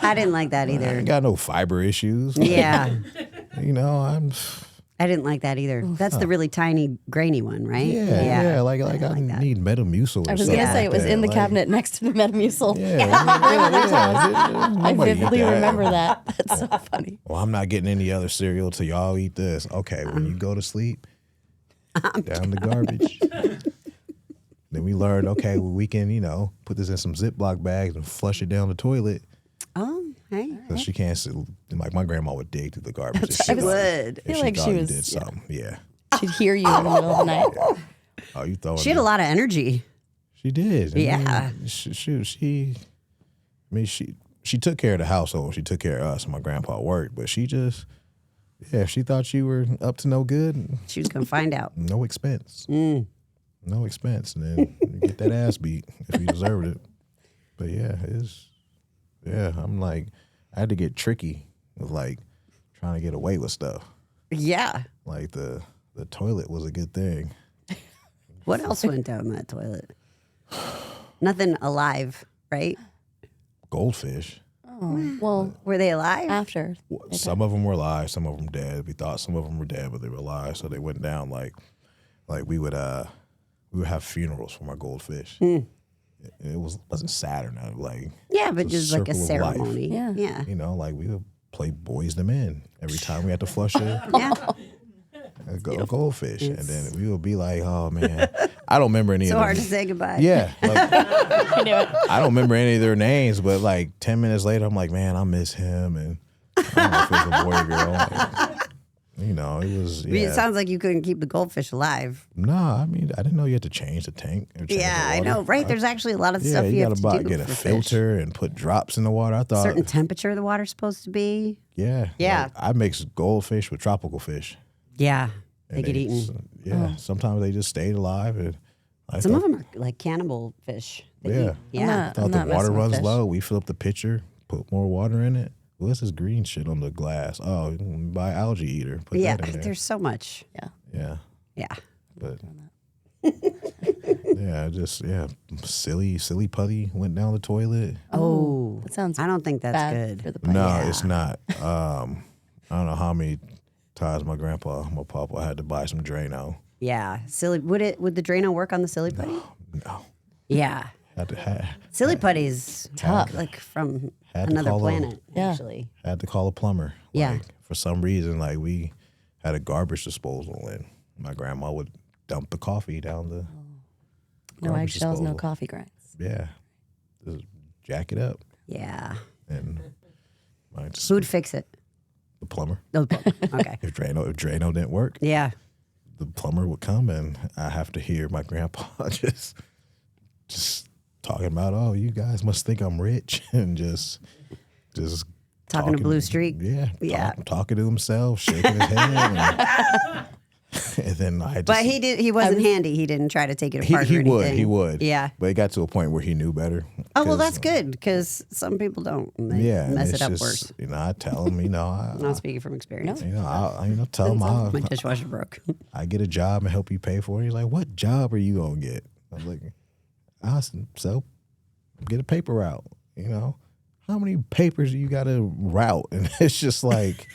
[SPEAKER 1] I didn't like that
[SPEAKER 2] I
[SPEAKER 1] either.
[SPEAKER 2] ain't got no fiber issues.
[SPEAKER 1] Yeah.
[SPEAKER 2] I'm.
[SPEAKER 1] I didn't like that either. That's the really tiny, grainy one, right?
[SPEAKER 2] Yeah. Like I
[SPEAKER 1] like that.
[SPEAKER 2] need Metamucil. Or
[SPEAKER 3] I was
[SPEAKER 2] something
[SPEAKER 3] going to say
[SPEAKER 2] like
[SPEAKER 3] it was
[SPEAKER 2] that.
[SPEAKER 3] in the
[SPEAKER 2] Like,
[SPEAKER 3] cabinet next to the Metamucil.
[SPEAKER 2] I
[SPEAKER 3] I vividly remember that. That's so funny.
[SPEAKER 2] Well, I'm not getting any other cereal till y'all eat this. Okay, when you go to sleep, down the garbage. Then we learned, okay, well, we can, put this in some Ziploc bags and flush it down the toilet.
[SPEAKER 1] Oh, hey.
[SPEAKER 2] Because she can't sit, like my grandma would dig through the garbage. if
[SPEAKER 1] She
[SPEAKER 2] thought-
[SPEAKER 1] would.
[SPEAKER 2] If
[SPEAKER 3] feel
[SPEAKER 2] she
[SPEAKER 3] like
[SPEAKER 2] thought
[SPEAKER 3] she
[SPEAKER 2] you
[SPEAKER 3] was-
[SPEAKER 2] did something. Yeah.
[SPEAKER 3] She'd hear you in the middle of the night.
[SPEAKER 2] Oh, you throwing
[SPEAKER 1] She had a lot of energy.
[SPEAKER 2] She did.
[SPEAKER 1] Yeah.
[SPEAKER 2] She took care of the household. She took care of us. My grandpa worked, but she just, if she thought you were up to no good,
[SPEAKER 1] She was going to find out.
[SPEAKER 2] no expense. No expense. And then you get that ass beat if you deserved it. But I'm like, I had to get tricky with like trying to get away with stuff.
[SPEAKER 1] Yeah.
[SPEAKER 2] Like the toilet was a good thing.
[SPEAKER 1] What else went down that toilet? Nothing alive, right?
[SPEAKER 2] Goldfish.
[SPEAKER 3] Oh, well,
[SPEAKER 1] Were they alive?
[SPEAKER 3] after.
[SPEAKER 2] Some of them were alive, some of them dead. We thought some of them were dead, but they were alive. So they went down like we would have funerals for my goldfish. It wasn't sad or nothing. Like
[SPEAKER 1] Yeah, but
[SPEAKER 2] it's a
[SPEAKER 1] just like a
[SPEAKER 2] circle of life.
[SPEAKER 1] ceremony.
[SPEAKER 3] Yeah.
[SPEAKER 1] Yeah.
[SPEAKER 2] like we would play Boys the Men every time we had to flush a
[SPEAKER 1] Yeah.
[SPEAKER 2] goldfish, and then we would be like, "Oh man, I don't remember any
[SPEAKER 1] So
[SPEAKER 2] of them."
[SPEAKER 1] hard to say goodbye.
[SPEAKER 2] Yeah, like, I don't remember any of their names, but like 10 minutes later, I'm like, man, I miss him, and I don't know if it was a boy or girl. Like, You know, it was.
[SPEAKER 1] I mean, it
[SPEAKER 2] Yeah.
[SPEAKER 1] sounds like you couldn't keep the goldfish alive.
[SPEAKER 2] Nah, I mean, I didn't know you had to change the tank. Or change
[SPEAKER 1] Yeah,
[SPEAKER 2] the
[SPEAKER 1] I
[SPEAKER 2] water.
[SPEAKER 1] know, right? There's actually a lot of
[SPEAKER 2] Yeah,
[SPEAKER 1] stuff you have
[SPEAKER 2] gotta
[SPEAKER 1] to do
[SPEAKER 2] get a
[SPEAKER 1] for fish.
[SPEAKER 2] filter and put drops in the water. I thought,
[SPEAKER 1] Certain temperature the water's supposed to be.
[SPEAKER 2] yeah,
[SPEAKER 1] Yeah.
[SPEAKER 2] like, I mix goldfish with tropical fish.
[SPEAKER 1] Yeah, they
[SPEAKER 2] And
[SPEAKER 1] get eaten.
[SPEAKER 2] Yeah, sometimes they just stayed alive, and I
[SPEAKER 1] Some
[SPEAKER 2] thought,
[SPEAKER 1] of them are like cannibal fish. They
[SPEAKER 2] Yeah.
[SPEAKER 1] eat- yeah.
[SPEAKER 3] I'm
[SPEAKER 2] thought
[SPEAKER 3] not
[SPEAKER 2] the water
[SPEAKER 3] messing with
[SPEAKER 2] runs
[SPEAKER 3] fish.
[SPEAKER 2] low. We fill up the pitcher, put more water in it. What's this green shit on the glass? Oh, buy algae eater. Put
[SPEAKER 1] Yeah,
[SPEAKER 2] that in there.
[SPEAKER 1] there's so much.
[SPEAKER 2] Yeah,
[SPEAKER 1] Yeah.
[SPEAKER 2] but silly putty went down the toilet.
[SPEAKER 1] Oh,
[SPEAKER 3] That sounds
[SPEAKER 1] I don't think that's
[SPEAKER 3] bad
[SPEAKER 1] good.
[SPEAKER 3] for the plant.
[SPEAKER 2] No,
[SPEAKER 1] Yeah.
[SPEAKER 2] it's not. I don't know how many times my papa had to buy some Drano.
[SPEAKER 1] Yeah, silly. Would the Drano work on the silly putty?
[SPEAKER 2] No,
[SPEAKER 1] Yeah, silly putty's
[SPEAKER 3] Tough.
[SPEAKER 1] like from
[SPEAKER 2] Had to
[SPEAKER 1] another
[SPEAKER 2] call a-
[SPEAKER 1] planet.
[SPEAKER 3] Yeah.
[SPEAKER 1] Actually,
[SPEAKER 2] had to call a plumber.
[SPEAKER 1] Yeah.
[SPEAKER 2] Like, for some reason, like we had a garbage disposal, and my grandma would dump the coffee down the.
[SPEAKER 3] No
[SPEAKER 2] garbage
[SPEAKER 3] eggshells, no
[SPEAKER 2] disposal.
[SPEAKER 3] coffee grinds.
[SPEAKER 2] Yeah, just jack it up,
[SPEAKER 1] yeah.
[SPEAKER 2] and I just,
[SPEAKER 1] Who'd fix it?
[SPEAKER 2] the plumber.
[SPEAKER 1] Oh, okay.
[SPEAKER 2] If Drano didn't work,
[SPEAKER 1] Yeah.
[SPEAKER 2] the plumber would come, and I have to hear my grandpa just talking about, oh, you guys must think I'm rich, and just
[SPEAKER 1] Talking to Blue Streak?
[SPEAKER 2] Yeah,
[SPEAKER 1] Yeah.
[SPEAKER 2] talking to himself, shaking his head, and then I just.
[SPEAKER 1] But he wasn't handy. He didn't try to take it apart.
[SPEAKER 2] He
[SPEAKER 1] or
[SPEAKER 2] would.
[SPEAKER 1] anything.
[SPEAKER 2] He would.
[SPEAKER 1] Yeah.
[SPEAKER 2] But it got to a point where he knew better.
[SPEAKER 1] Oh well,
[SPEAKER 2] 'Cause,
[SPEAKER 1] that's good because some people don't. And they
[SPEAKER 2] Yeah. and
[SPEAKER 1] mess
[SPEAKER 2] it's
[SPEAKER 1] it up
[SPEAKER 2] just,
[SPEAKER 1] worse.
[SPEAKER 2] You know, I tell him,
[SPEAKER 1] I'm not speaking from experience.
[SPEAKER 2] I'll tell him
[SPEAKER 1] My dishwasher broke.
[SPEAKER 2] I get a job and help you pay for it. He's like, what job are you going to get? I'm like, so get a paper route, you know? How many papers do you got to route? And it's just like,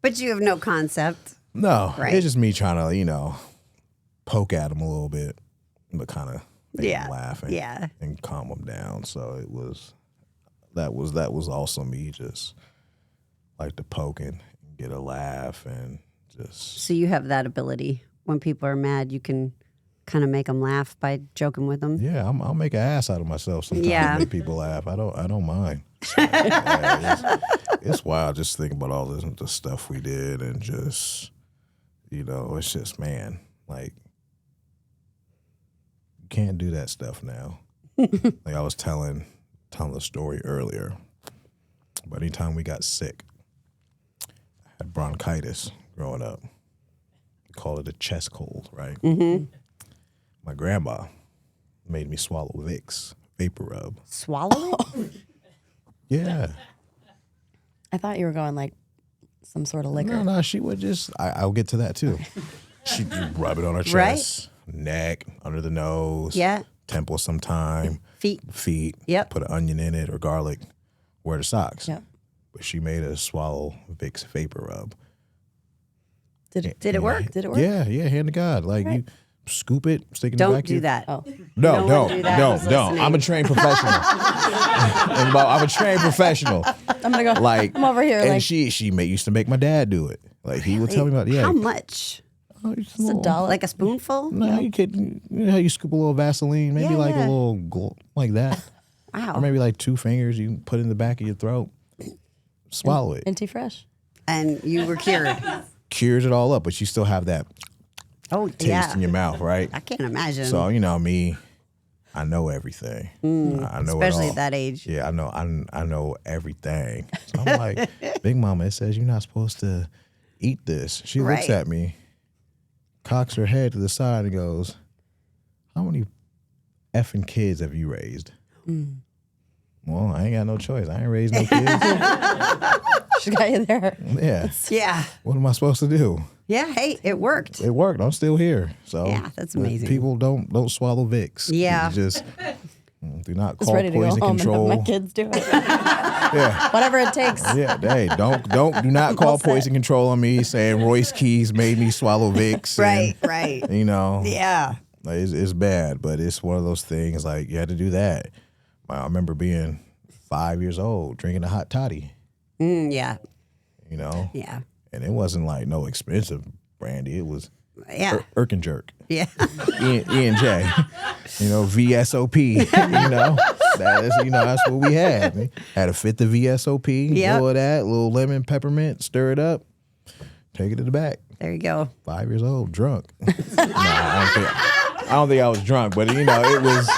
[SPEAKER 1] But you have no concept.
[SPEAKER 2] no,
[SPEAKER 1] Right.
[SPEAKER 2] it's just me trying to, poke at him a little bit, but kind of make
[SPEAKER 1] Yeah.
[SPEAKER 2] him laugh and calm him down. So that was also me just like to poke and get a laugh and just,
[SPEAKER 1] So you have that ability. When people are mad, you can kind of make them laugh by joking with them.
[SPEAKER 2] yeah, I'll make an ass out of myself sometimes
[SPEAKER 1] Yeah.
[SPEAKER 2] to make people laugh. I don't mind. So, yeah, it's wild just thinking about all the stuff we did and just, it's just, man, like, you can't do that stuff now. Like I was telling the story earlier, but anytime we got sick, I had bronchitis growing up. We call it a chest cold, right?
[SPEAKER 1] Mm-hmm.
[SPEAKER 2] My grandma made me swallow Vicks vapor rub.
[SPEAKER 1] Swallow it?
[SPEAKER 2] Yeah.
[SPEAKER 3] I thought you were going like some sort of liquor.
[SPEAKER 2] No, she would just, I'll get to that too. She'd rub it on her chest, neck, under the nose,
[SPEAKER 1] Yeah.
[SPEAKER 2] temple sometime,
[SPEAKER 1] Feet.
[SPEAKER 2] feet,
[SPEAKER 1] Yep.
[SPEAKER 2] put an onion in it or garlic, wear the socks.
[SPEAKER 3] Yep.
[SPEAKER 2] But she made us swallow Vicks vapor rub.
[SPEAKER 3] Did it?
[SPEAKER 1] Did it work?
[SPEAKER 3] Did it work?
[SPEAKER 2] Yeah, hand to God. Like you scoop it, stick it in the
[SPEAKER 1] Don't
[SPEAKER 2] vacuum.
[SPEAKER 1] do that.
[SPEAKER 3] Oh,
[SPEAKER 2] No,
[SPEAKER 1] No one do that who's
[SPEAKER 2] don't.
[SPEAKER 1] listening.
[SPEAKER 2] I'm a trained professional. I'm a trained professional.
[SPEAKER 3] I'm gonna go.
[SPEAKER 2] Like
[SPEAKER 3] I'm over here.
[SPEAKER 2] and
[SPEAKER 3] Like
[SPEAKER 2] she used to make my dad do it. Like he would tell me about
[SPEAKER 1] How much?
[SPEAKER 3] it's a dollar.
[SPEAKER 1] Like a spoonful?
[SPEAKER 2] No, you could. You know how you scoop a little Vaseline, maybe
[SPEAKER 1] Yeah,
[SPEAKER 2] like
[SPEAKER 1] yeah.
[SPEAKER 2] a little like that,
[SPEAKER 1] Wow.
[SPEAKER 2] or maybe like 2 fingers. You put in the back of your throat, swallow it,
[SPEAKER 3] Minty fresh.
[SPEAKER 1] And you were cured.
[SPEAKER 2] cures it all up, but you still have that
[SPEAKER 1] Oh,
[SPEAKER 2] taste
[SPEAKER 1] yeah.
[SPEAKER 2] in your mouth, right?
[SPEAKER 1] I can't imagine.
[SPEAKER 2] So me, I know everything. I know
[SPEAKER 1] especially
[SPEAKER 2] it all.
[SPEAKER 1] at that age.
[SPEAKER 2] Yeah, I know everything. So I'm like, Big Mama, it says you're not supposed to eat this. She looks
[SPEAKER 1] Right.
[SPEAKER 2] at me, cocks her head to the side and goes, how many effing kids have you raised? Well, I ain't got no choice. I ain't raised no kids.
[SPEAKER 3] She got you there.
[SPEAKER 2] Yeah.
[SPEAKER 1] Yeah.
[SPEAKER 2] What am I supposed to do?
[SPEAKER 1] Yeah. Hey, it worked.
[SPEAKER 2] It worked. I'm still here. So
[SPEAKER 1] Yeah, that's
[SPEAKER 2] but
[SPEAKER 1] amazing.
[SPEAKER 2] People don't swallow Vicks.
[SPEAKER 1] Yeah.
[SPEAKER 2] You just do not
[SPEAKER 3] Just
[SPEAKER 2] call
[SPEAKER 3] ready to go
[SPEAKER 2] poison
[SPEAKER 3] home
[SPEAKER 2] control.
[SPEAKER 3] and have my kids do it.
[SPEAKER 2] Yeah.
[SPEAKER 3] Whatever it takes.
[SPEAKER 2] Yeah, hey, do not call poison control on me saying Royce Keys made me swallow Vicks.
[SPEAKER 1] Right. Right.
[SPEAKER 2] And,
[SPEAKER 1] Yeah.
[SPEAKER 2] like, it's bad, but it's one of those things like you had to do that. I remember being 5 years old drinking a hot toddy,
[SPEAKER 1] Yeah.
[SPEAKER 2] and it wasn't like no expensive brandy. It was
[SPEAKER 1] Yeah.
[SPEAKER 2] Erkenjerk,
[SPEAKER 1] Yeah.
[SPEAKER 2] E&J, VSOP, that is, that's what we had. We had to fit the VSOP,
[SPEAKER 1] Yep.
[SPEAKER 2] all of that, little lemon, peppermint, stir it up, take it to the back.
[SPEAKER 1] There you go.
[SPEAKER 2] 5 years old, drunk. I don't think I was drunk, but you know, it was.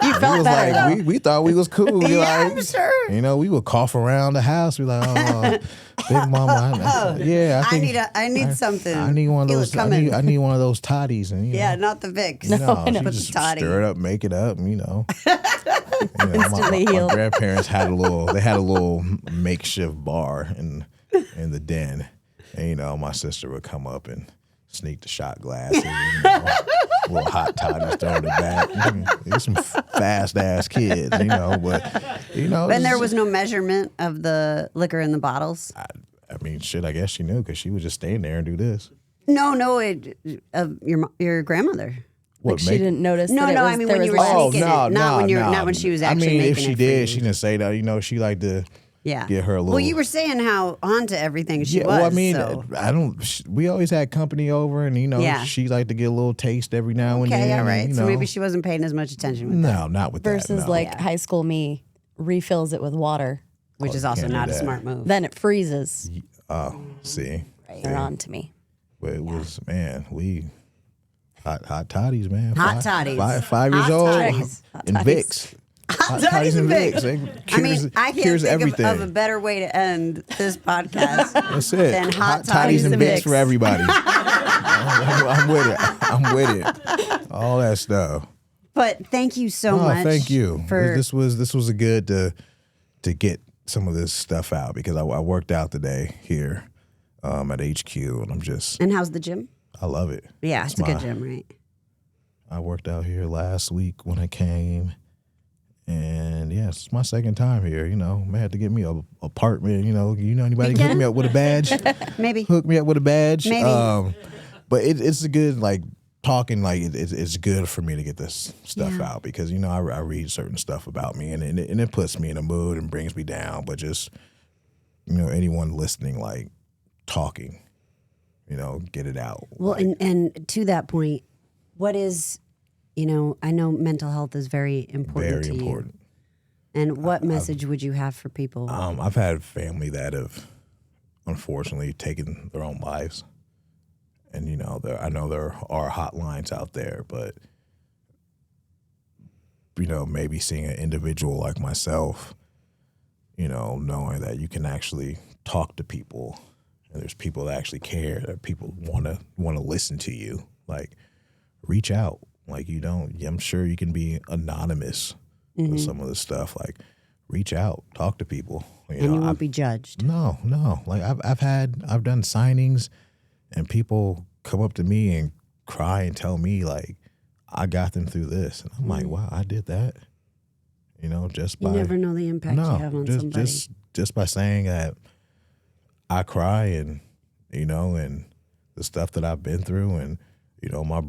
[SPEAKER 3] You felt better,
[SPEAKER 2] like we thought we was cool. We
[SPEAKER 1] Yeah,
[SPEAKER 2] like,
[SPEAKER 1] I'm sure.
[SPEAKER 2] You know, we would cough around the house. We like, oh, Big Mama. Yeah, I think
[SPEAKER 1] I need something.
[SPEAKER 2] I need one of
[SPEAKER 1] Feel it
[SPEAKER 2] those.
[SPEAKER 1] coming.
[SPEAKER 2] I need one of those toddies, and you know,
[SPEAKER 1] Yeah, not the Vicks.
[SPEAKER 2] you know,
[SPEAKER 3] I know.
[SPEAKER 2] she
[SPEAKER 1] But the
[SPEAKER 2] just
[SPEAKER 1] toddy.
[SPEAKER 2] stir it up, make it up, you know.
[SPEAKER 3] Instantly
[SPEAKER 2] my
[SPEAKER 3] healed.
[SPEAKER 2] grandparents had a little makeshift bar in the den, and you know, my sister would come up and sneak the shot glasses, you know, little hot toddies thrown in the back. They're some fast ass kids, you know, but you know,
[SPEAKER 1] And there
[SPEAKER 2] it's-
[SPEAKER 1] was no measurement of the liquor in the bottles.
[SPEAKER 2] I mean, shit. I guess she knew because she would just stand there and do this.
[SPEAKER 1] No, your grandmother.
[SPEAKER 3] Like she didn't notice.
[SPEAKER 1] No,
[SPEAKER 3] that it
[SPEAKER 1] no,
[SPEAKER 3] was,
[SPEAKER 1] I mean
[SPEAKER 3] there
[SPEAKER 1] when
[SPEAKER 3] was
[SPEAKER 1] you were
[SPEAKER 3] less.
[SPEAKER 1] sneaking it, not when she was actually
[SPEAKER 2] I mean, if
[SPEAKER 1] making
[SPEAKER 2] she
[SPEAKER 1] it
[SPEAKER 2] did,
[SPEAKER 1] for
[SPEAKER 2] she
[SPEAKER 1] you.
[SPEAKER 2] didn't say that. You know, she liked to
[SPEAKER 1] Yeah.
[SPEAKER 2] get her a little.
[SPEAKER 1] Well, you were saying how onto everything she was.
[SPEAKER 2] Well, I mean,
[SPEAKER 1] so.
[SPEAKER 2] I don't. We always had company over, and you know,
[SPEAKER 1] Yeah.
[SPEAKER 2] she liked to get a little taste every now and
[SPEAKER 1] Okay,
[SPEAKER 2] then.
[SPEAKER 1] all right.
[SPEAKER 2] And, you
[SPEAKER 1] So
[SPEAKER 2] know,
[SPEAKER 1] maybe she wasn't paying as much attention with that,
[SPEAKER 2] No, not with that.
[SPEAKER 3] Versus
[SPEAKER 2] no.
[SPEAKER 3] like high school me refills it with water,
[SPEAKER 1] which is also
[SPEAKER 2] can't do
[SPEAKER 1] not a
[SPEAKER 2] that.
[SPEAKER 1] smart move.
[SPEAKER 3] then it freezes.
[SPEAKER 2] Oh, see,
[SPEAKER 3] They're on to me.
[SPEAKER 2] but it was we hot toddies, man.
[SPEAKER 1] Hot toddies.
[SPEAKER 2] 5 years
[SPEAKER 1] Hot
[SPEAKER 2] old,
[SPEAKER 1] toddies.
[SPEAKER 2] and Vicks. Hot
[SPEAKER 1] toddies and Vicks.
[SPEAKER 2] It
[SPEAKER 1] I mean, I can't
[SPEAKER 2] cures
[SPEAKER 1] think
[SPEAKER 2] everything.
[SPEAKER 1] of a better way to end this podcast
[SPEAKER 2] That's it.
[SPEAKER 1] than
[SPEAKER 2] Hot toddies and Vicks for everybody. I'm with it. I'm with it. All that stuff.
[SPEAKER 1] But thank you so
[SPEAKER 2] Oh,
[SPEAKER 1] much.
[SPEAKER 2] thank you.
[SPEAKER 1] For
[SPEAKER 2] This was a good to get some of this stuff out because I worked out today here at HQ and I'm just
[SPEAKER 1] and how's the gym?
[SPEAKER 2] I love it.
[SPEAKER 1] Yeah, it's a good
[SPEAKER 2] my-
[SPEAKER 1] gym, right?
[SPEAKER 2] I worked out here last week when I came. And yeah, it's my second time here. You know, I had to get me a apartment. You know anybody can hook me up with a badge?
[SPEAKER 1] Maybe.
[SPEAKER 2] Hook me up with a badge.
[SPEAKER 1] Maybe.
[SPEAKER 2] But it's a good like talking. Like it's good for me to get this stuff out because you know I read certain stuff about me and it puts me in a mood and brings me down. But just you know anyone listening, like talking, you know, get it out.
[SPEAKER 1] Well, and to that point, what is, you know, I know mental health is very important
[SPEAKER 2] Very
[SPEAKER 1] to
[SPEAKER 2] important.
[SPEAKER 1] you. And what message would you have for people?
[SPEAKER 2] I've had family that have unfortunately taken their own lives. And, you know, I know there are hotlines out there, but, you know, maybe seeing an individual like myself, you know, knowing that you can actually talk to people and there's people that actually care, that people want to listen to you, like, reach out. Like, you don't, I'm sure you can be anonymous with some of this stuff. Like, reach out, talk to people.
[SPEAKER 1] and you won't be judged.
[SPEAKER 2] No. Like I've done signings and people come up to me and cry and tell me like I got them through this. And I'm like, wow, I did that. You know, just
[SPEAKER 1] You
[SPEAKER 2] by
[SPEAKER 1] never know the impact you have on somebody.
[SPEAKER 2] just by saying that I cry and you know, and the stuff that I've been through and, you know, my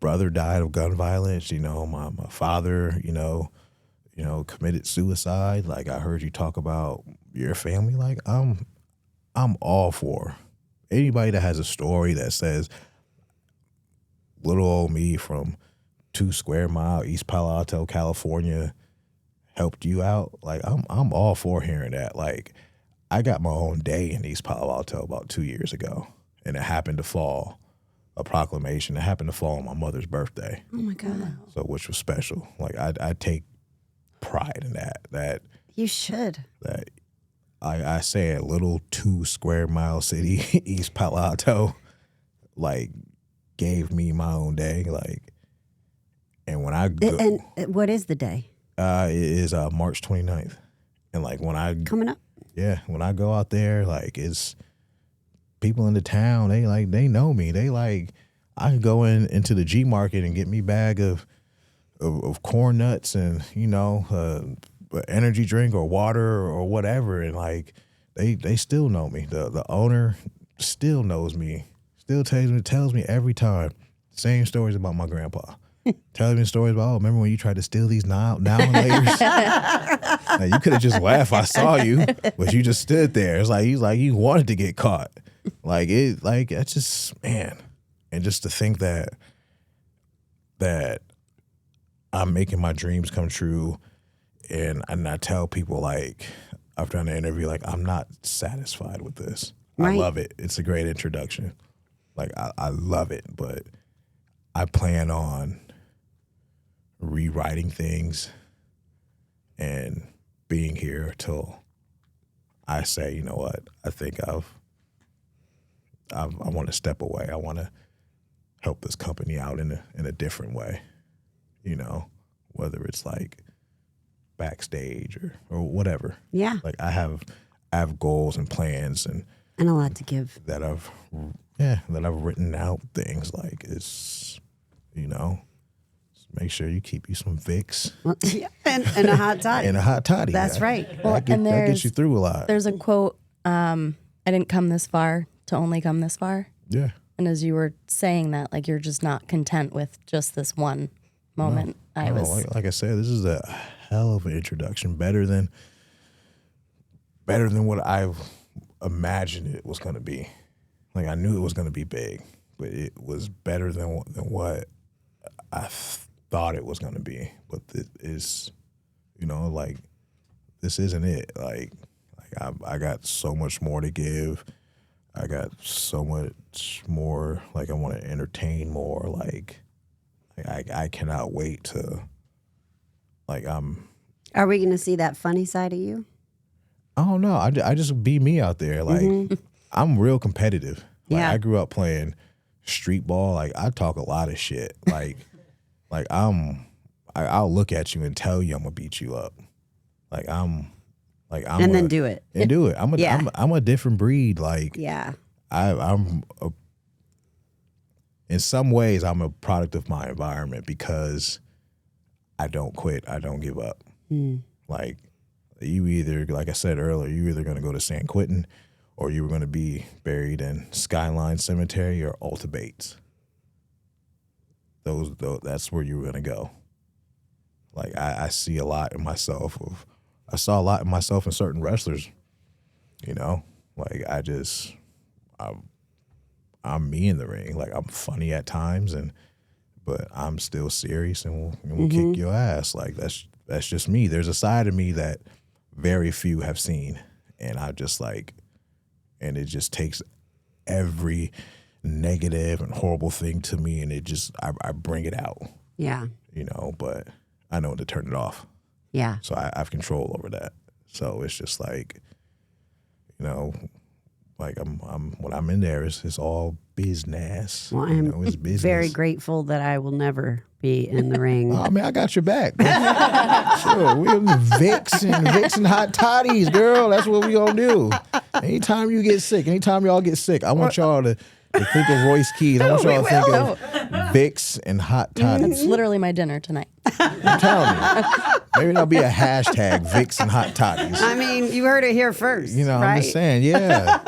[SPEAKER 2] brother died of gun violence, you know, my father, you know, committed suicide. Like I heard you talk about your family. Like I'm all for anybody that has a story that says little old me from 2 Square Mile, East Palo Alto, California, helped you out. Like I'm all for hearing that. Like I got my own day in East Palo Alto about 2 years ago, and it happened to fall a proclamation. It happened to fall on my mother's birthday.
[SPEAKER 1] Oh my God.
[SPEAKER 2] So which was special. Like I take pride in that. That
[SPEAKER 1] You should.
[SPEAKER 2] I say a little 2 Square Mile city, East Palo Alto, like gave me my own day. Like, and when I go,
[SPEAKER 1] And what is the day
[SPEAKER 2] it is March 29th. And like when I
[SPEAKER 1] coming up?
[SPEAKER 2] when I go out there, like it's people in the town, they know me. They like I can go into the G Market and get me a bag of corn nuts and, you know, energy drink or water or whatever, and like they still know me. The owner still knows me, still tells me every time same stories about my grandpa. Telling me stories about, remember when you tried to steal these now and laters? Now, you could have just laughed. I saw you, but you just stood there. It's like you wanted to get caught. That's just, man. And just to think that I'm making my dreams come true, and I tell people, like, I've done an interview, like, I'm not satisfied with this.
[SPEAKER 1] Right.
[SPEAKER 2] I love it. It's a great introduction. Like I love it, but I plan on rewriting things and being here till I say, you know what, I think I want to step away. I want to help this company out in a different way, you know, whether it's like backstage or whatever.
[SPEAKER 1] Yeah.
[SPEAKER 2] Like I have goals and plans and
[SPEAKER 1] And a lot to give.
[SPEAKER 2] that I've written out things like it's, you know, make sure you keep you some Vicks
[SPEAKER 1] Well, yeah, and a hot toddy.
[SPEAKER 2] and a hot toddy.
[SPEAKER 1] That's right.
[SPEAKER 2] That gets you through a lot.
[SPEAKER 3] There's a quote, I didn't come this far to only come this far.
[SPEAKER 2] Yeah.
[SPEAKER 3] And as you were saying that, like you're just not content with just this one moment.
[SPEAKER 2] Like I said, this is a hell of an introduction. Better than what I imagined it was going to be. Like I knew it was going to be big, but it was better than what I thought it was going to be. But it is, you know, like this isn't it. Like I got so much more to give. I got so much more. Like I want to entertain more. Like I cannot wait to. Like
[SPEAKER 1] Are we going to see that funny side of you?
[SPEAKER 2] I don't know. I just be me out there. Like I'm real competitive. Like
[SPEAKER 1] Yeah.
[SPEAKER 2] I grew up playing street ball. Like I talk a lot of shit. Like I'll look at you and tell you I'm gonna beat you up. And
[SPEAKER 1] then do it.
[SPEAKER 2] And do it.
[SPEAKER 1] Yeah.
[SPEAKER 2] I'm a different breed. Like
[SPEAKER 1] Yeah.
[SPEAKER 2] in some ways I'm a product of my environment because I don't quit. I don't give up. Like you either, like I said earlier, you either going to go to San Quentin or you were going to be buried in Skyline Cemetery or Alta Bates. That's where you were going to go. Like I see a lot in myself. I saw a lot in myself in certain wrestlers. You know, like I'm me in the ring. Like I'm funny at times, but I'm still serious and we'll kick your ass. Like that's just me. There's a side of me that very few have seen, and I just like, and it just takes every negative and horrible thing to me, and I bring it out.
[SPEAKER 1] Yeah.
[SPEAKER 2] You know, but I know to turn it off.
[SPEAKER 1] Yeah.
[SPEAKER 2] So I have control over that. So it's just like, you know, like I'm when I'm in there, it's all business.
[SPEAKER 1] Well,
[SPEAKER 2] you
[SPEAKER 1] I'm
[SPEAKER 2] know, it's business.
[SPEAKER 1] very grateful that I will never be in the ring.
[SPEAKER 2] I mean, I got your back. Sure, we're Vicks and hot toddies, girl. That's what we gonna do. Anytime you get sick, anytime y'all get sick, I want y'all to think of Royce Keys. I want y'all to think of Vicks and hot toddies.
[SPEAKER 3] It's literally my dinner tonight.
[SPEAKER 2] I'm telling you. Maybe there'll be a hashtag Vicks and hot toddies.
[SPEAKER 1] I mean, you heard it here first.
[SPEAKER 2] You know,
[SPEAKER 1] right?
[SPEAKER 2] I'm just saying, yeah.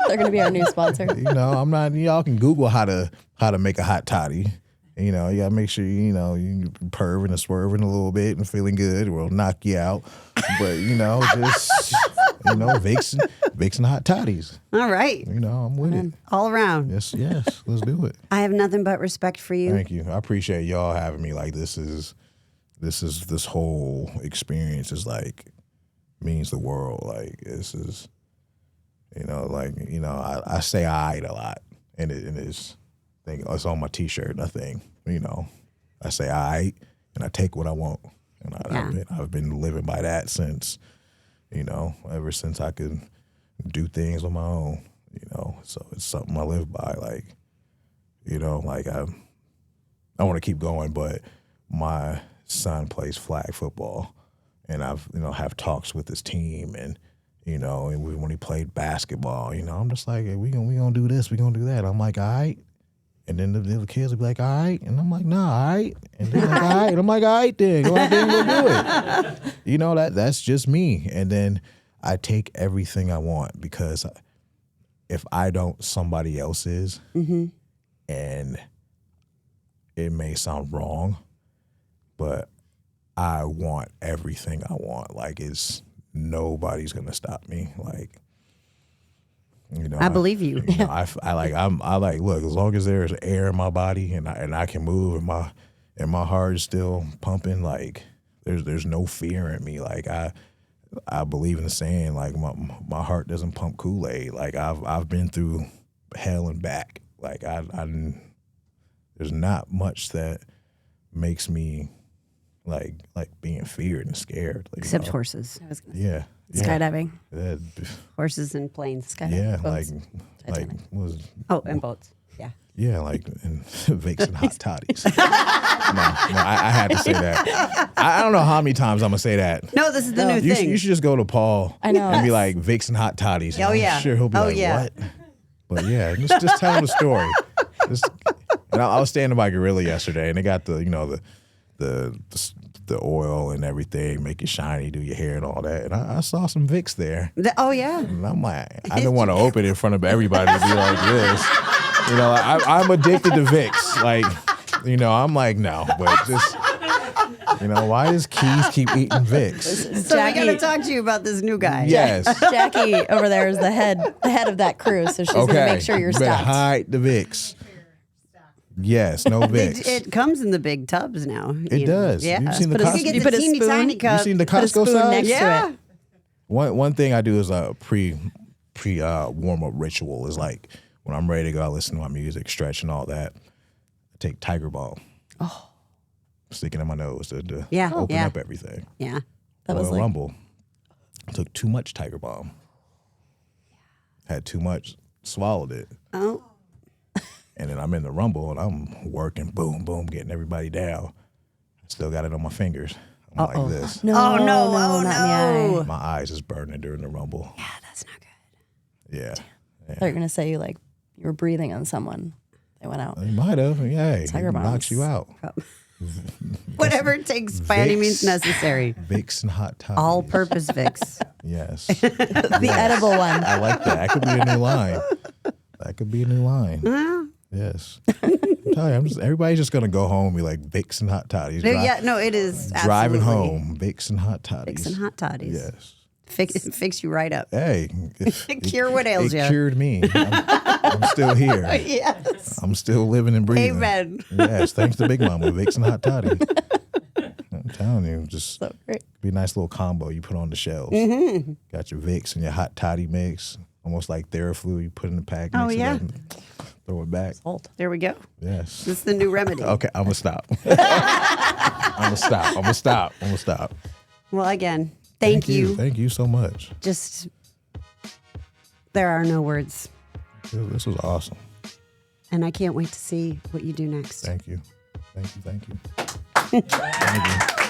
[SPEAKER 3] They're going to be our new sponsor.
[SPEAKER 2] You know, I'm not. Y'all can Google how to make a hot toddy. You know, you gotta make sure you perving and swerving a little bit and feeling good, or it'll knock you out. But just Vicks and hot toddies.
[SPEAKER 1] All right.
[SPEAKER 2] You know, I'm with it.
[SPEAKER 1] All around.
[SPEAKER 2] Yes, let's do it.
[SPEAKER 1] I have nothing but respect for you.
[SPEAKER 2] Thank you. I appreciate y'all having me. Like this whole experience is like means the world. Like this is, I say "I" a lot, and it is. It's on my T-shirt. I think I say "I" and I take what I want, and I've been living by that since, ever since I could do things on my own. So it's something I live by. I want to keep going, but my son plays flag football, and I've have talks with his team, and when he played basketball, I'm just like, hey, we gonna do this, we gonna do that. I'm like, all right. And then the kids will be like, all right. And I'm like, nah, all right. And they're like, all right. And I'm like, all right then. Go out there and go do it. That's just me. And then I take everything I want, because if I don't, somebody else is. Mm-hmm. And it may sound wrong, but I want everything I want. Like, nobody's going to stop me. Like,
[SPEAKER 1] I believe you.
[SPEAKER 2] I like look, as long as there's air in my body and I can move and my heart is still pumping, like there's no fear in me. Like I believe in the saying, like my heart doesn't pump Kool-Aid. Like I've been through hell and back. Like I there's not much that makes me like being feared and scared. Like,
[SPEAKER 1] Except horses.
[SPEAKER 2] Yeah.
[SPEAKER 3] Skydiving.
[SPEAKER 2] Yeah.
[SPEAKER 1] Horses and planes.
[SPEAKER 2] Yeah,
[SPEAKER 3] Boats.
[SPEAKER 2] like was
[SPEAKER 1] Oh, and boats. Yeah.
[SPEAKER 2] yeah, like and Vicks and hot toddies. no, I had to say that. I don't know how many times I'm gonna say that.
[SPEAKER 1] No, this is the new
[SPEAKER 2] You
[SPEAKER 1] thing.
[SPEAKER 2] should just go to Paul
[SPEAKER 3] I know.
[SPEAKER 2] and be like Vicks and hot toddies.
[SPEAKER 1] Oh,
[SPEAKER 2] I'm
[SPEAKER 1] yeah.
[SPEAKER 2] sure he'll be
[SPEAKER 1] Oh,
[SPEAKER 2] like,
[SPEAKER 1] yeah.
[SPEAKER 2] what? But yeah, just tell him the story. And I was standing by Gorilla yesterday, and they got the oil and everything, make it shiny, do your hair and all that. And I saw some Vicks there.
[SPEAKER 1] Oh, yeah.
[SPEAKER 2] And I'm like, I didn't want to open it in front of everybody to be like this. You know, I'm addicted to Vicks. Like, you know, I'm like, no, but just, you know, why does Keys keep eating Vicks?
[SPEAKER 1] So we got to
[SPEAKER 3] Jackie,
[SPEAKER 1] talk to you about this new guy.
[SPEAKER 2] Yes.
[SPEAKER 3] Jackie over there is the head of that crew, so she's
[SPEAKER 2] Okay.
[SPEAKER 3] gonna make sure you're
[SPEAKER 2] You better
[SPEAKER 3] stocked.
[SPEAKER 2] hide the Vicks. Yes, no Vicks.
[SPEAKER 1] It comes in the big tubs now.
[SPEAKER 2] It does.
[SPEAKER 1] Yeah.
[SPEAKER 2] You've seen the
[SPEAKER 3] Put a-
[SPEAKER 2] Costco.
[SPEAKER 1] You get
[SPEAKER 3] You
[SPEAKER 1] the
[SPEAKER 3] put a
[SPEAKER 1] teeny
[SPEAKER 3] spoon?
[SPEAKER 1] tiny
[SPEAKER 2] You
[SPEAKER 1] cup.
[SPEAKER 2] seen the
[SPEAKER 3] Put a
[SPEAKER 2] Costco
[SPEAKER 3] spoon
[SPEAKER 2] size?
[SPEAKER 3] next
[SPEAKER 1] Yeah.
[SPEAKER 3] to it.
[SPEAKER 2] One thing I do is a pre warm up ritual is like when I'm ready to go, I listen to my music, stretch and all that. I take Tiger Balm. Oh. Stick it in my nose to
[SPEAKER 1] Yeah,
[SPEAKER 2] open
[SPEAKER 1] yeah.
[SPEAKER 2] up everything.
[SPEAKER 1] Yeah.
[SPEAKER 3] That was
[SPEAKER 2] Royal
[SPEAKER 3] like
[SPEAKER 2] Rumble. I took too much Tiger Balm. Had too much, swallowed it.
[SPEAKER 1] Oh.
[SPEAKER 2] And then I'm in the Rumble and I'm working, boom, boom, getting everybody down. Still got it on my fingers. I'm like this.
[SPEAKER 3] no,
[SPEAKER 1] Oh, no.
[SPEAKER 3] no,
[SPEAKER 1] Oh,
[SPEAKER 3] not in the eye.
[SPEAKER 1] no.
[SPEAKER 2] My eyes is burning during the Rumble.
[SPEAKER 1] Yeah, that's not good.
[SPEAKER 2] Yeah.
[SPEAKER 3] I thought you were gonna say you were breathing on someone. They went out.
[SPEAKER 2] You might have. Yeah. It
[SPEAKER 3] Tiger Balms.
[SPEAKER 2] knocks you out.
[SPEAKER 1] Whatever it takes by any means
[SPEAKER 2] Vicks.
[SPEAKER 1] necessary.
[SPEAKER 2] Vicks and hot toddies.
[SPEAKER 1] All purpose Vicks.
[SPEAKER 2] Yes.
[SPEAKER 3] The edible one.
[SPEAKER 2] I like that. That could be a new line. That could be a new line. Yes. I'm telling you, everybody's just gonna go home and be like Vicks and hot toddies.
[SPEAKER 1] Yeah, no, it is.
[SPEAKER 2] Driving
[SPEAKER 1] absolutely.
[SPEAKER 2] home, Vicks and hot toddies.
[SPEAKER 1] Vicks and hot toddies.
[SPEAKER 2] Yes.
[SPEAKER 1] Fix you right up.
[SPEAKER 2] Hey,
[SPEAKER 1] Cure what ails
[SPEAKER 2] it
[SPEAKER 1] ya.
[SPEAKER 2] cured me. I'm still here.
[SPEAKER 1] Yes.
[SPEAKER 2] I'm still living and breathing.
[SPEAKER 1] Amen.
[SPEAKER 2] Yes, thanks to Big Mama, Vicks and hot toddy. I'm telling you, just
[SPEAKER 3] So great.
[SPEAKER 2] be a nice little combo you put on the shelves.
[SPEAKER 1] Mm-hmm.
[SPEAKER 2] Got your Vicks and your hot toddy mix, almost like Theraflu. You put in the pack,
[SPEAKER 1] Oh,
[SPEAKER 2] mix it
[SPEAKER 1] yeah.
[SPEAKER 2] up, and throw it back.
[SPEAKER 1] There we go.
[SPEAKER 2] Yes.
[SPEAKER 1] This is the new remedy.
[SPEAKER 2] Okay, I'm gonna stop. I'm gonna stop.
[SPEAKER 1] Well, again, thank you.
[SPEAKER 2] Thank you so much.
[SPEAKER 1] Just, there are no words.
[SPEAKER 2] This was awesome.
[SPEAKER 1] And I can't wait to see what you do next.
[SPEAKER 2] Thank you. Thank you. Thank you.